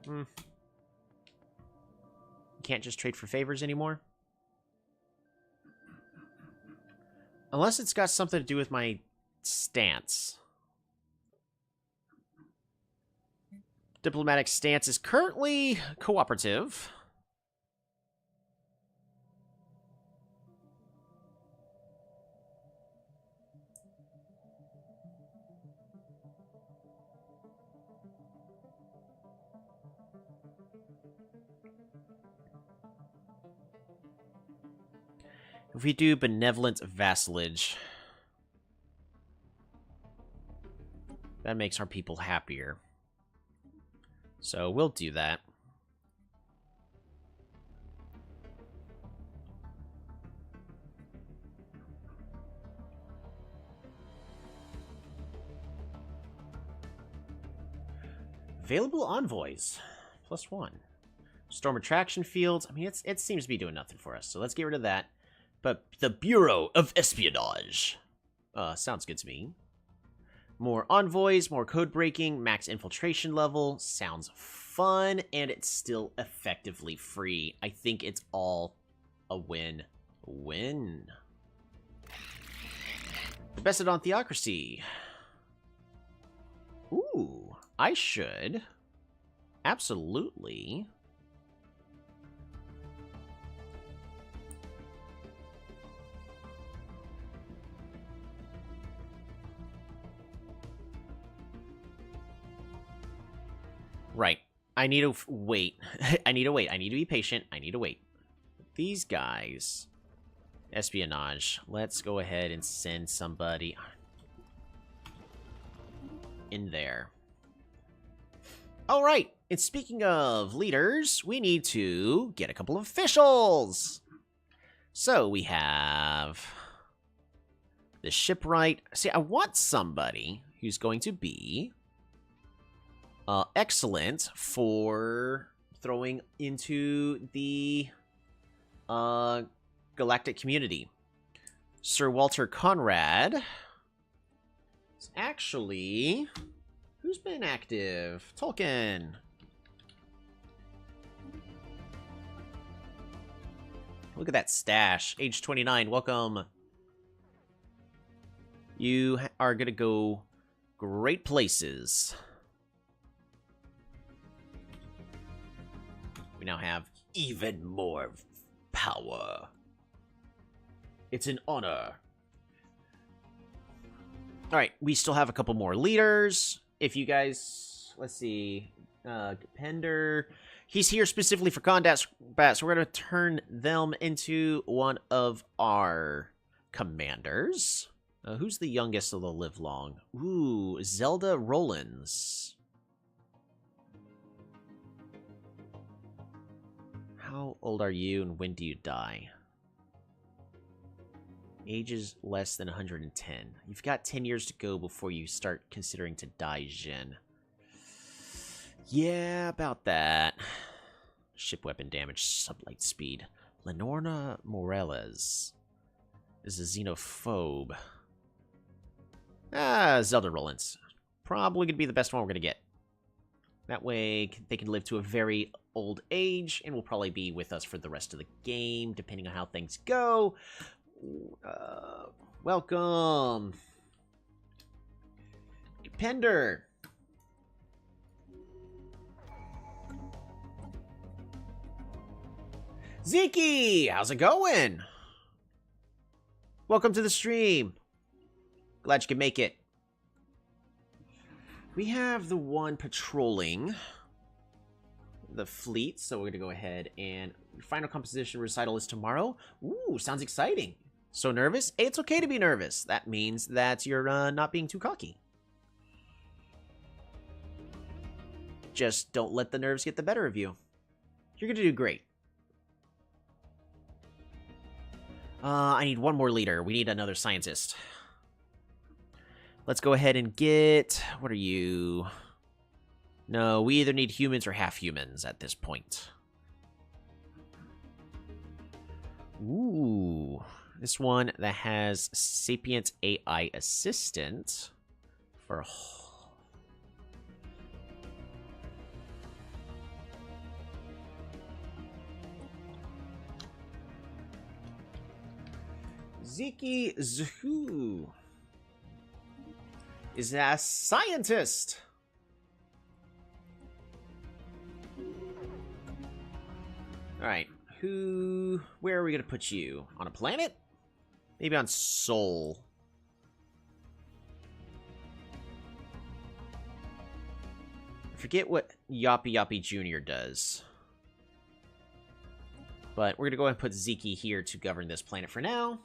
You can't just trade for favors anymore? Unless it's got something to do with my stance. Diplomatic stance is currently cooperative. If we do benevolent vassalage, that makes our people happier. So we'll do that. Available envoys. +1. Storm attraction fields. I mean, it seems to be doing nothing for us, so let's get rid of that. But the Bureau of Espionage. Sounds good to me. More envoys, more code breaking, max infiltration level. Sounds fun, and it's still effectively free. I think it's all a win-win. The Bessedon Theocracy. Ooh, I should. Absolutely. Right. I need to wait. I need to wait. I need to be patient. I need to wait. These guys. Espionage. Let's go ahead and send somebody in there. Alright. And speaking of leaders, we need to get a couple of officials. So we have the shipwright. See, I want somebody who's going to be excellent for throwing into the galactic community. Sir Walter Conrad is actually... Who's been active? Tolkien. Look at that stash. Age 29. Welcome. You are going to go great places. We now have even more power. It's an honor. Alright, we still have a couple more leaders. If you guys... Let's see. Pender... He's here specifically for combat, so we're going to turn them into one of our commanders. Who's the youngest of the live long? Ooh, Zelda Rollins. How old are you and when do you die? Age is less than 110. You've got 10 years to go before you start considering to die, Jin. Yeah, about that. Ship weapon damage, sublight speed. Lenorna Morales is a xenophobe. Zelda Rollins. Probably going to be the best one we're going to get. That way, they can live to a very old age, and will probably be with us for the rest of the game, depending on how things go. Welcome. Pender. Zeke, how's it going? Welcome to the stream. Glad you could make it. We have the one patrolling the fleet, so we're going to go ahead and final composition recital is tomorrow. Ooh, sounds exciting. So nervous? Hey, it's okay to be nervous. That means that you're not being too cocky. Just don't let the nerves get the better of you. You're going to do great. I need one more leader. We need another scientist. Let's go ahead and get... What are you? No, we either need humans or half-humans at this point. Ooh. This one that has Sapient AI Assistant for... Ziki Zuhu is a scientist. Alright, where are we going to put you? On a planet? Maybe on Sol. I forget what Yaaayyyyyy Jr. does. But we're going to go ahead and put Ziki here to govern this planet for now.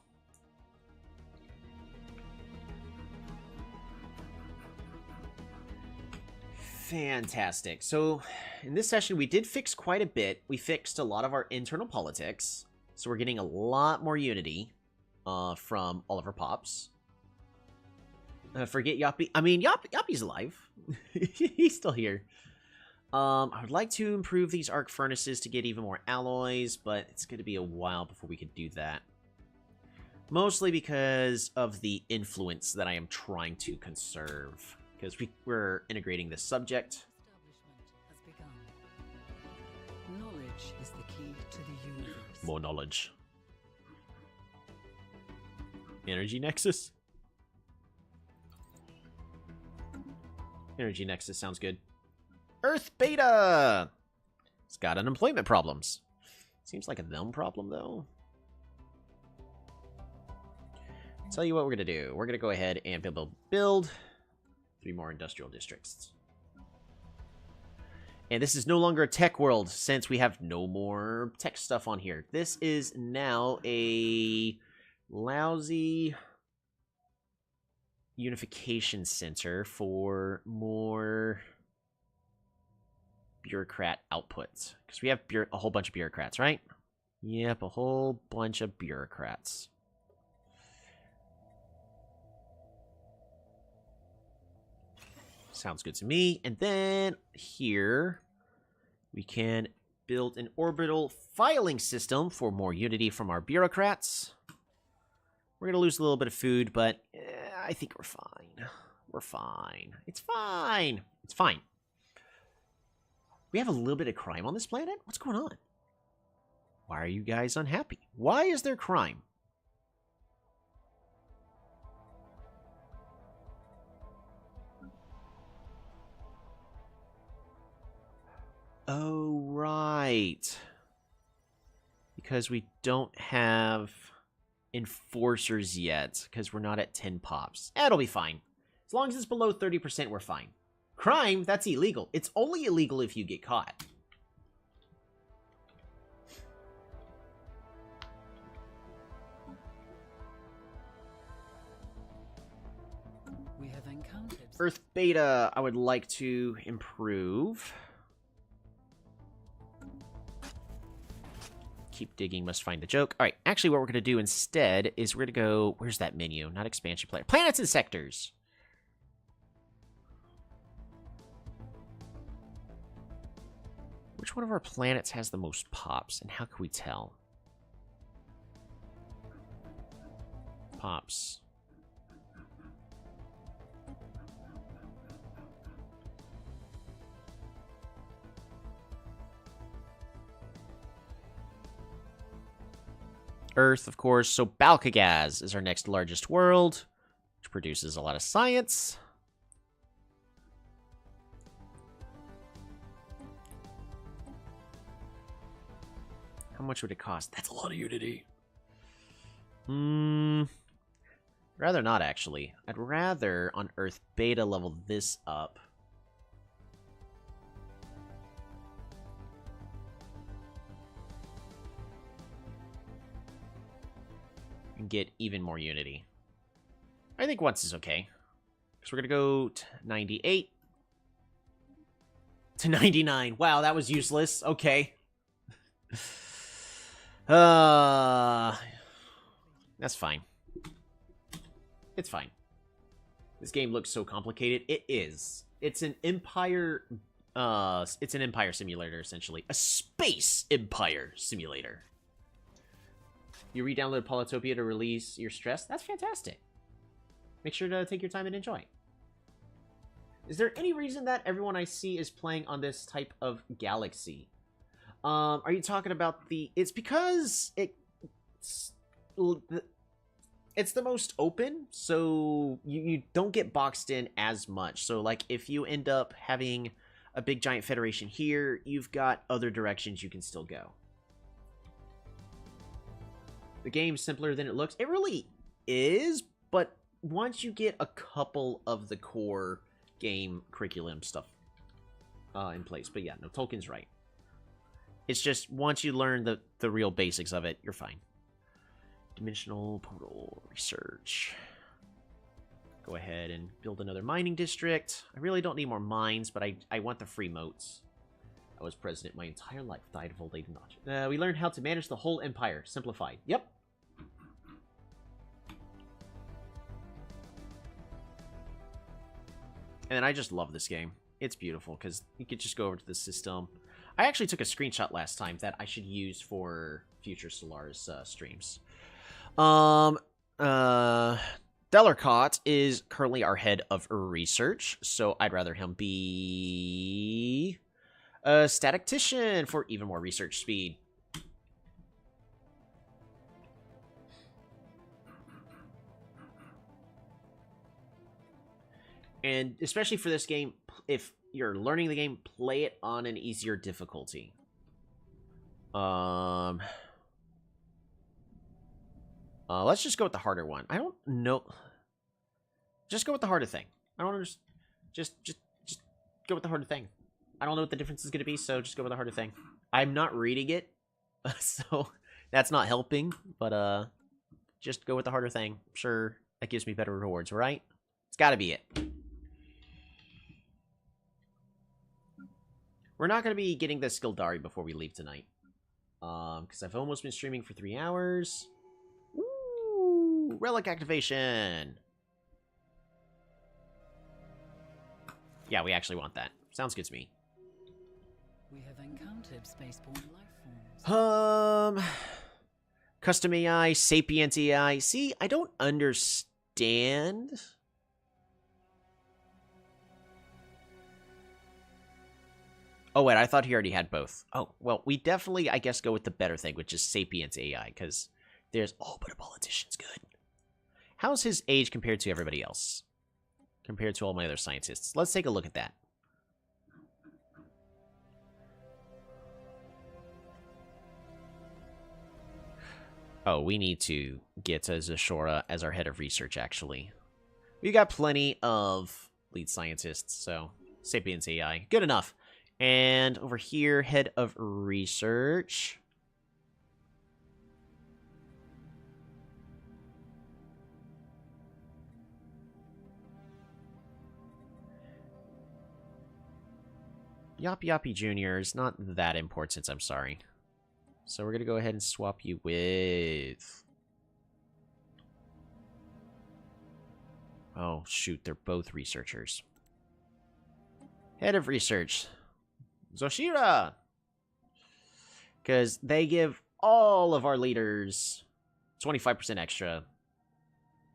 Fantastic. So, in this session, we did fix quite a bit. We fixed a lot of our internal politics. So we're getting a lot more unity from all of our pops. Forget Yappy. I mean, Yappy's alive. He's still here. I would like to improve these arc furnaces to get even more alloys, but it's going to be a while before we could do that. Mostly because of the influence that I am trying to conserve. Because we're integrating this subject. Establishment has begun. Knowledge is the key to the universe. More knowledge. Energy Nexus? Energy Nexus sounds good. Earth Beta! It's got unemployment problems. Seems like a them problem, though. Tell you what we're going to do. We're going to go ahead and build 3 more industrial districts. And this is no longer a tech world since we have no more tech stuff on here. This is now a lousy unification center for more bureaucrat outputs. Because we have a whole bunch of bureaucrats, right? Yep, a whole bunch of bureaucrats. Sounds good to me. And then here we can build an orbital filing system for more unity from our bureaucrats. We're going to lose a little bit of food, but I think we're fine. We're fine. It's fine. It's fine. We have a little bit of crime on this planet? What's going on? Why are you guys unhappy? Why is there crime? Oh, right. Because we don't have enforcers yet, because we're not at 10 pops. It'll be fine. As long as it's below 30%, we're fine. Crime, that's illegal. It's only illegal if you get caught. We have encountered Earth Beta, I would like to improve. Keep digging, must find the joke. All right, actually what we're going to do instead is we're going to go... Where's that menu? Not expansion player. Planets and sectors. Which one of our planets has the most pops, and how can we tell? Pops. Earth, of course. So Balkagaz is our next largest world, which produces a lot of science. How much would it cost? That's a lot of Unity. Rather not, actually. I'd rather, on Earth Beta, level this up. And get even more Unity. I think once is okay. So we're going to go to 98. To 99. Wow, that was useless. Okay. That's fine. It's fine. This game looks so complicated. It is. It's an empire. It's an empire simulator, essentially. A space empire simulator. You re-download Polytopia to release your stress? That's fantastic. Make sure to take your time and enjoy. Is there any reason that everyone I see is playing on this type of galaxy? Are you talking about the... It's because it's the most open, so you don't get boxed in as much. So, like, if you end up having a big giant federation here, you've got other directions you can still go. The game's simpler than it looks. It really is, but once you get a couple of the core game curriculum stuff in place. But yeah, no, Tolkien's right. It's just, once you learn the real basics of it, you're fine. Dimensional portal research. Go ahead and build another mining district. I really don't need more mines, but I want the free moats. I was president my entire life, died of old age and knowledge. We learned how to manage the whole empire. Simplified. Yep. And then I just love this game. It's beautiful, because you could just go over to the system. I actually took a screenshot last time that I should use for future Stellaris streams. Dellercott is currently our head of research, so I'd rather him be a statistician for even more research speed. And especially for this game, if you're learning the game, play it on an easier difficulty. Let's just go with the harder one. I don't know. Just go with the harder thing. I don't understand. Just go with the harder thing. I don't know what the difference is going to be, so just go with the harder thing. I'm not reading it, so that's not helping, but just go with the harder thing. I'm sure that gives me better rewards, right? It's got to be it. We're not going to be getting the Skildari before we leave tonight. Because I've almost been streaming for 3 hours. Woo! Relic activation! Yeah, we actually want that. Sounds good to me. We have encountered spaceborne life forms. Custom AI, sapient AI. See, I don't understand. Oh, wait, I thought he already had both. Oh, well, we definitely, I guess, go with the better thing, which is Sapiens AI, because there's... Oh, but a politician's good. How's his age compared to everybody else? Compared to all my other scientists? Let's take a look at that. Oh, we need to get Zashora as our head of research, actually. We got plenty of lead scientists, so Sapiens AI. Good enough. And over here, head of research. Yaaayyyy Jr. is not that important, I'm sorry. So we're going to go ahead and swap you with... Oh, shoot, they're both researchers. Head of research. Zoshira! Because they give all of our leaders 25% extra.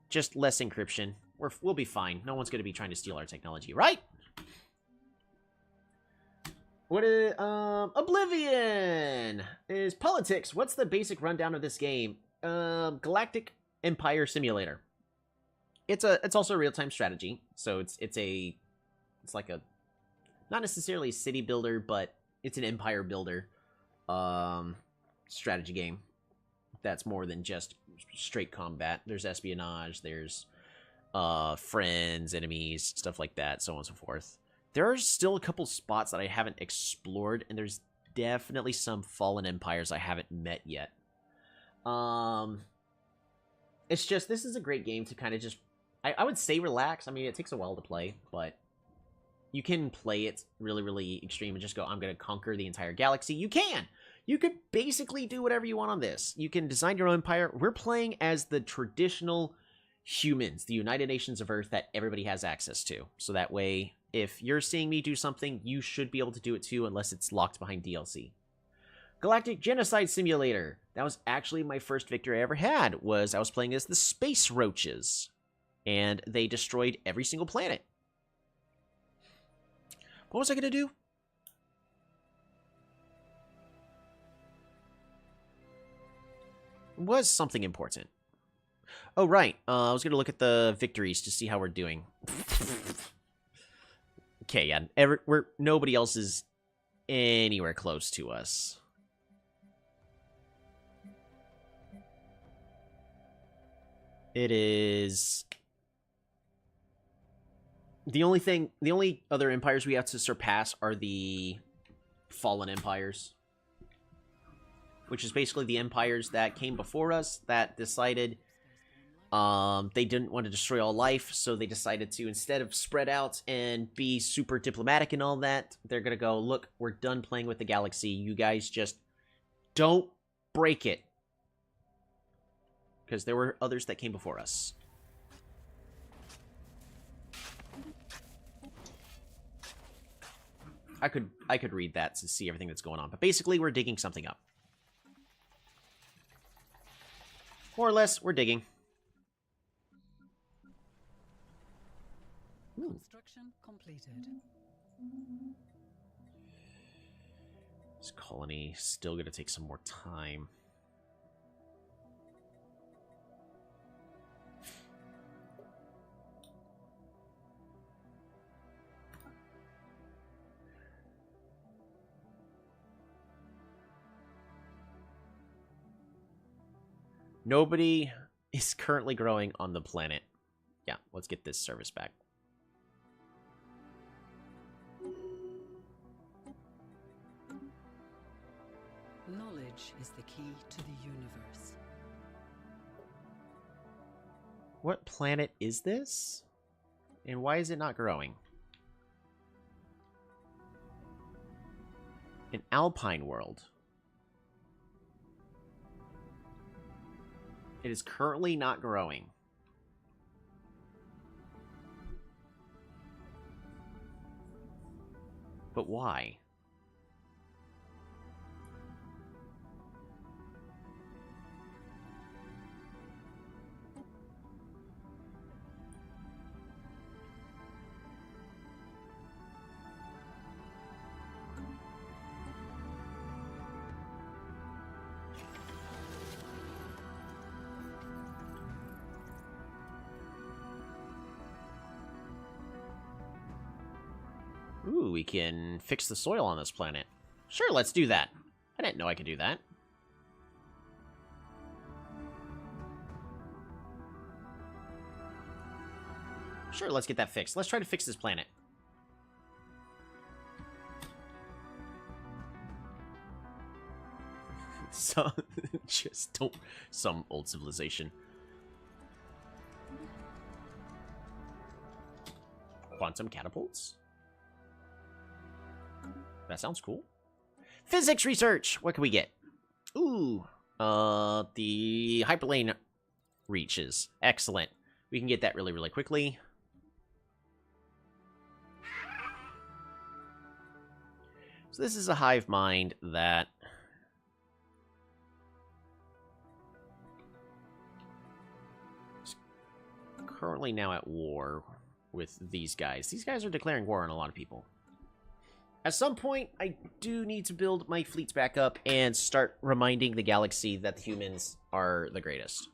Just less encryption. We'll be fine. No one's going to be trying to steal our technology, right? What is, Oblivion is politics. What's the basic rundown of this game? Galactic Empire Simulator. It's also a real-time strategy. So it's like a, not necessarily a city builder, but it's an empire builder, strategy game. That's more than just straight combat. There's espionage, there's, friends, enemies, stuff like that, so on and so forth. There are still a couple spots that I haven't explored, and there's definitely some fallen empires I haven't met yet. It's just, this is a great game to kind of just, I would say relax. I mean, it takes a while to play, but you can play it really, really extreme and just go, I'm going to conquer the entire galaxy. You can! You could basically do whatever you want on this. You can design your own empire. We're playing as the traditional humans, the United Nations of Earth that everybody has access to. So that way, if you're seeing me do something, you should be able to do it too, unless it's locked behind DLC. Galactic Genocide Simulator. That was actually my first victory I ever had, was I was playing as the Space Roaches. And they destroyed every single planet. What was I going to do? It was something important. Oh, right. I was going to look at the victories to see how we're doing. Okay, yeah. Nobody else is anywhere close to us. It is... The only other empires we have to surpass are the fallen empires. Which is basically the empires that came before us that decided they didn't want to destroy all life, so they decided to, instead of spread out and be super diplomatic and all that, they're gonna go, look, we're done playing with the galaxy, you guys just don't break it. Because there were others that came before us. I could read that to see everything that's going on, but basically we're digging something up. More or less, we're digging. Construction completed. This colony is still going to take some more time. Nobody is currently growing on the planet. Yeah, let's get this service back. Knowledge is the key to the universe. What planet is this? And why is it not growing? An alpine world. It is currently not growing. But why? Ooh, we can fix the soil on this planet. Sure, let's do that. I didn't know I could do that. Sure, let's get that fixed. Let's try to fix this planet. So, just don't... Some old civilization. Quantum catapults? That sounds cool. Physics research! What can we get? Ooh. The hyperlane reaches. Excellent. We can get that really, really quickly. So this is a hive mind that... is currently now at war with these guys. These guys are declaring war on a lot of people. At some point, I do need to build my fleets back up and start reminding the galaxy that the humans are the greatest.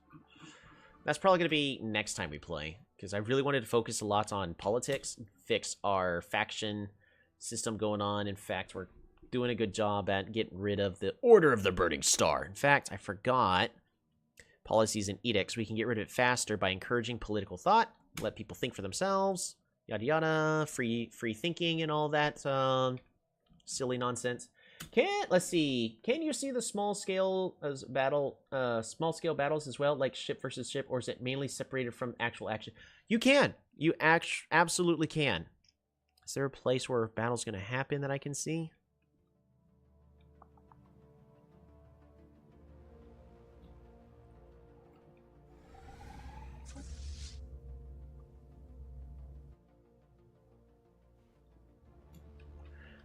That's probably going to be next time we play, because I really wanted to focus a lot on politics, fix our faction system going on. In fact, we're doing a good job at getting rid of the Order of the Burning Star. In fact, I forgot policies and edicts. We can get rid of it faster by encouraging political thought, let people think for themselves, yada yada, free thinking and all that silly nonsense. Let's see. Can you see the small scale battles as well, like ship versus ship, or is it mainly separated from actual action? You can. You absolutely can. Is there a place where a battle's going to happen that I can see?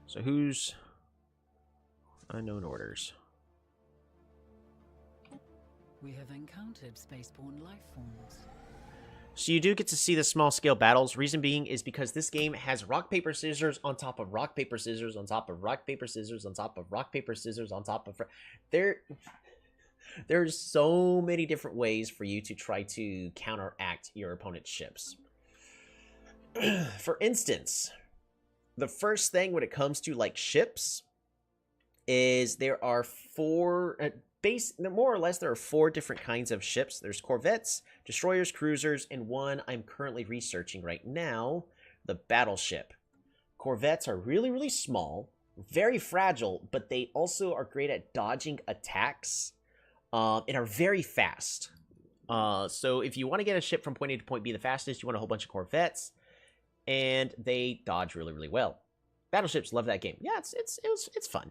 So who's unknown orders? We have encountered spaceborne life forms. So you do get to see the small-scale battles. Reason being is because this game has rock, paper, scissors on top of rock, paper, scissors on top of rock, paper, scissors on top of rock, paper, scissors on top of... There's so many different ways for you to try to counteract your opponent's ships. For instance, the first thing when it comes to, like, ships is there are more or less, there are 4 different kinds of ships. There's corvettes, destroyers, cruisers, and one I'm currently researching right now, the battleship. Corvettes are really, really small, very fragile, but they also are great at dodging attacks, and are very fast. So if you want to get a ship from point A to point B the fastest, you want a whole bunch of corvettes, and they dodge really, really well. Battleships, love that game. Yeah, it's fun.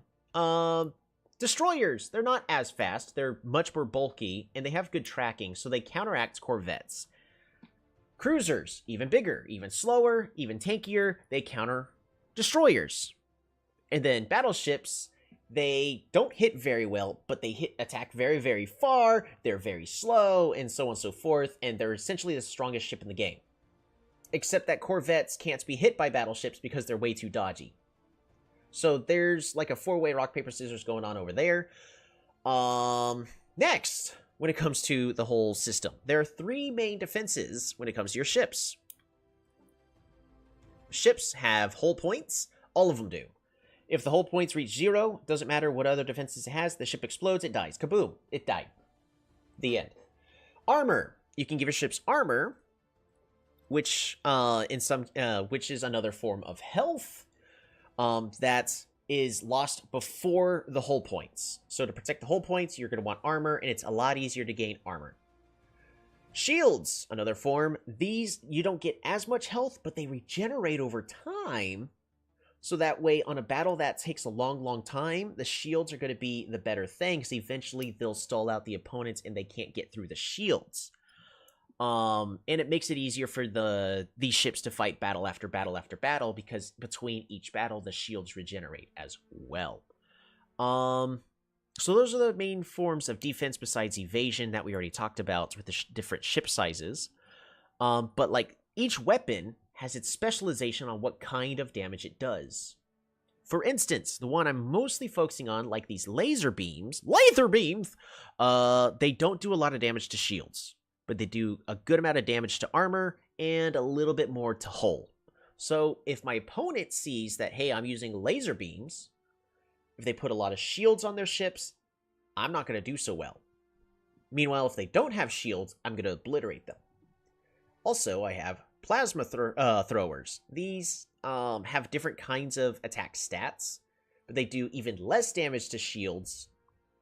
Destroyers, they're not as fast. They're much more bulky, and they have good tracking, so they counteract corvettes. Cruisers, even bigger, even slower, even tankier. They counter destroyers. And then battleships, they don't hit very well, but they attack very, very far. They're very slow, and so on and so forth, and they're essentially the strongest ship in the game. Except that corvettes can't be hit by battleships because they're way too dodgy. So there's like a 4-way rock, paper, scissors going on over there. Next, when it comes to the whole system, there are 3 main defenses when it comes to your ships. Ships have hull points. All of them do. If the hull points reach 0, doesn't matter what other defenses it has, the ship explodes, it dies. Kaboom! It died. The end. Armor. You can give your ships armor, which which is another form of health. That is lost before the hull points. So to protect the hull points, you're going to want armor, and it's a lot easier to gain armor. Shields, another form. These, you don't get as much health, but they regenerate over time. So that way, on a battle that takes a long, long time, the shields are going to be the better thing, because eventually they'll stall out the opponents, and they can't get through the shields. And it makes it easier for these ships to fight battle after battle after battle, because between each battle, the shields regenerate as well. So those are the main forms of defense besides evasion that we already talked about with the different ship sizes. But like each weapon has its specialization on what kind of damage it does. For instance, the one I'm mostly focusing on, like these laser beams, they don't do a lot of damage to shields, but they do a good amount of damage to armor and a little bit more to hull. So if my opponent sees that, hey, I'm using laser beams, if they put a lot of shields on their ships, I'm not going to do so well. Meanwhile, if they don't have shields, I'm going to obliterate them. Also, I have plasma throwers. These have different kinds of attack stats, but they do even less damage to shields,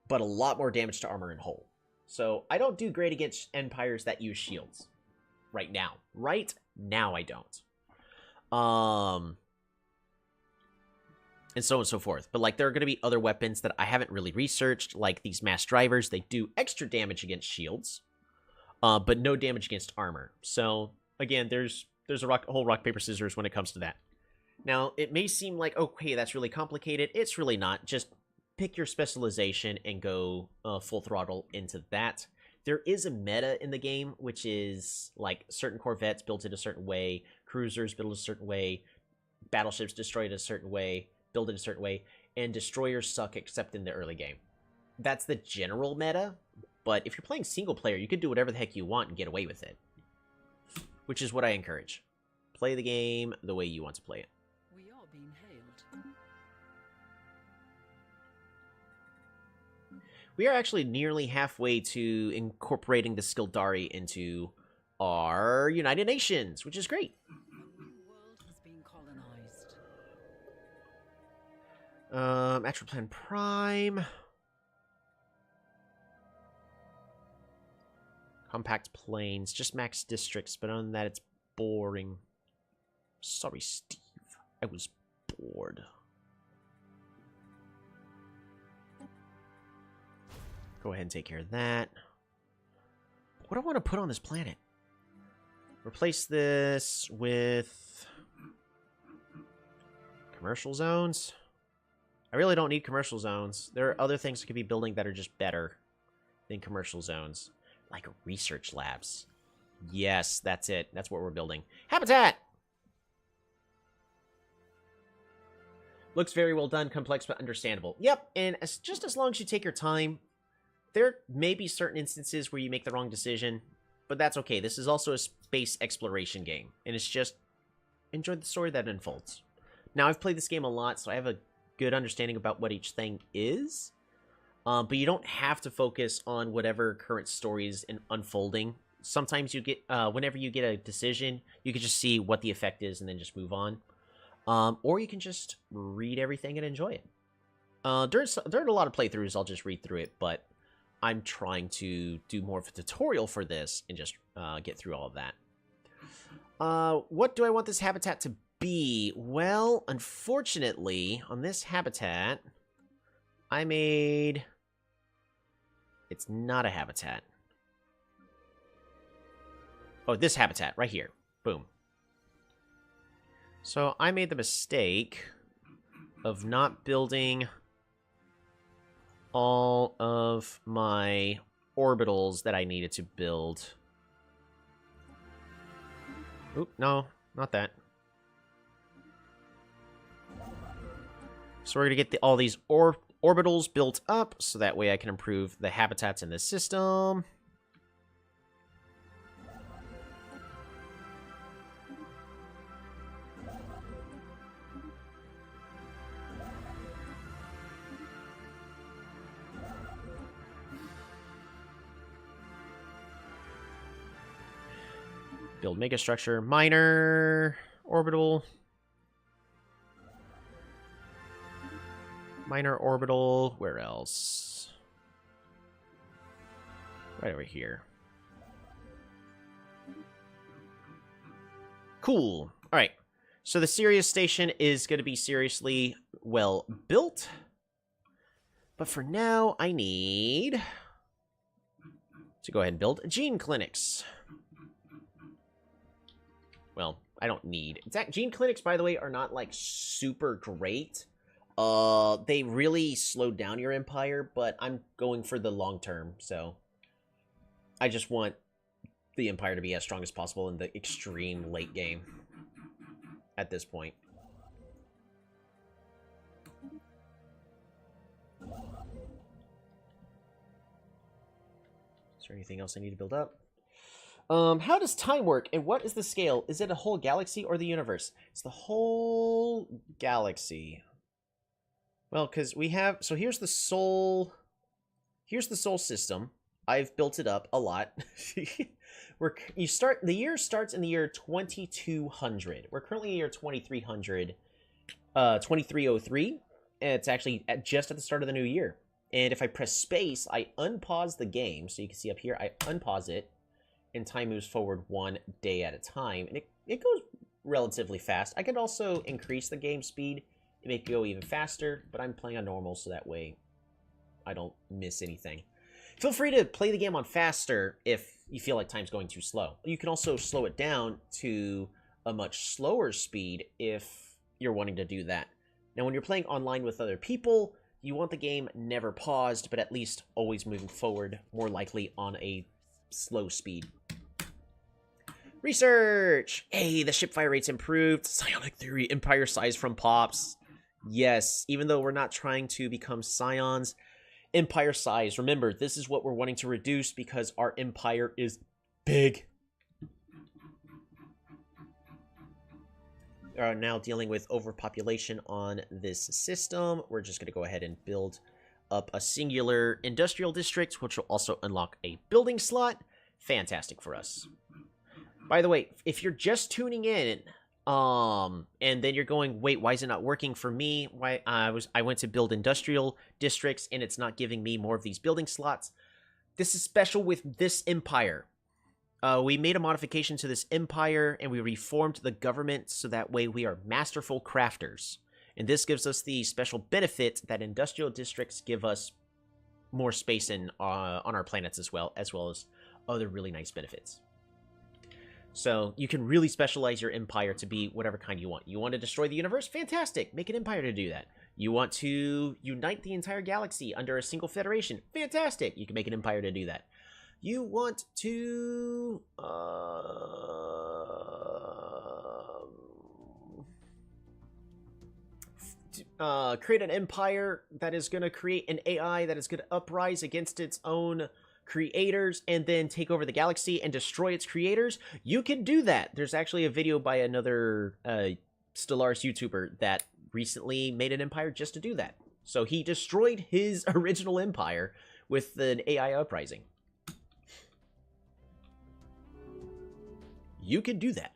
but a lot more damage to armor and hull. So I don't do great against empires that use shields. Right now. Right now I don't. And so on and so forth. But, like, there are going to be other weapons that I haven't really researched, like these mass drivers. They do extra damage against shields, but no damage against armor. So, again, there's a whole rock, paper, scissors when it comes to that. Now, it may seem like, okay, that's really complicated. It's really not. Just pick your specialization and go full throttle into that. There is a meta in the game, which is, like, certain corvettes built in a certain way, cruisers built a certain way, battleships destroyed a certain way, build in a certain way, and destroyers suck except in the early game. That's the general meta, but if you're playing single player, you can do whatever the heck you want and get away with it. Which is what I encourage. Play the game the way you want to play it. We are being hailed. We are actually nearly halfway to incorporating the Skildari into our United Nations, which is great. A new world has been colonized. Actual Plan Prime. Compact planes, just max districts, but other than that, it's boring. Sorry, Steve. I was bored. Go ahead and take care of that. What do I want to put on this planet? Replace this with commercial zones. I really don't need commercial zones. There are other things I could be building that are just better than commercial zones. Like research labs. Yes, that's it. That's what we're building. Habitat! Looks very well done, complex but understandable. Yep, and just as long as you take your time, there may be certain instances where you make the wrong decision, but that's okay. This is also a space exploration game, and it's just enjoy the story that unfolds. Now, I've played this game a lot, so I have a good understanding about what each thing is, but you don't have to focus on whatever current story is unfolding. Sometimes you get, whenever you get a decision, you can just see what the effect is and then just move on. Or you can just read everything and enjoy it. During a lot of playthroughs, I'll just read through it, but I'm trying to do more of a tutorial for this and just get through all of that. What do I want this habitat to be? Well, unfortunately, on this habitat, I made... It's not a habitat. Oh, this habitat, right here. Boom. So I made the mistake of not building all of my orbitals that I needed to build. Oop, no, not that. So we're going to get all these orbitals built up, so that way I can improve the habitats in the system. Build megastructure, minor orbital. Minor orbital, where else? Right over here. Cool. All right. So the Sirius station is going to be seriously well built. But for now, I need to go ahead and build gene clinics. Well, I don't need. Gene clinics, by the way, are not, like, super great. They really slowed down your empire, but I'm going for the long term, so I just want the empire to be as strong as possible in the extreme late game at this point. Is there anything else I need to build up? How does time work, and what is the scale? Is it a whole galaxy or the universe? It's the whole galaxy. Well, because we have... So here's the Sol... Here's the Sol system. I've built it up a lot. The year starts in the year 2200. We're currently in the year 2300. 2303. And it's actually just at the start of the new year. And if I press space, I unpause the game. So you can see up here, I unpause it. And time moves forward 1 day at a time. And it goes relatively fast. I could also increase the game speed and make it go even faster. But I'm playing on normal, so that way I don't miss anything. Feel free to play the game on faster if you feel like time's going too slow. You can also slow it down to a much slower speed if you're wanting to do that. Now, when you're playing online with other people, you want the game never paused, but at least always moving forward, more likely on a slow speed. Research! Hey, the ship fire rate's improved. Psionic theory, empire size from Pops. Yes, even though we're not trying to become scions, empire size. Remember, this is what we're wanting to reduce because our empire is big. We are now dealing with overpopulation on this system. We're just going to go ahead and build up a singular industrial district, which will also unlock a building slot. Fantastic for us. By the way, if you're just tuning in, and then you're going, wait, why is it not working for me? Why I went to build industrial districts and it's not giving me more of these building slots. This is special with this empire. We made a modification to this empire and we reformed the government so that way we are masterful crafters. And this gives us the special benefit that industrial districts give us more space on our planets as well as other really nice benefits. So you can really specialize your empire to be whatever kind you want. You want to destroy the universe? Fantastic. Make an empire to do that. You want to unite the entire galaxy under a single federation? Fantastic. You can make an empire to do that. You want to create an empire that is going to create an AI that is going to uprise against its own creators and then take over the galaxy and destroy its creators. You can do that. There's actually a video by another Stellaris YouTuber that recently made an empire just to do that. So he destroyed his original empire with an AI uprising. You can do that.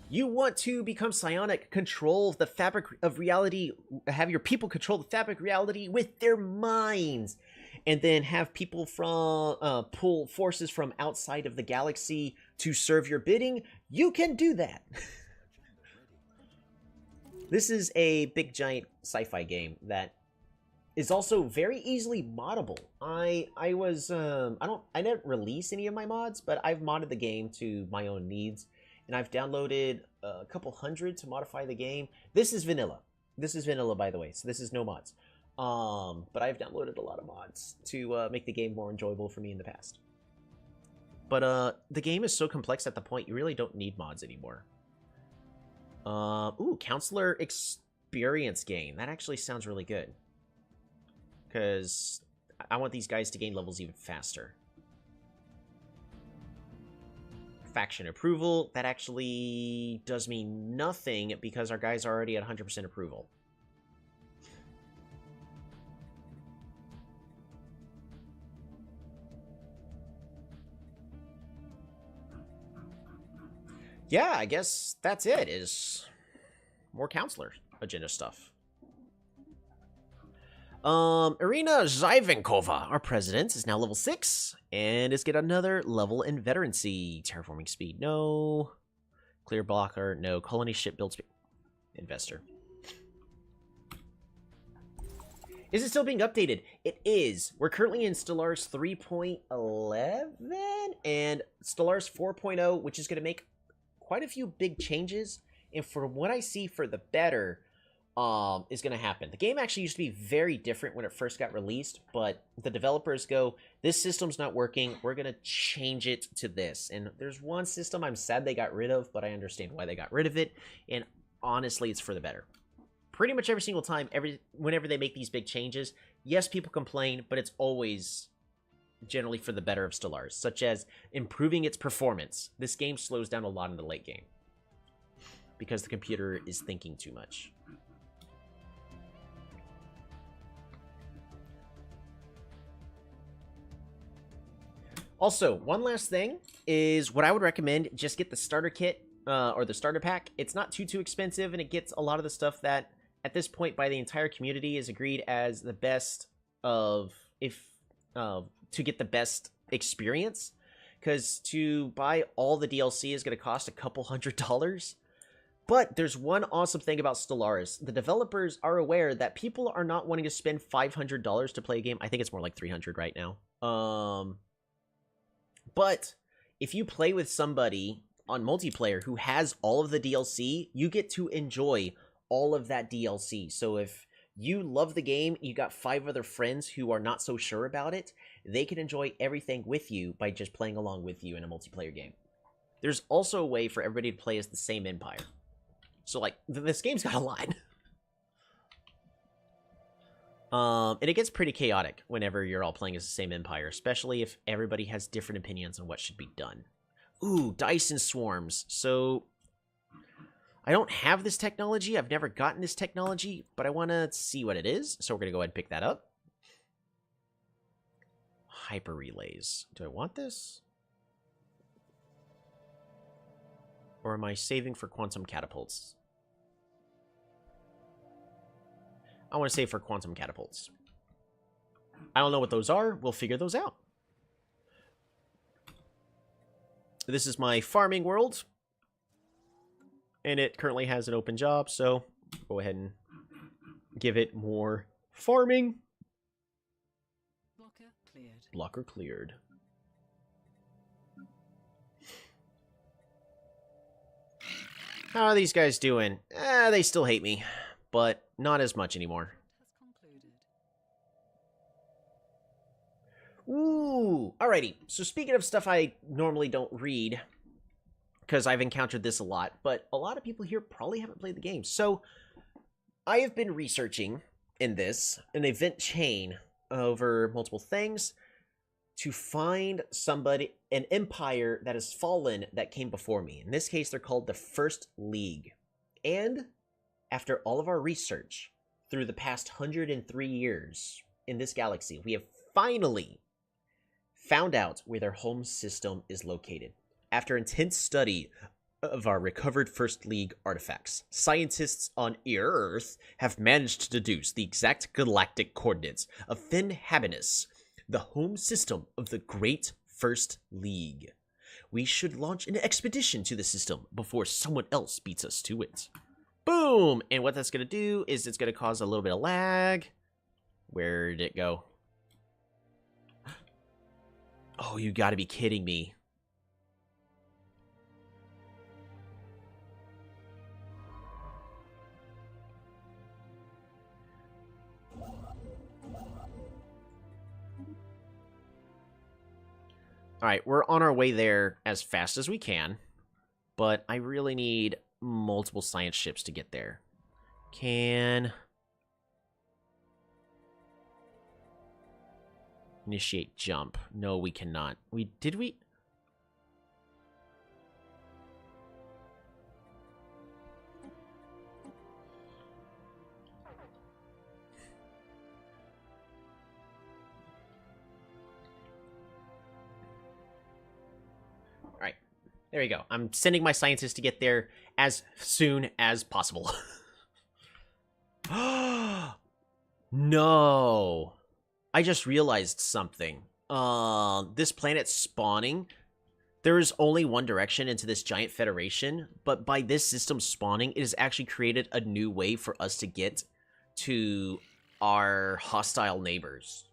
You want to become psionic, control the fabric of reality, have your people control the fabric of reality with their minds, and then have people from pull forces from outside of the galaxy to serve your bidding. You can do that. This is a big giant sci-fi game that is also very easily moddable. I didn't release any of my mods, but I've modded the game to my own needs. And I've downloaded a couple hundred to modify the game. This is vanilla. This is vanilla, by the way, so this is no mods. But I've downloaded a lot of mods to make the game more enjoyable for me in the past. But the game is so complex at the point you really don't need mods anymore. Ooh, Counselor Experience gain. That actually sounds really good. Because I want these guys to gain levels even faster. Faction approval. That actually does me nothing because our guys are already at 100% approval. Yeah, I guess that's it, is more counselor agenda stuff. Irina Zhyvankova, our president, is now level 6, and is get another level in veterancy. Terraforming speed, no. Clear blocker, no. Colony ship build speed. Investor. Is it still being updated? It is. We're currently in Stellaris 3.11, and Stellaris 4.0, which is going to make quite a few big changes, and from what I see for the better, is going to happen. The game actually used to be very different when it first got released, but the developers go, this system's not working, we're going to change it to this. And there's one system I'm sad they got rid of, but I understand why they got rid of it, and honestly, it's for the better. Pretty much every single time, whenever they make these big changes, yes, people complain, but it's always generally for the better of Stellaris, such as improving its performance. This game slows down a lot in the late game because the computer is thinking too much. Also, one last thing is what I would recommend, just get the starter kit or the starter pack. It's not too expensive, and it gets a lot of the stuff that at this point by the entire community is agreed as the best of to get the best experience, because to buy all the DLC is going to cost a couple $100. But there's one awesome thing about Stellaris. The developers are aware that people are not wanting to spend $500 to play a game. I think it's more like $300 right now. But if you play with somebody on multiplayer who has all of the DLC, you get to enjoy all of that DLC. So if you love the game, you got 5 other friends who are not so sure about it, they can enjoy everything with you by just playing along with you in a multiplayer game. There's also a way for everybody to play as the same empire. So, like, this game's got a lot. And it gets pretty chaotic whenever you're all playing as the same empire, especially if everybody has different opinions on what should be done. Ooh, dice and swarms. So, I don't have this technology. I've never gotten this technology, but I want to see what it is. So we're going to go ahead and pick that up. Hyper relays. Do I want this? Or am I saving for quantum catapults? I want to save for quantum catapults. I don't know what those are. We'll figure those out. This is my farming world. And it currently has an open job, so go ahead and give it more farming. Blocker cleared. Blocker cleared. How are these guys doing? They still hate me, but not as much anymore. Has concluded. Ooh, alrighty. So speaking of stuff I normally don't read, because I've encountered this a lot, but a lot of people here probably haven't played the game. So I have been researching in this, an event chain over multiple things, to find somebody, an empire that has fallen that came before me. In this case, they're called the First League. And after all of our research through the past 103 years in this galaxy, we have finally found out where their home system is located. After intense study of our recovered First League artifacts, scientists on Earth have managed to deduce the exact galactic coordinates of Fen Habitus, the home system of the Great First League. We should launch an expedition to the system before someone else beats us to it. Boom! And what that's going to do is it's going to cause a little bit of lag. Where did it go? Oh, you got to be kidding me. Alright, we're on our way there as fast as we can, but I really need multiple science ships to get there. Can... initiate jump. No, we cannot. Did we? There you go. I'm sending my scientists to get there as soon as possible. No. I just realized something. This planet spawning, there is only one direction into this giant federation, but by this system spawning, it has actually created a new way for us to get to our hostile neighbors,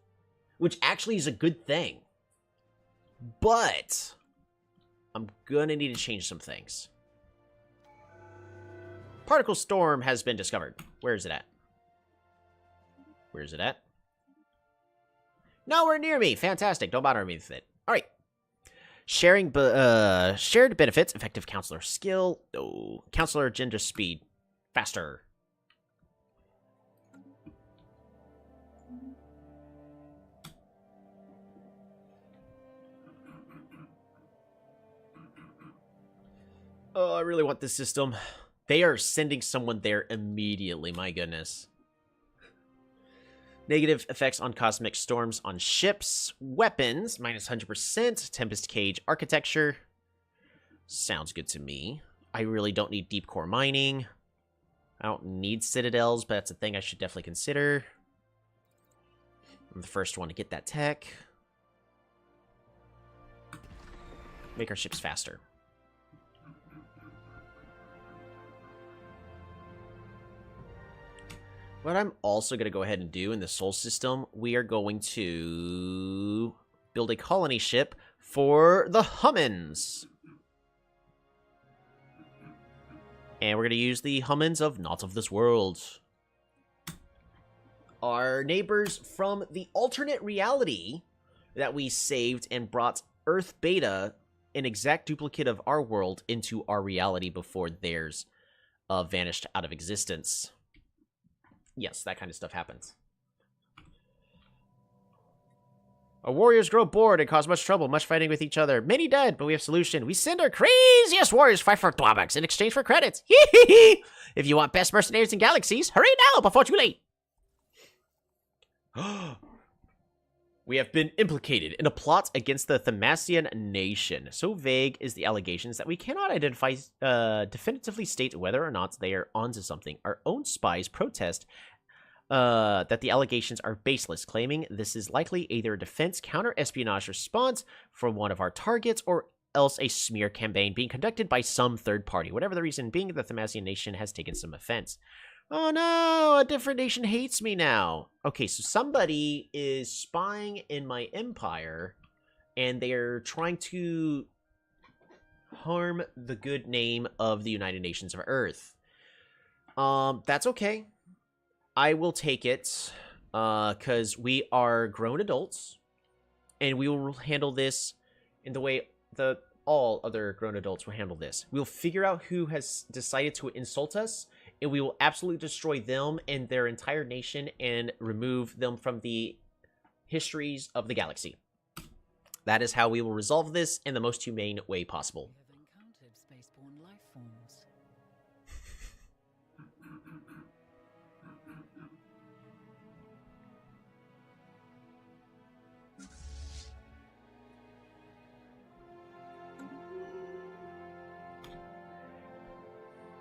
which actually is a good thing. But I'm gonna need to change some things. Particle storm has been discovered. Where is it at? Where is it at? Nowhere near me. Fantastic. Don't bother me with it. All right. Shared benefits. Effective counselor skill. Oh, counselor agenda speed. Faster. Oh, I really want this system. They are sending someone there immediately, my goodness. Negative effects on cosmic storms on ships. Weapons, minus 100%. Tempest Cage architecture. Sounds good to me. I really don't need deep core mining. I don't need citadels, but that's a thing I should definitely consider. I'm the first one to get that tech. Make our ships faster. What I'm also going to go ahead and do in the Sol system, we are going to build a colony ship for the Hummins. And we're going to use the Hummins of Not of This World. Our neighbors from the alternate reality that we saved and brought Earth Beta, an exact duplicate of our world, into our reality before theirs vanished out of existence. Yes, that kind of stuff happens. Our warriors grow bored and cause much trouble, much fighting with each other. Many dead, but we have solution. We send our craziest warriors fight for Dwabaks in exchange for credits. If you want best mercenaries in galaxies, hurry now before too late. We have been implicated in a plot against the Themasian nation. So vague is the allegations that we cannot identify, definitively state whether or not they are onto something. Our own spies protest that the allegations are baseless, claiming this is likely either a defense counter-espionage response from one of our targets or else a smear campaign being conducted by some third party. Whatever the reason being, the Themasian nation has taken some offense. Oh no, a different nation hates me now. Okay, so somebody is spying in my empire, and they're trying to harm the good name of the United Nations of Earth. That's okay. I will take it, because we are grown adults, and we will handle this in the way all other grown adults will handle this. We'll figure out who has decided to insult us, and we will absolutely destroy them and their entire nation and remove them from the histories of the galaxy. That is how we will resolve this in the most humane way possible. We have encountered spaceborne life forms.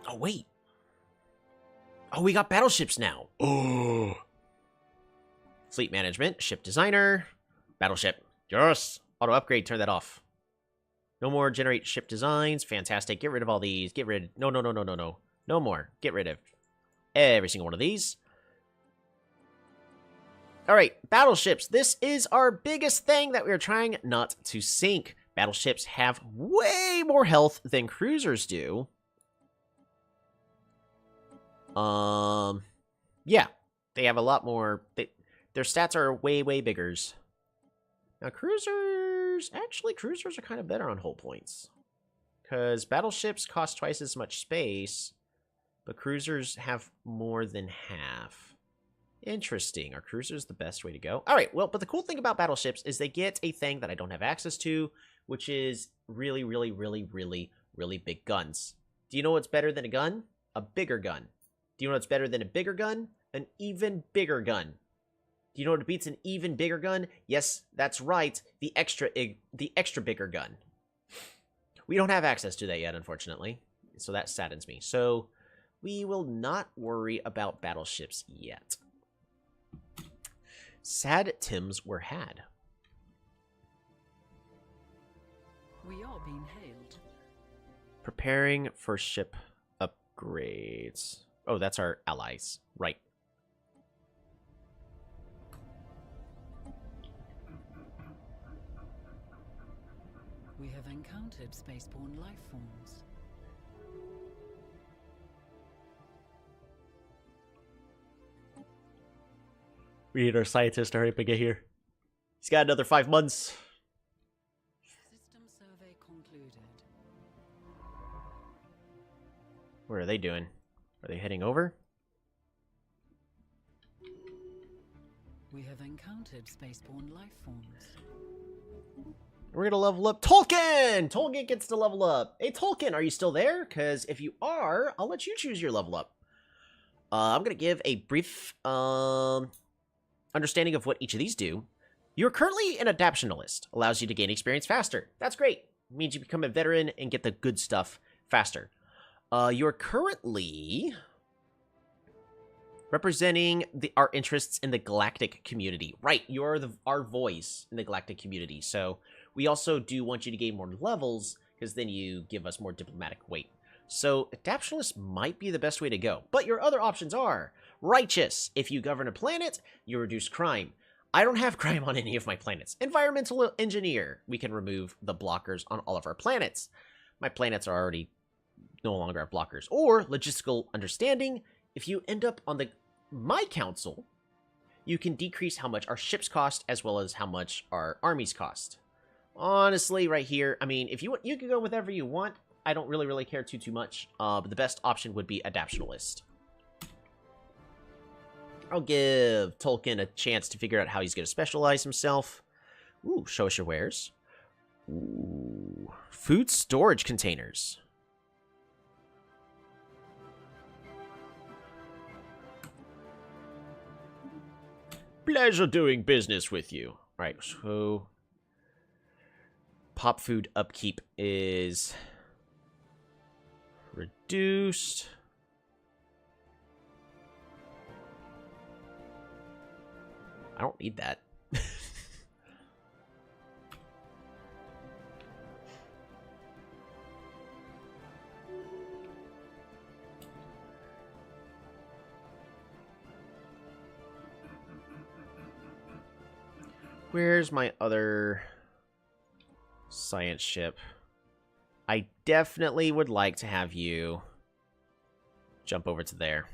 Oh, wait. Oh, we got battleships now. Oh. Fleet management, ship designer, battleship. Yes. Auto upgrade, turn that off. No more generate ship designs. Fantastic. Get rid of all these. Get rid. No. No more. Get rid of every single one of these. All right, battleships. This is our biggest thing that we are trying not to sink. Battleships have way more health than cruisers do. Yeah, they have a lot more. Their stats are way biggers. Now, cruisers are kind of better on hull points, because battleships cost twice as much space, but cruisers have more than half. Interesting. Are cruisers the best way to go? All right, well, but the cool thing about battleships is they get a thing that I don't have access to, which is really big guns. Do you know what's better than a gun? A bigger gun. Do you know what's better than a bigger gun? An even bigger gun. Do you know what beats an even bigger gun? Yes, that's right. The extra bigger gun. We don't have access to that yet, unfortunately. So that saddens me. So we will not worry about battleships yet. Sad Tims were had. We are being hailed. Preparing for ship upgrades. Oh, that's our allies. Right. We have encountered spaceborne life forms. We need our scientist to hurry up and get here. He's got another 5 months. System survey concluded. What are they doing? Are they heading over? We have encountered spaceborne life forms. We're gonna level up Tolkien! Tolkien gets to level up. Hey, Tolkien, are you still there? Because if you are, I'll let you choose your level up. I'm gonna give a brief understanding of what each of these do. You're currently an adaptionalist. Allows you to gain experience faster. That's great. Means you become a veteran and get the good stuff faster. You're currently representing our interests in the galactic community. Right, you're our voice in the galactic community. So we also do want you to gain more levels, because then you give us more diplomatic weight. So adaptionalist might be the best way to go. But your other options are righteous. If you govern a planet, you reduce crime. I don't have crime on any of my planets. Environmental engineer. We can remove the blockers on all of our planets. My planets are already no longer have blockers. Or logistical understanding. If you end up on my council, you can decrease how much our ships cost as well as how much our armies cost. Honestly, right here, I mean, if you can go with whatever you want. I don't really care too much. But the best option would be adaptionalist. I'll give Tolkien a chance to figure out how he's going to specialize himself. Ooh, show us your wares. Ooh, food storage containers. Pleasure doing business with you. All right, so pop food upkeep is reduced. I don't need that. Where's my other science ship? I definitely would like to have you jump over to there.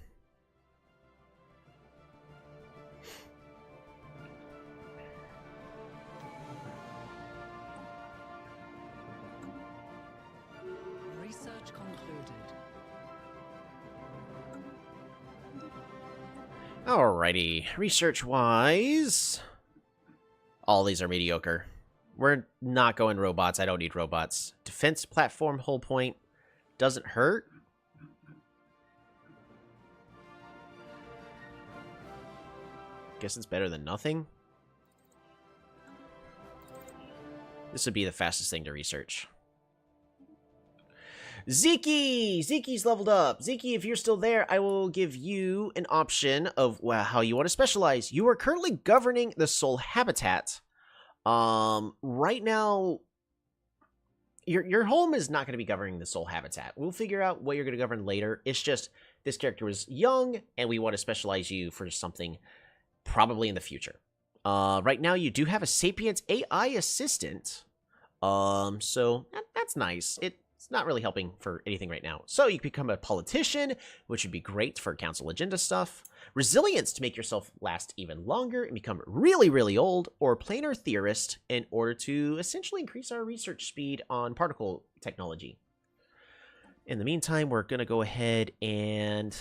Research concluded. Alrighty, research-wise, all these are mediocre. We're not going robots. I don't need robots. Defense platform, whole point. Doesn't hurt. Guess it's better than nothing. This would be the fastest thing to research. Zeke! Zeke's leveled up. Zeke, if you're still there, I will give you an option of how you want to specialize. You are currently governing the soul habitat. Right now, your home is not going to be governing the soul habitat. We'll figure out what you're going to govern later. It's just this character was young, and we want to specialize you for something probably in the future. Right now, you do have a Sapiens AI assistant. So that's nice. It's not really helping for anything right now. So you can become a politician, which would be great for council agenda stuff. Resilience to make yourself last even longer and become really old, or planar theorist in order to essentially increase our research speed on particle technology. In the meantime, we're going to go ahead and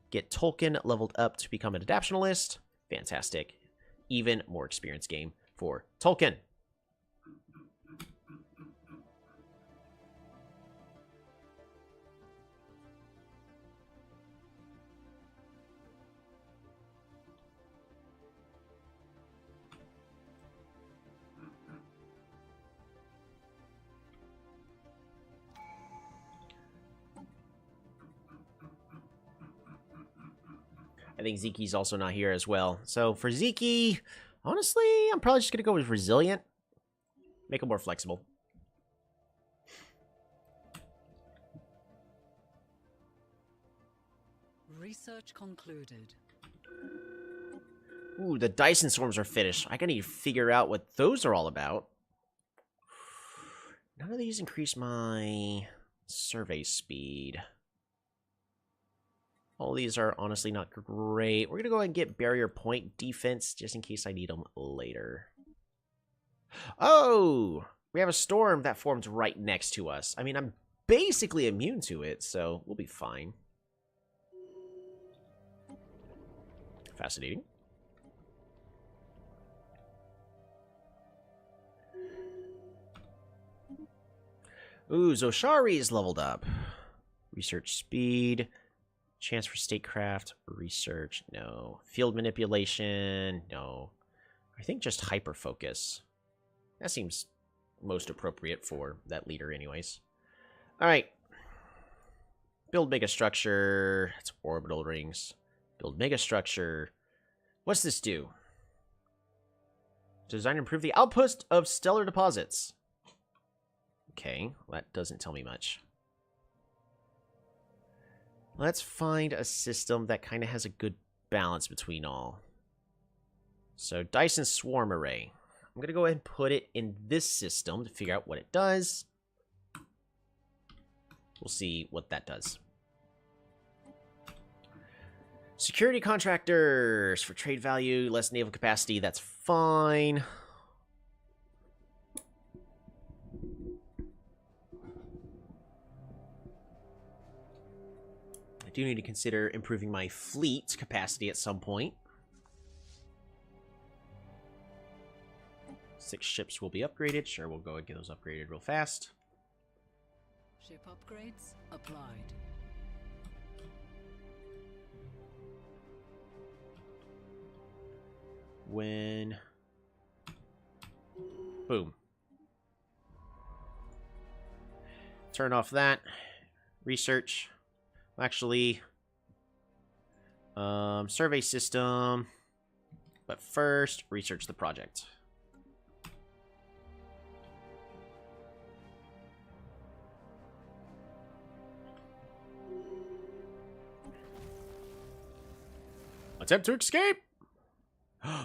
get Tolkien leveled up to become an adaptionalist. Fantastic. Even more experience game for Tolkien. I think Zeke's also not here as well. So for Zeke, honestly, I'm probably just going to go with resilient. Make him more flexible. Research concluded. Ooh, the Dyson Swarms are finished. I gotta need to figure out what those are all about. None of these increase my survey speed. All these are honestly not great. We're gonna go ahead and get barrier point defense just in case I need them later. Oh! We have a storm that formed right next to us. I mean, I'm basically immune to it, so we'll be fine. Fascinating. Ooh, Zoshari is leveled up. Research speed. Chance for statecraft. Research. No. Field manipulation. No. I think just hyper focus. That seems most appropriate for that leader anyways. Alright. Build megastructure. That's orbital rings. Build megastructure. What's this do? Design and improve the output of stellar deposits. Okay, well, that doesn't tell me much. Let's find a system that kind of has a good balance between all. So, Dyson Swarm Array. I'm going to go ahead and put it in this system to figure out what it does. We'll see what that does. Security contractors for trade value, less naval capacity, that's fine. I do need to consider improving my fleet capacity at some point. 6 ships will be upgraded. Sure, we'll go and get those upgraded real fast. Ship upgrades applied. When... Boom. Turn off that. Research. Actually... survey system. But first, research the project. Attempt to escape!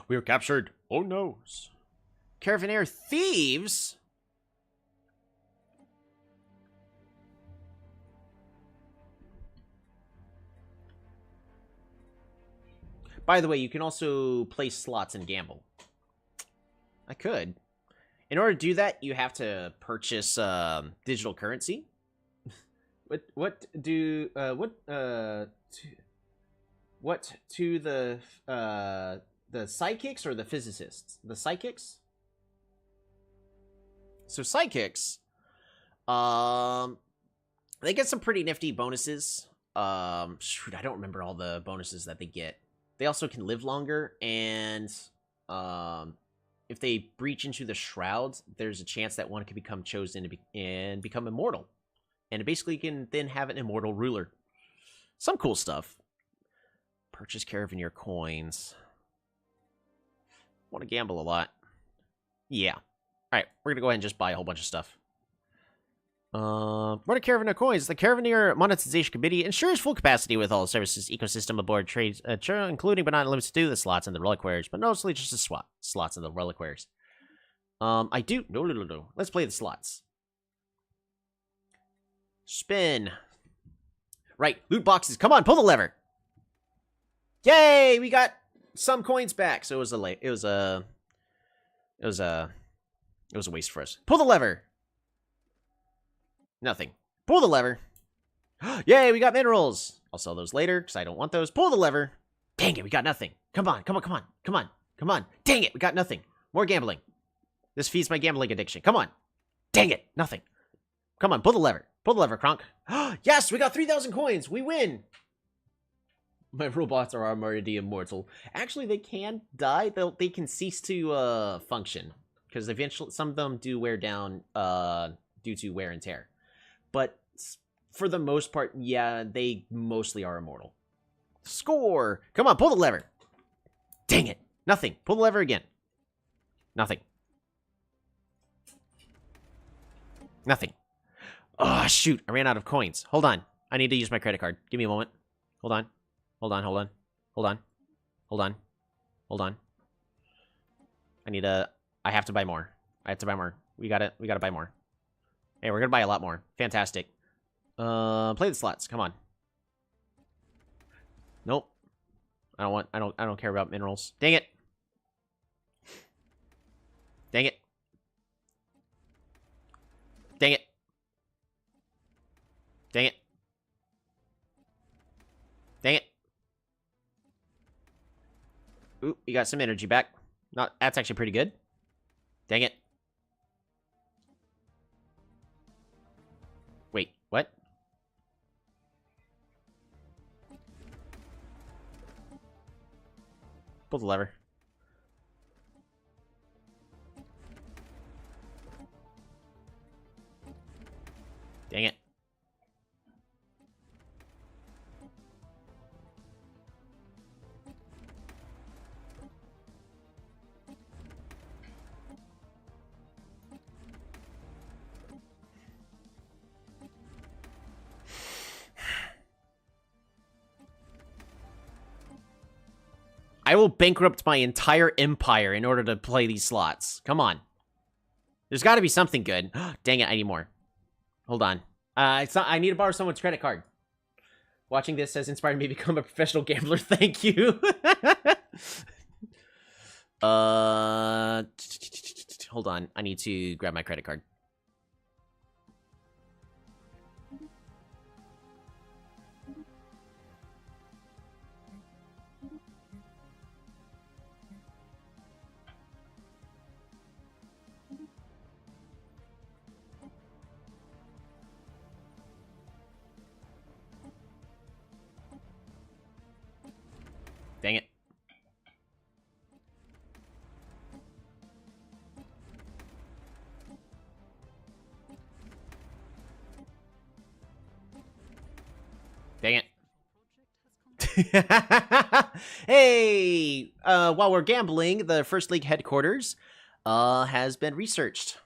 We were captured. Oh no. Caravaneer thieves? By the way, you can also place slots and gamble. I could. In order to do that, you have to purchase digital currency. What to the psychics or the physicists? The psychics? So psychics, they get some pretty nifty bonuses. Shoot, I don't remember all the bonuses that they get. They also can live longer, and if they breach into the shrouds, there's a chance that one can become chosen and become immortal. And it basically can then have an immortal ruler. Some cool stuff. Purchase Caravaneer coins. Want to gamble a lot. Yeah. Alright, we're going to go ahead and just buy a whole bunch of stuff. What are Caravaneer coins? The Caravaneer Monetization Committee ensures full capacity with all services ecosystem aboard trades, including but not limited to the slots and the reliquaries, but mostly just the slots and the reliquaries. I do... No. Let's play the slots. Spin. Right, loot boxes. Come on, pull the lever. Yay! We got some coins back. So it was a waste for us. Pull the lever. Nothing. Pull the lever. Yay, we got minerals. I'll sell those later because I don't want those. Pull the lever. Dang it, we got nothing. Come on. Dang it, we got nothing. More gambling. This feeds my gambling addiction. Come on. Dang it, nothing. Come on, pull the lever. Pull the lever, Kronk. Yes, we got 3,000 coins. We win. My robots are already immortal. Actually, they can die. They can cease to function because eventually some of them do wear down due to wear and tear. But for the most part, yeah, they mostly are immortal. Score! Come on, pull the lever. Dang it. Nothing. Pull the lever again. Nothing. Nothing. Oh, shoot. I ran out of coins. Hold on. I need to use my credit card. Give me a moment. Hold on. I have to buy more. We gotta buy more. Hey, we're gonna buy a lot more. Fantastic. Play the slots. Come on. Nope. I don't care about minerals. Dang it. Dang it. Dang it. Dang it. Dang it. Ooh, you got some energy back. That's actually pretty good. Dang it. What? Pull the lever. Dang it. I will bankrupt my entire empire in order to play these slots. Come on. There's got to be something good. Dang it, I need more. Hold on. It's not, I need to borrow someone's credit card. Watching this has inspired me to become a professional gambler. Thank you. Hold on. I need to grab my credit card. Dang it. Dang it. Hey! While we're gambling, the First League headquarters has been researched.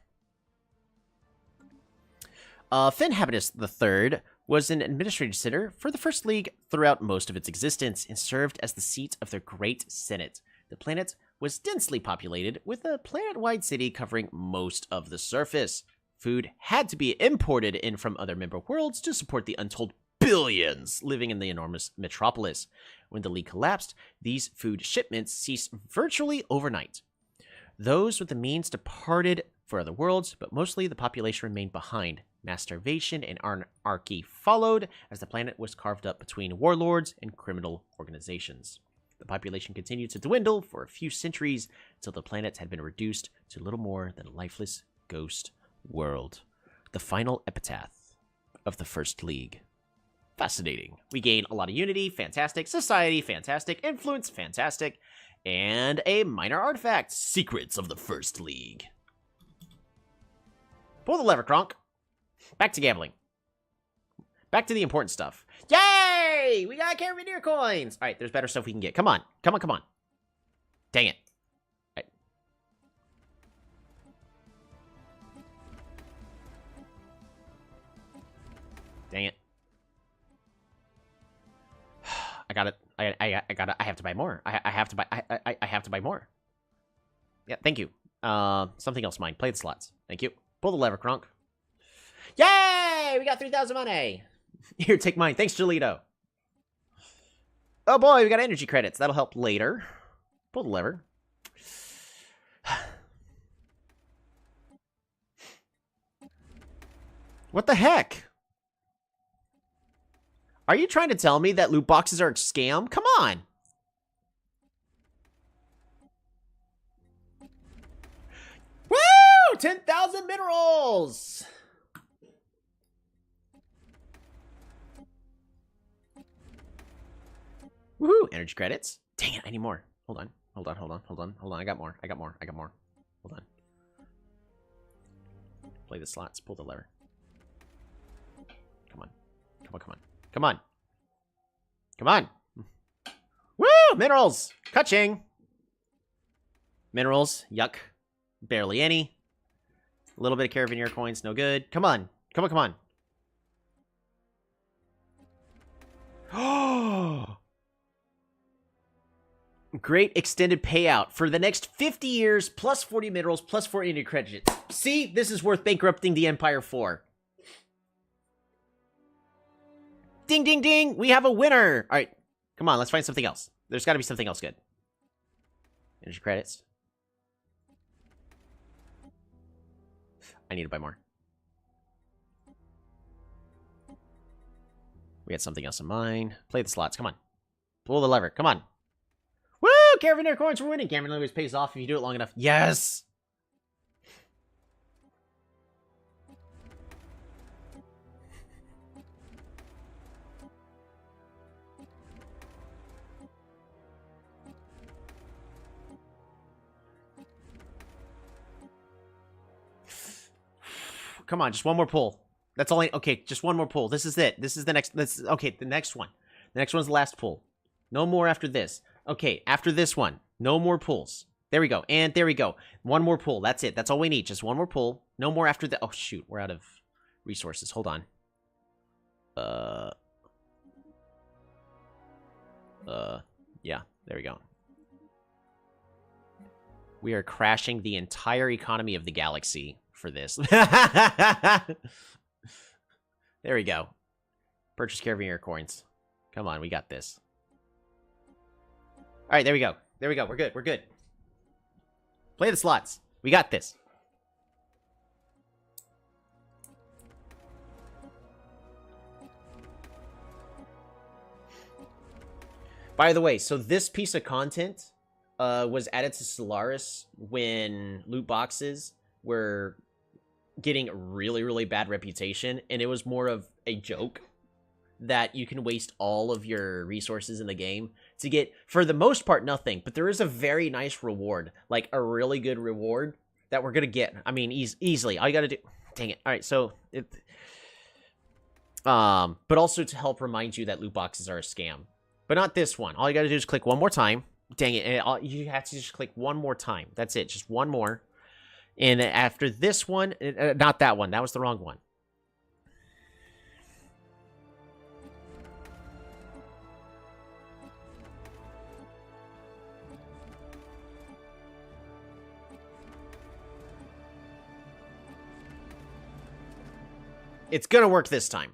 Finn Habitus III was an administrative center for the First League throughout most of its existence and served as the seat of their Great Senate. The planet was densely populated, with a planet-wide city covering most of the surface. Food had to be imported in from other member worlds to support the untold billions living in the enormous metropolis. When the League collapsed, these food shipments ceased virtually overnight. Those with the means departed for other worlds, but mostly the population remained behind. Mass starvation and anarchy followed as the planet was carved up between warlords and criminal organizations. The population continued to dwindle for a few centuries until the planet had been reduced to little more than a lifeless ghost world. The final epitaph of the First League. Fascinating. We gain a lot of unity, fantastic. Society, fantastic. Influence, fantastic. And a minor artifact, Secrets of the First League. Pull the lever, Kronk. Back to gambling. Back to the important stuff. Yay! We got Carabiner coins! Alright, there's better stuff we can get. Come on. Come on, come on. Dang it. Alright. Dang it. I got it. I got it. I have to buy more. I have to buy. I have to buy more. Yeah, thank you. Something else mine. Play the slots. Thank you. Pull the lever, Kronk. Yay! We got 3,000 money. Here, take mine. Thanks, Jolito. Oh boy, we got energy credits. That'll help later. Pull the lever. What the heck? Are you trying to tell me that loot boxes are a scam? Come on. Woo! 10,000 minerals! Woohoo! Energy credits. Dang it, I need more. Hold on. Hold on, hold on, hold on, hold on. I got more. I got more. I got more. Hold on. Play the slots. Pull the lever. Come on. Come on, come on. Come on. Come on. Woo! Minerals! Ka-ching! Minerals. Yuck. Barely any. A little bit of Carabiner coins. No good. Come on. Come on, come on. Oh! Great extended payout for the next 50 years, plus 40 minerals, plus 40 energy credits. See? This is worth bankrupting the Empire for. Ding, ding, ding! We have a winner! Alright, come on, let's find something else. There's gotta be something else good. Energy credits. I need to buy more. We had something else in mind. Play the slots, come on. Pull the lever, come on. Woo! Carabiner coins for winning. Carabiner always pays off if you do it long enough. Yes! come on, just one more pull. That's all I... Okay, just one more pull. This is it. This is the next... Okay, the next one. The next one's the last pull. No more after this. Okay, after this one, no more pulls. There we go. And there we go. One more pull. That's it. That's all we need. Just one more pull. No more after the... Oh, shoot. We're out of resources. Hold on. Yeah. There we go. We are crashing the entire economy of the galaxy for this. There we go. Purchase Caravan coins. Come on, we got this. Alright, there we go. There we go. We're good. We're good. Play the slots. We got this. By the way, so this piece of content was added to Stellaris when loot boxes were getting a really, really bad reputation, and it was more of a joke that you can waste all of your resources in the game to get, for the most part, nothing. But there is a very nice reward, like a really good reward that we're gonna get. I mean, easily. All you gotta do... Dang it. All right, so... but also to help remind you that loot boxes are a scam. But not this one. All you gotta do is click one more time. Dang it. You have to just click one more time. That's it. Just one more. And after this one... not that one. That was the wrong one. It's gonna work this time.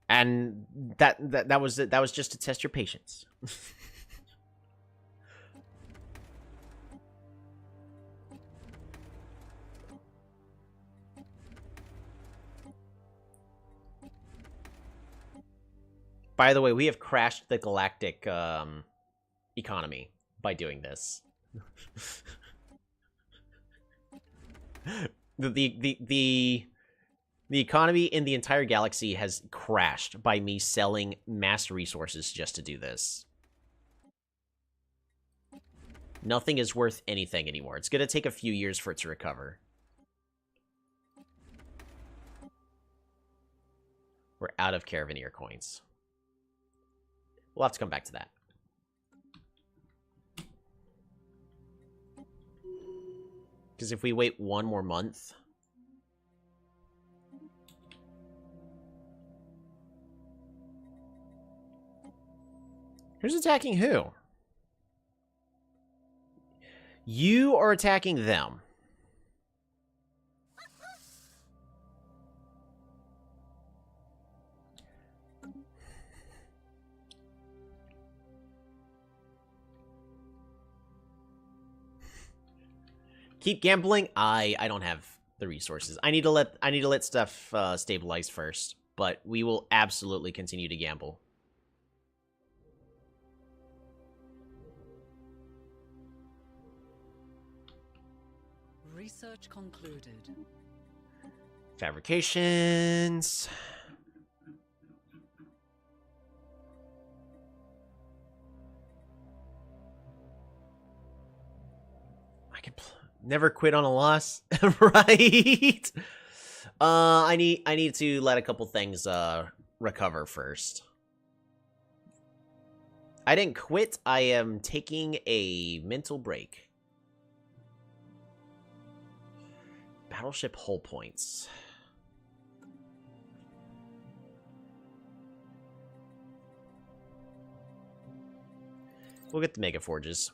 And that was just to test your patience. By the way, we have crashed the galactic economy by doing this. The economy in the entire galaxy has crashed by me selling mass resources just to do this. Nothing is worth anything anymore. It's going to take a few years for it to recover. We're out of Caravaneer coins. We'll have to come back to that. Because if we wait one more month... Who's attacking who? You are attacking them. Keep gambling. I don't have the resources. I need to let stuff stabilize first, but we will absolutely continue to gamble. Research concluded. Fabrications. I can never quit on a loss, right? I need to let a couple things recover first. I didn't quit. I am taking a mental break. Battleship hull points. We'll get the Mega Forges.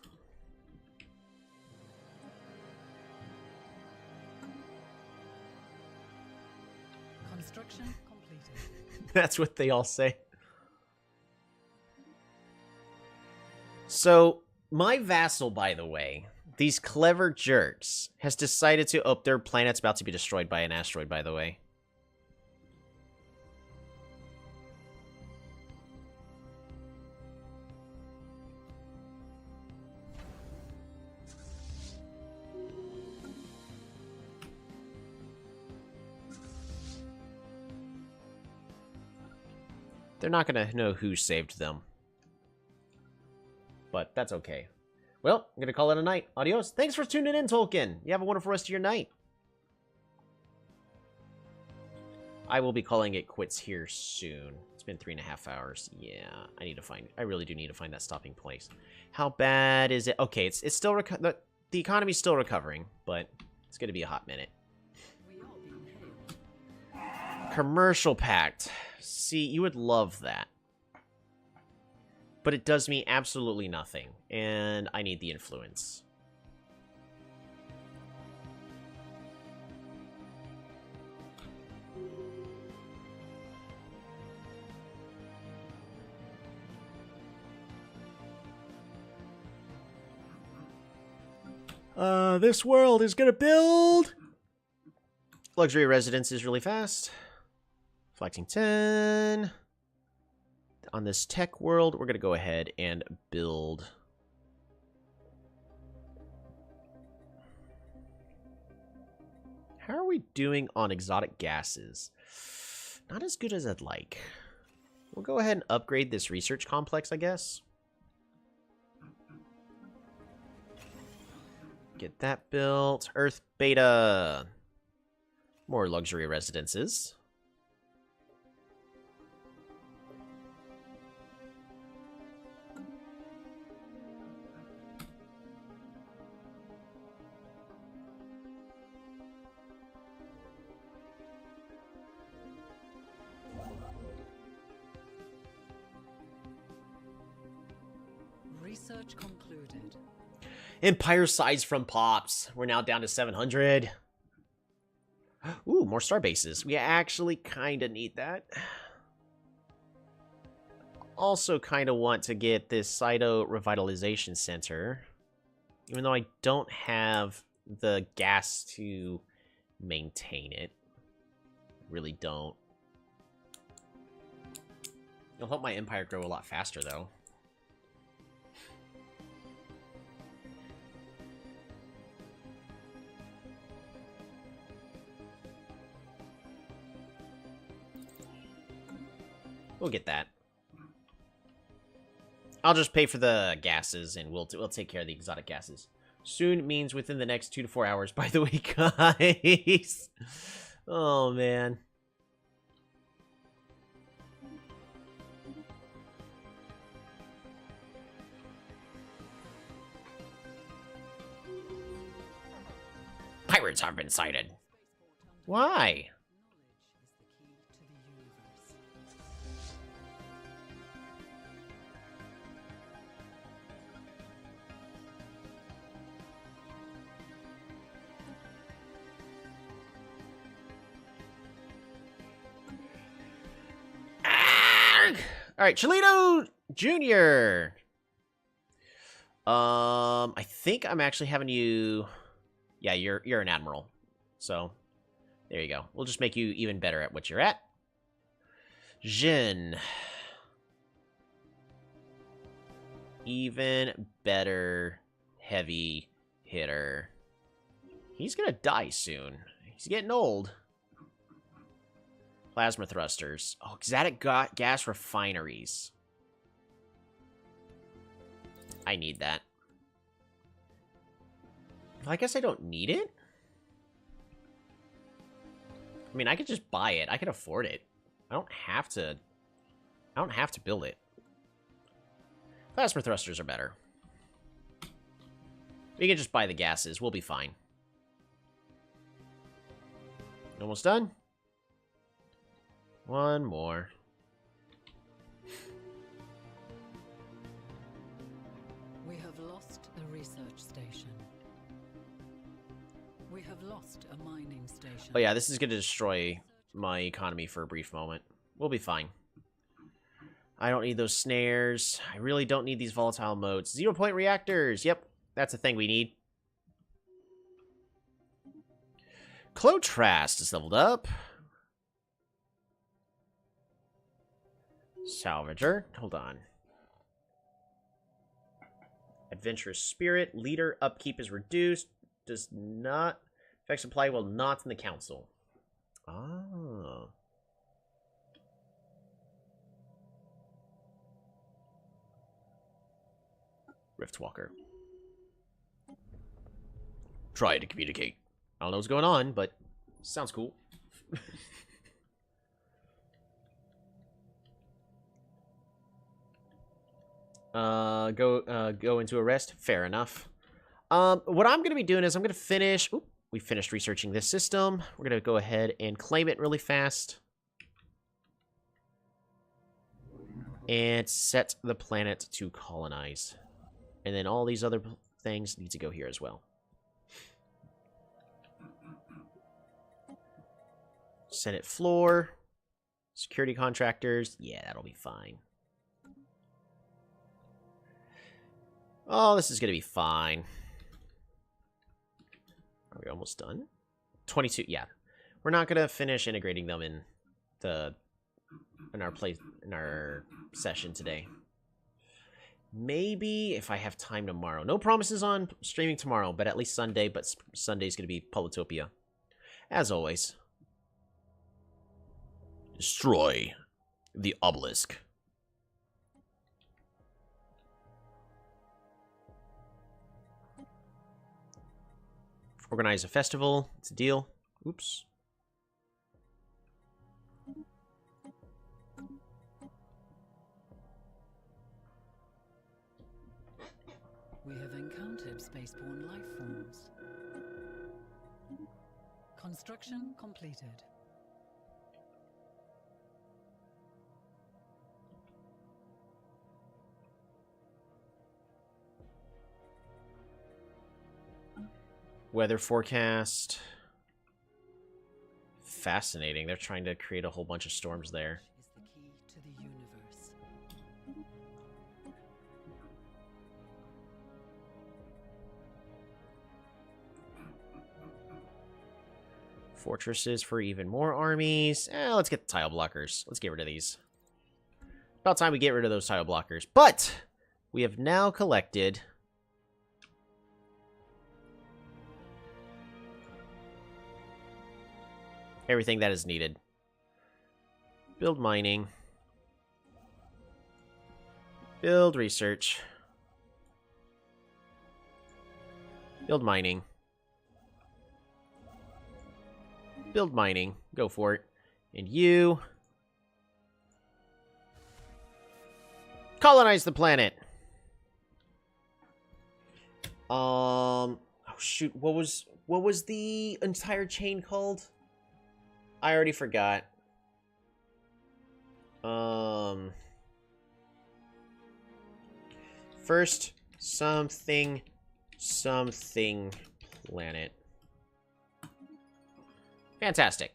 Construction completed. That's what they all say. So, my vassal, by the way, these clever jerks, has decided to... Oh, their planet's about to be destroyed by an asteroid, by the way. They're not going to know who saved them. But that's okay. Well, I'm going to call it a night. Adios. Thanks for tuning in, Tolkien. You have a wonderful rest of your night. I will be calling it quits here soon. It's been 3.5 hours. Yeah, I really do need to find that stopping place. How bad is it? Okay, it's still the economy's still recovering, but it's going to be a hot minute. We are being hailed. Commercial pact. See, you would love that. But it does me absolutely nothing, and I need the influence. This world is gonna build luxury residences really fast. Flexing 10. On this tech world, we're gonna go ahead and build. How are we doing on exotic gases? Not as good as I'd like. We'll go ahead and upgrade this research complex, I guess. Get that built. Earth Beta. More luxury residences. Research concluded. Empire size from Pops. We're now down to 700. Ooh, more star bases. We actually kind of need that. Also kind of want to get this Cyto Revitalization Center. Even though I don't have the gas to maintain it. Really don't. It'll help my empire grow a lot faster, though. We'll get that. I'll just pay for the gases, and we'll take care of the exotic gases. Soon means within the next 2 to 4 hours, by the way, guys. Oh, man. Pirates have been sighted. Why? All right, Cholito Jr. I think I'm actually having you. Yeah, you're an admiral. So, there you go. We'll just make you even better at what you're at. Jin. Even better heavy hitter. He's gonna die soon. He's getting old. Plasma thrusters. Oh, exotic gas refineries. I need that. I guess I don't need it. I mean, I could just buy it. I can afford it. I don't have to build it. Plasma thrusters are better. We can just buy the gases. We'll be fine. Almost done. One more. We have lost a research station. We have lost a mining station. Oh yeah, this is going to destroy my economy for a brief moment. We'll be fine. I don't need those snares. I really don't need these volatile modes. 0-point reactors. Yep, that's a thing we need. Clotrast is leveled up. Salvager. Hold on. Adventurous Spirit. Leader upkeep is reduced. Does not affect supply while not in the council. Oh. Riftwalker. Try to communicate. I don't know what's going on, but sounds cool. go into a rest. Fair enough. What I'm going to be doing is I'm going to finish... Oop, we finished researching this system. We're going to go ahead and claim it really fast. And set the planet to colonize. And then all these other things need to go here as well. Senate floor. Security contractors. Yeah, that'll be fine. Oh, this is going to be fine. Are we almost done? 22, yeah. We're not going to finish integrating them in our session today. Maybe if I have time tomorrow. No promises on streaming tomorrow, but at least Sunday. But Sunday's going to be Polytopia. As always. Destroy the obelisk. Organize a festival. It's a deal. Oops. We have encountered spaceborne life forms. Construction completed. Weather forecast. Fascinating. They're trying to create a whole bunch of storms there. Is the key to the universe. Fortresses for even more armies. Let's get the tile blockers. Let's get rid of these. About time we get rid of those tile blockers. But we have now collected everything that is needed. Build mining. Build research. Build mining. Build mining. Go for it. And you... colonize the planet. Oh shoot, what was the entire chain called? I already forgot. First something planet. Fantastic.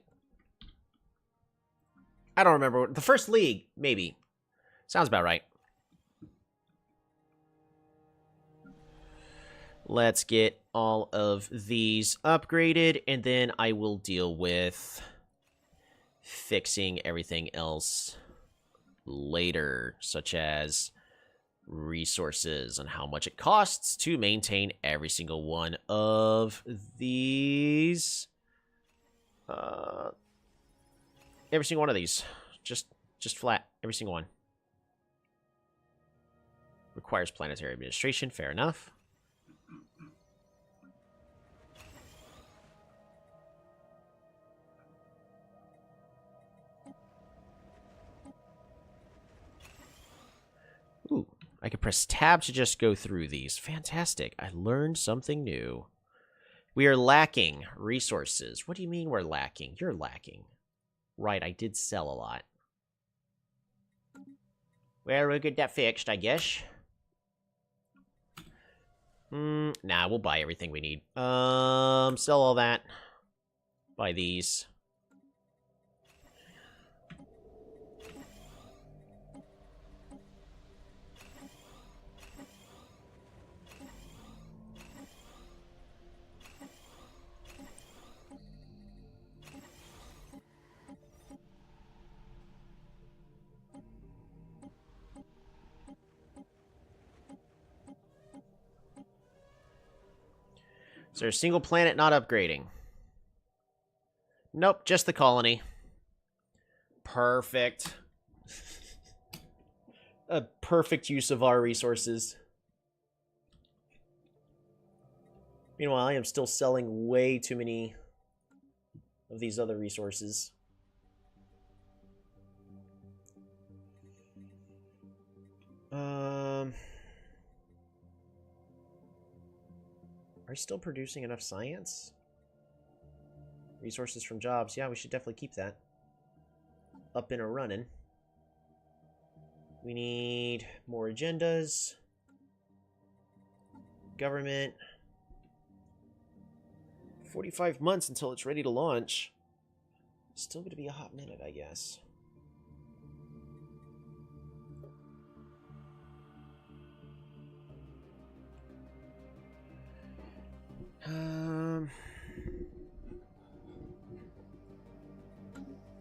I don't remember. The first league, maybe. Sounds about right. Let's get all of these upgraded, and then I will deal with fixing everything else later, such as resources and how much it costs to maintain every single one of these. Every single one of these. Just flat. Every single one. Requires planetary administration. Fair enough. Ooh, I can press tab to just go through these. Fantastic. I learned something new. We are lacking resources. What do you mean we're lacking? You're lacking. Right, I did sell a lot. Well, we'll get that fixed, I guess. Nah, we'll buy everything we need. Sell all that. Buy these. Is there a single planet not upgrading? Nope, just the colony. Perfect. A perfect use of our resources. Meanwhile, I am still selling way too many of these other resources. Are still producing enough science? Resources from jobs. Yeah, we should definitely keep that up and a running. We need more agendas. Government. 45 months until it's ready to launch. Still going to be a hot minute, I guess.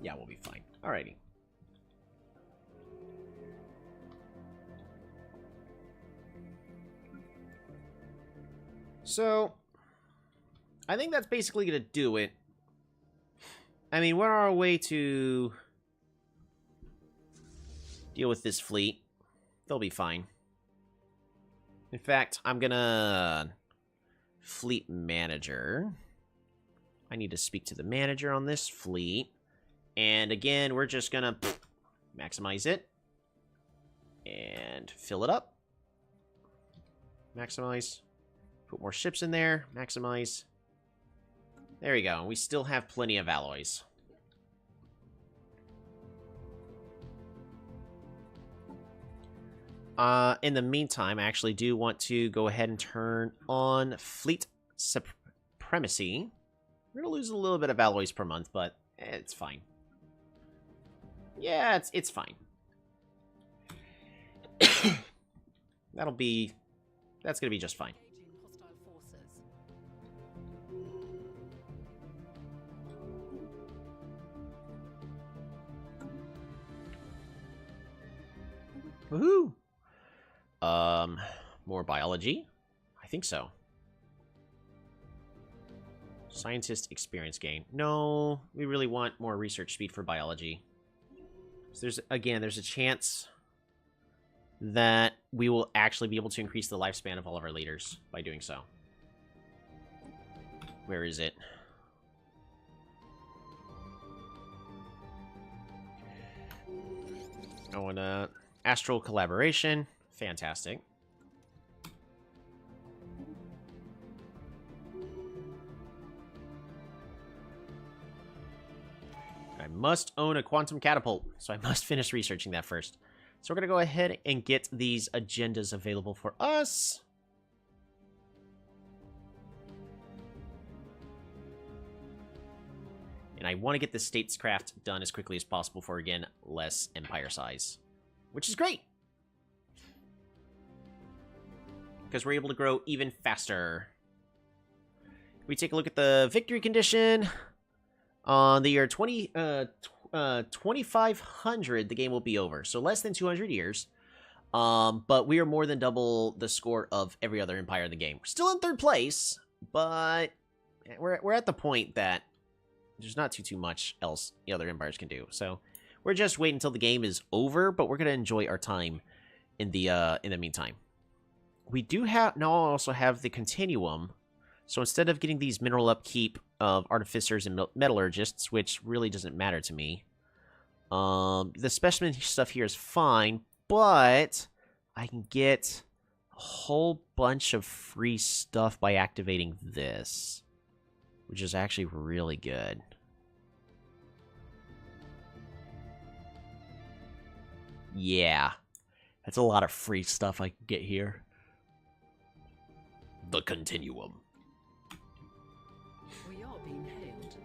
Yeah, we'll be fine. Alrighty. So, I think that's basically going to do it. I mean, we're on our way to deal with this fleet. They'll be fine. In fact, I'm going to fleet manager. I need to speak to the manager on this fleet. And again, we're just going to maximize it. And fill it up. Maximize. Put more ships in there. Maximize. There we go. We still have plenty of alloys. In the meantime, I actually do want to go ahead and turn on fleet supremacy. We're going to lose a little bit of alloys per month, but it's fine. Yeah, it's fine. That's going to be just fine. Woohoo! More biology? I think so. Scientist experience gain. No, we really want more research speed for biology. So there's a chance that we will actually be able to increase the lifespan of all of our leaders by doing so. Where is it? Oh, and astral collaboration. Fantastic. I must own a quantum catapult, so I must finish researching that first. So we're going to go ahead and get these agendas available for us. And I want to get the statescraft done as quickly as possible for, again, less empire size. Which is great! Because we're able to grow even faster. We take a look at the victory condition. On the year 2500, the game will be over. So less than 200 years. But we are more than double the score of every other empire in the game. We're still in third place, but we're at the point that there's not too much else the other empires can do. So we're just waiting until the game is over, but we're going to enjoy our time in the meantime. We do now also have the continuum. So instead of getting these mineral upkeep of artificers and metallurgists, which really doesn't matter to me, the specimen stuff here is fine, but I can get a whole bunch of free stuff by activating this, which is actually really good. Yeah, that's a lot of free stuff I can get here. The continuum. We are being hailed.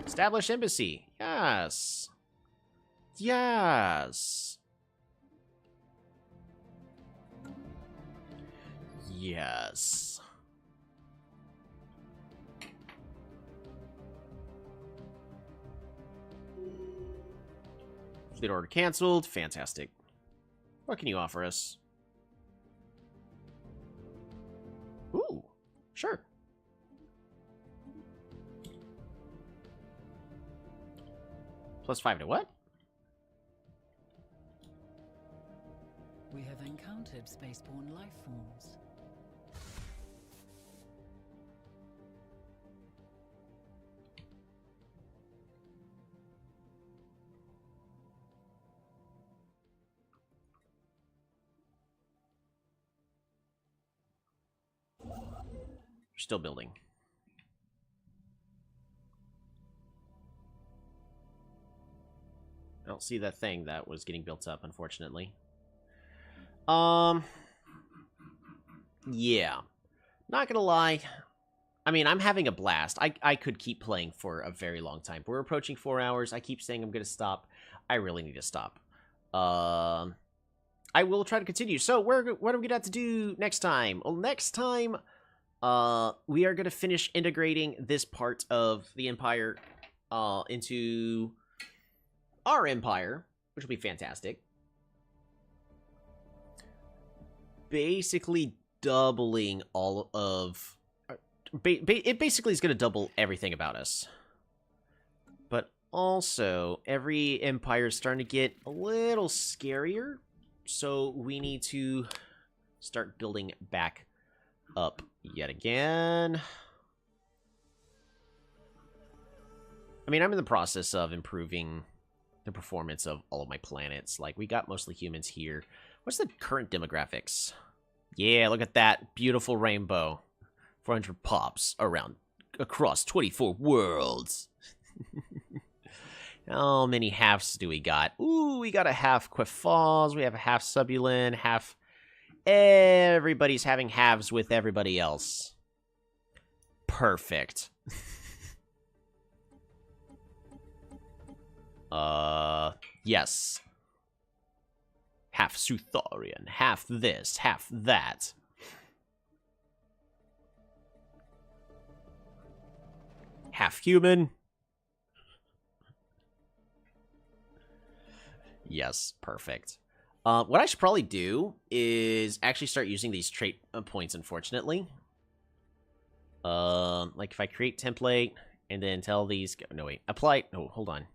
Establish embassy. Yes. Yes. Yes. Fleet order canceled. Fantastic. What can you offer us? Ooh, sure. +5 to what? We have encountered spaceborne life forms. Still building. I don't see that thing that was getting built up, unfortunately. Yeah. Not gonna lie. I mean, I'm having a blast. I could keep playing for a very long time. We're approaching 4 hours. I keep saying I'm gonna stop. I really need to stop. I will try to continue. So, what are we gonna have to do next time? Well, next time, we are gonna finish integrating this part of the Empire, into our Empire, which will be fantastic. Basically doubling all of... it basically is going to double everything about us. But also, every empire is starting to get a little scarier. So we need to start building back up yet again. I mean, I'm in the process of improving the performance of all of my planets. Like, we got mostly humans here. What's the current demographics? Yeah, look at that beautiful rainbow. 400 pops across 24 worlds. How many halves do we got? Ooh, we got a half Quefals. We have a half Subulin. Half... Everybody's having halves with everybody else. Perfect. Yes. Half Suthorian, half this, half that. Half human. Yes, perfect. What I should probably do is actually start using these trait points, unfortunately. Like if I create template and then tell these... No, wait. Apply... No, hold on.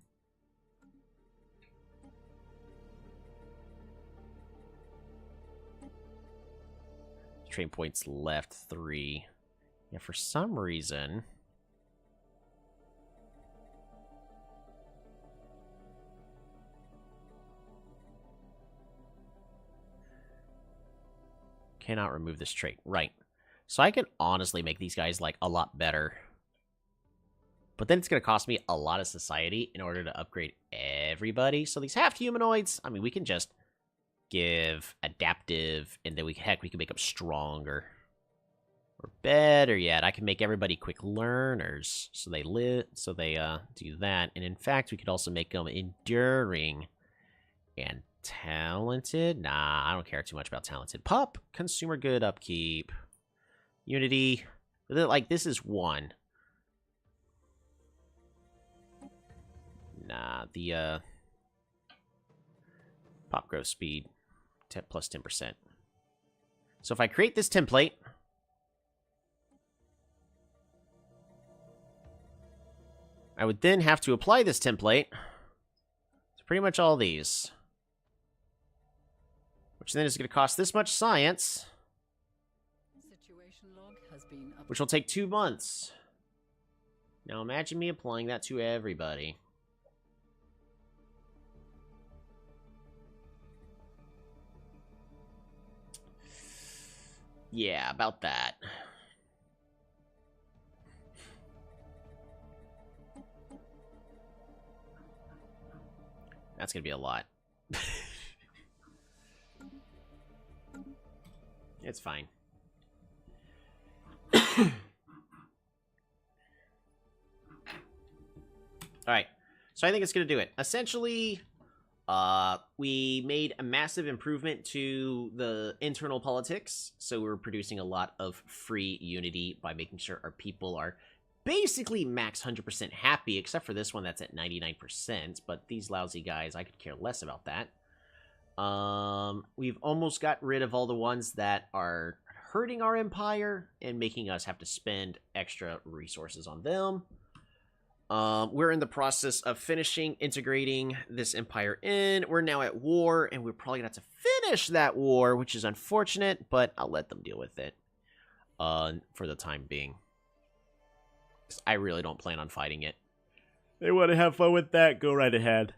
Trait points left 3. Yeah, for some reason... Cannot remove this trait. Right. So I can honestly make these guys, like, a lot better. But then it's going to cost me a lot of society in order to upgrade everybody. So these half-humanoids, I mean, we can just give adaptive, and then heck, we can make them stronger. Or better yet, I can make everybody quick learners. So they do that. And in fact, we could also make them enduring and talented? Nah, I don't care too much about talented. Pop, consumer good upkeep. Unity. Like, this is 1. Nah, the, pop growth speed, plus 10%. So if I create this template... I would then have to apply this template to pretty much all these. Which then is going to cost this much science. Situation log has been Which will take 2 months. Now imagine me applying that to everybody. Yeah, about that. That's going to be a lot. It's fine. Alright. So I think it's going to do it. Essentially, we made a massive improvement to the internal politics. So we're producing a lot of free unity by making sure our people are basically max 100% happy, except for this one that's at 99%. But these lousy guys, I could care less about that. We've almost got rid of all the ones that are hurting our empire and making us have to spend extra resources on them. We're in the process of finishing integrating this empire in. We're now at war, and we're probably gonna have to finish that war, which is unfortunate, but I'll let them deal with it for the time being. 'Cause I really don't plan on fighting it. They want to have fun with that, go right ahead.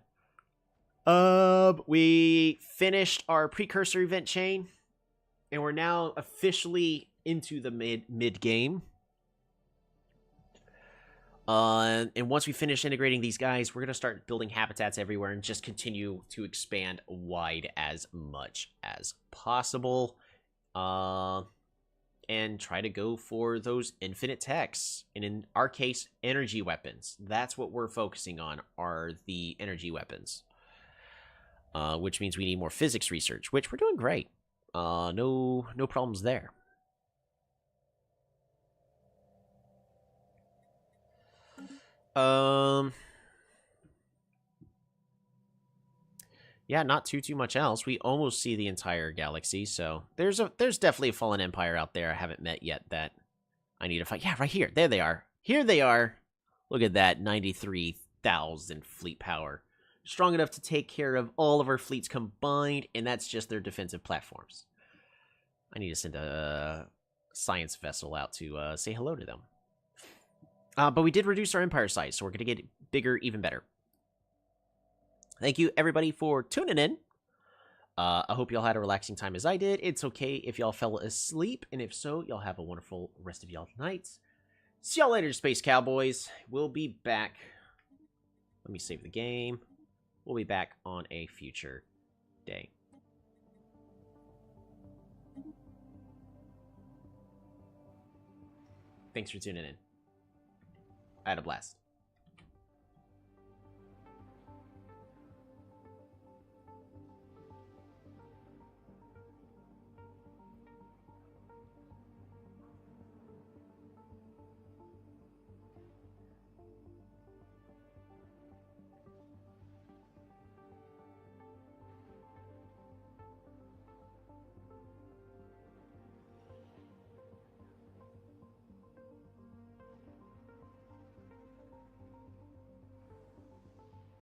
We finished our precursor event chain, and we're now officially into the mid game. And once we finish integrating these guys, we're going to start building habitats everywhere and just continue to expand wide as much as possible. And try to go for those infinite techs. And in our case, energy weapons. That's what we're focusing on, are the energy weapons. Which means we need more physics research, which we're doing great. No problems there. Yeah, not too much else. We almost see the entire galaxy, so there's definitely a fallen empire out there I haven't met yet that I need to fight. Yeah, right here. There they are. Here they are. Look at that, 93,000 fleet power. Strong enough to take care of all of our fleets combined, and that's just their defensive platforms. I need to send a science vessel out to say hello to them. But we did reduce our empire size, so we're going to get bigger even better. Thank you, everybody, for tuning in. I hope y'all had a relaxing time as I did. It's okay if y'all fell asleep, and if so, y'all have a wonderful rest of y'all nights. See y'all later, Space Cowboys. We'll be back. Let me save the game. We'll be back on a future day. Thanks for tuning in. I had a blast.